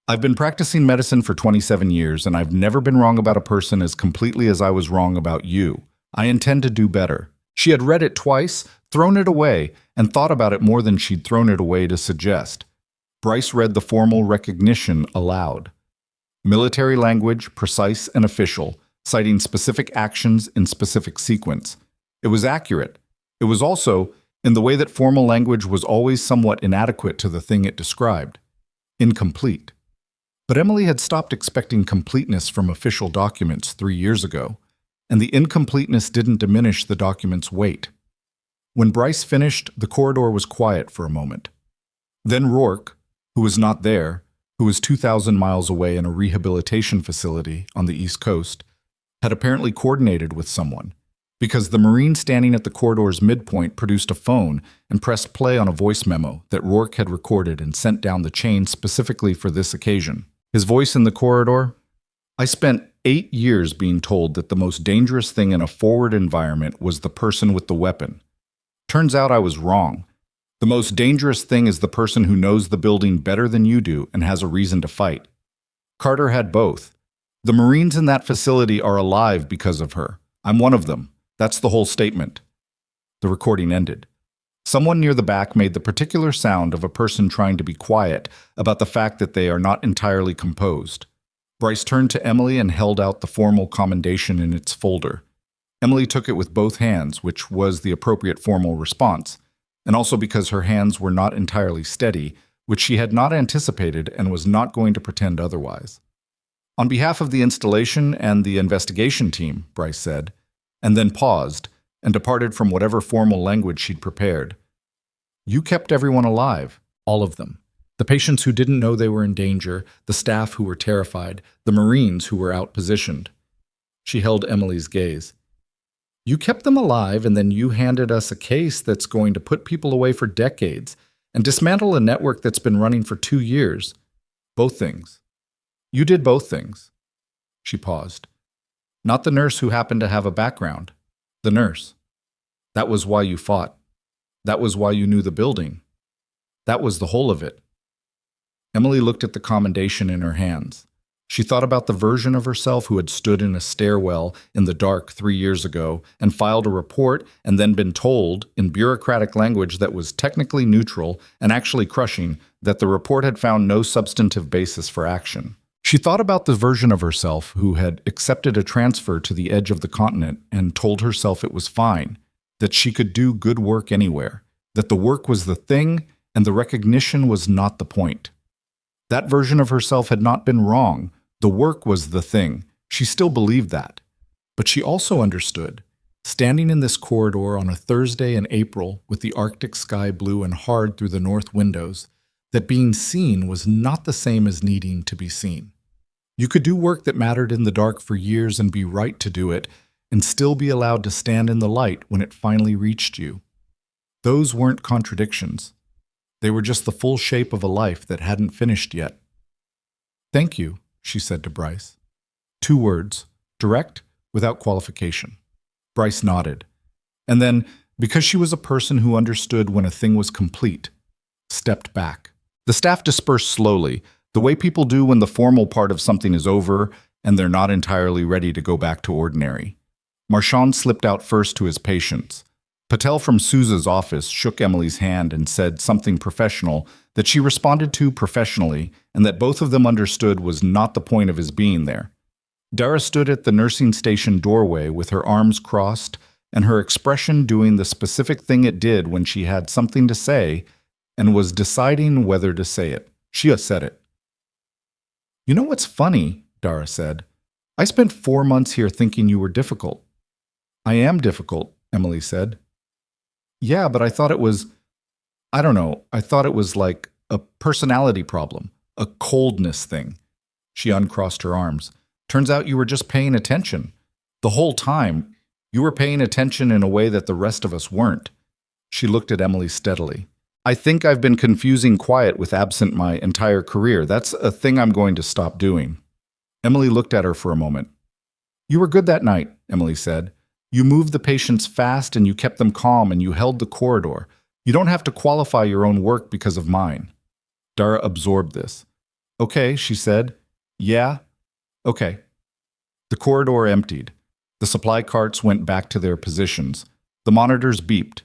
S1: "I've been practicing medicine for 27 years, and I've never been wrong about a person as completely as I was wrong about you. I intend to do better." She had read it twice, thrown it away, and thought about it more than she'd thrown it away to suggest. Bryce read the formal recognition aloud. Military language, precise and official, citing specific actions in specific sequence. It was accurate. It was also, in the way that formal language was always somewhat inadequate to the thing it described, incomplete. But Emily had stopped expecting completeness from official documents 3 years ago, and the incompleteness didn't diminish the document's weight. When Bryce finished, the corridor was quiet for a moment. Then Rourke, who was not there, who was 2,000 miles away in a rehabilitation facility on the East Coast, had apparently coordinated with someone, because the Marine standing at the corridor's midpoint produced a phone and pressed play on a voice memo that Rourke had recorded and sent down the chain specifically for this occasion. His voice in the corridor, "I spent 8 years being told that the most dangerous thing in a forward environment was the person with the weapon. Turns out I was wrong. The most dangerous thing is the person who knows the building better than you do and has a reason to fight. Carter had both. The Marines in that facility are alive because of her. I'm one of them. That's the whole statement." The recording ended. Someone near the back made the particular sound of a person trying to be quiet about the fact that they are not entirely composed. Bryce turned to Emily and held out the formal commendation in its folder. Emily took it with both hands, which was the appropriate formal response, and also because her hands were not entirely steady, which she had not anticipated and was not going to pretend otherwise. "On behalf of the installation and the investigation team," Bryce said, and then paused and departed from whatever formal language she'd prepared. "You kept everyone alive, all of them. The patients who didn't know they were in danger, the staff who were terrified, the Marines who were outpositioned." She held Emily's gaze. "You kept them alive, and then you handed us a case that's going to put people away for decades and dismantle a network that's been running for 2 years. Both things. You did both things." She paused. "Not the nurse who happened to have a background. The nurse. That was why you fought. That was why you knew the building. That was the whole of it." Emily looked at the commendation in her hands. She thought about the version of herself who had stood in a stairwell in the dark 3 years ago and filed a report and then been told, in bureaucratic language that was technically neutral and actually crushing, that the report had found no substantive basis for action. She thought about the version of herself who had accepted a transfer to the edge of the continent and told herself it was fine, that she could do good work anywhere, that the work was the thing and the recognition was not the point. That version of herself had not been wrong. The work was the thing. She still believed that. But she also understood, standing in this corridor on a Thursday in April with the Arctic sky blue and hard through the north windows, that being seen was not the same as needing to be seen. You could do work that mattered in the dark for years and be right to do it, and still be allowed to stand in the light when it finally reached you. Those weren't contradictions. They were just the full shape of a life that hadn't finished yet. "Thank you," she said to Bryce. 2 words, direct, without qualification. Bryce nodded. And then, because she was a person who understood when a thing was complete, stepped back. The staff dispersed slowly, the way people do when the formal part of something is over and they're not entirely ready to go back to ordinary. Marchand slipped out first to his patients. Patel from Sousa's office shook Emily's hand and said something professional that she responded to professionally and that both of them understood was not the point of his being there. Dara stood at the nursing station doorway with her arms crossed and her expression doing the specific thing it did when she had something to say and was deciding whether to say it. She said it. "You know what's funny?" Dara said. "I spent 4 months here thinking you were difficult." "I am difficult," Emily said. "Yeah, but I thought it was, I don't know, I thought it was like a personality problem, a coldness thing." She uncrossed her arms. "Turns out you were just paying attention. The whole time, you were paying attention in a way that the rest of us weren't." She looked at Emily steadily. "I think I've been confusing quiet with absent my entire career. That's a thing I'm going to stop doing." Emily looked at her for a moment. "You were good that night," Emily said. "You moved the patients fast and you kept them calm and you held the corridor. You don't have to qualify your own work because of mine." Dara absorbed this. "Okay," she said. "Yeah? Okay." The corridor emptied. The supply carts went back to their positions. The monitors beeped.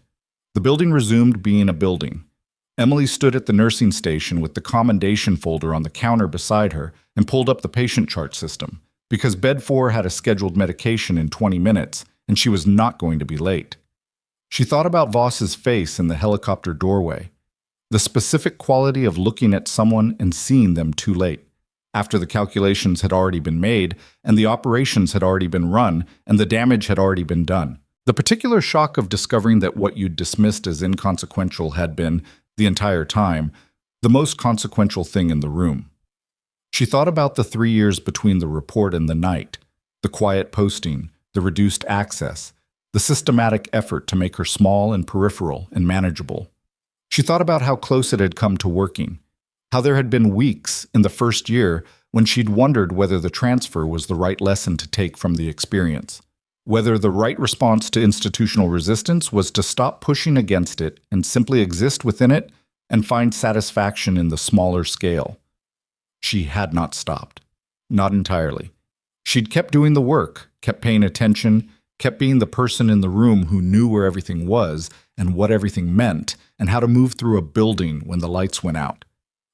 S1: The building resumed being a building. Emily stood at the nursing station with the commendation folder on the counter beside her and pulled up the patient chart system, because Bed 4 had a scheduled medication in 20 minutes, and she was not going to be late. She thought about Voss's face in the helicopter doorway, the specific quality of looking at someone and seeing them too late, after the calculations had already been made, and the operations had already been run, and the damage had already been done. The particular shock of discovering that what you'd dismissed as inconsequential had been, the entire time, the most consequential thing in the room. She thought about the 3 years between the report and the night, the quiet posting, the reduced access, the systematic effort to make her small and peripheral and manageable. She thought about how close it had come to working, how there had been weeks in the first year when she'd wondered whether the transfer was the right lesson to take from the experience, whether the right response to institutional resistance was to stop pushing against it and simply exist within it and find satisfaction in the smaller scale. She had not stopped. Not entirely. She'd kept doing the work, kept paying attention, kept being the person in the room who knew where everything was and what everything meant and how to move through a building when the lights went out.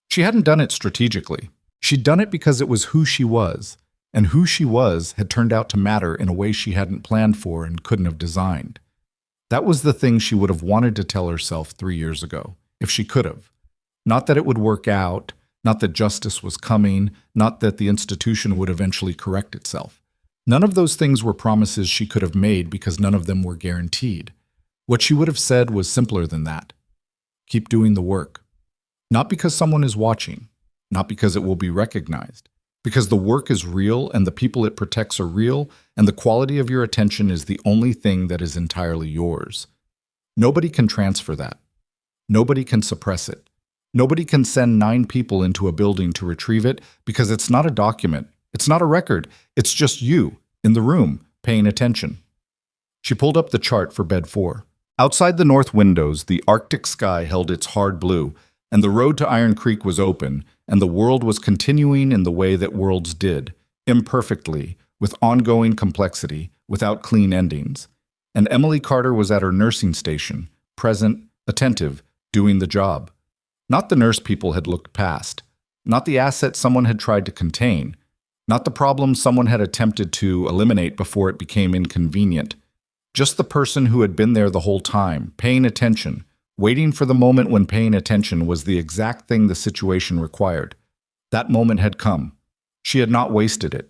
S1: She hadn't done it strategically. She'd done it because it was who she was, and who she was had turned out to matter in a way she hadn't planned for and couldn't have designed. That was the thing she would have wanted to tell herself 3 years ago, if she could have. Not that it would work out, not that justice was coming, not that the institution would eventually correct itself. None of those things were promises she could have made because none of them were guaranteed. What she would have said was simpler than that. Keep doing the work. Not because someone is watching, not because it will be recognized, because the work is real and the people it protects are real, and the quality of your attention is the only thing that is entirely yours. Nobody can transfer that. Nobody can suppress it. Nobody can send 9 people into a building to retrieve it because it's not a document. It's not a record. It's just you, in the room, paying attention. She pulled up the chart for Bed 4. Outside the north windows, the Arctic sky held its hard blue, and the road to Iron Creek was open, and the world was continuing in the way that worlds did, imperfectly, with ongoing complexity, without clean endings. And Emily Carter was at her nursing station, present, attentive, doing the job. Not the nurse people had looked past, not the asset someone had tried to contain, not the problem someone had attempted to eliminate before it became inconvenient. Just the person who had been there the whole time, paying attention, waiting for the moment when paying attention was the exact thing the situation required. That moment had come. She had not wasted it.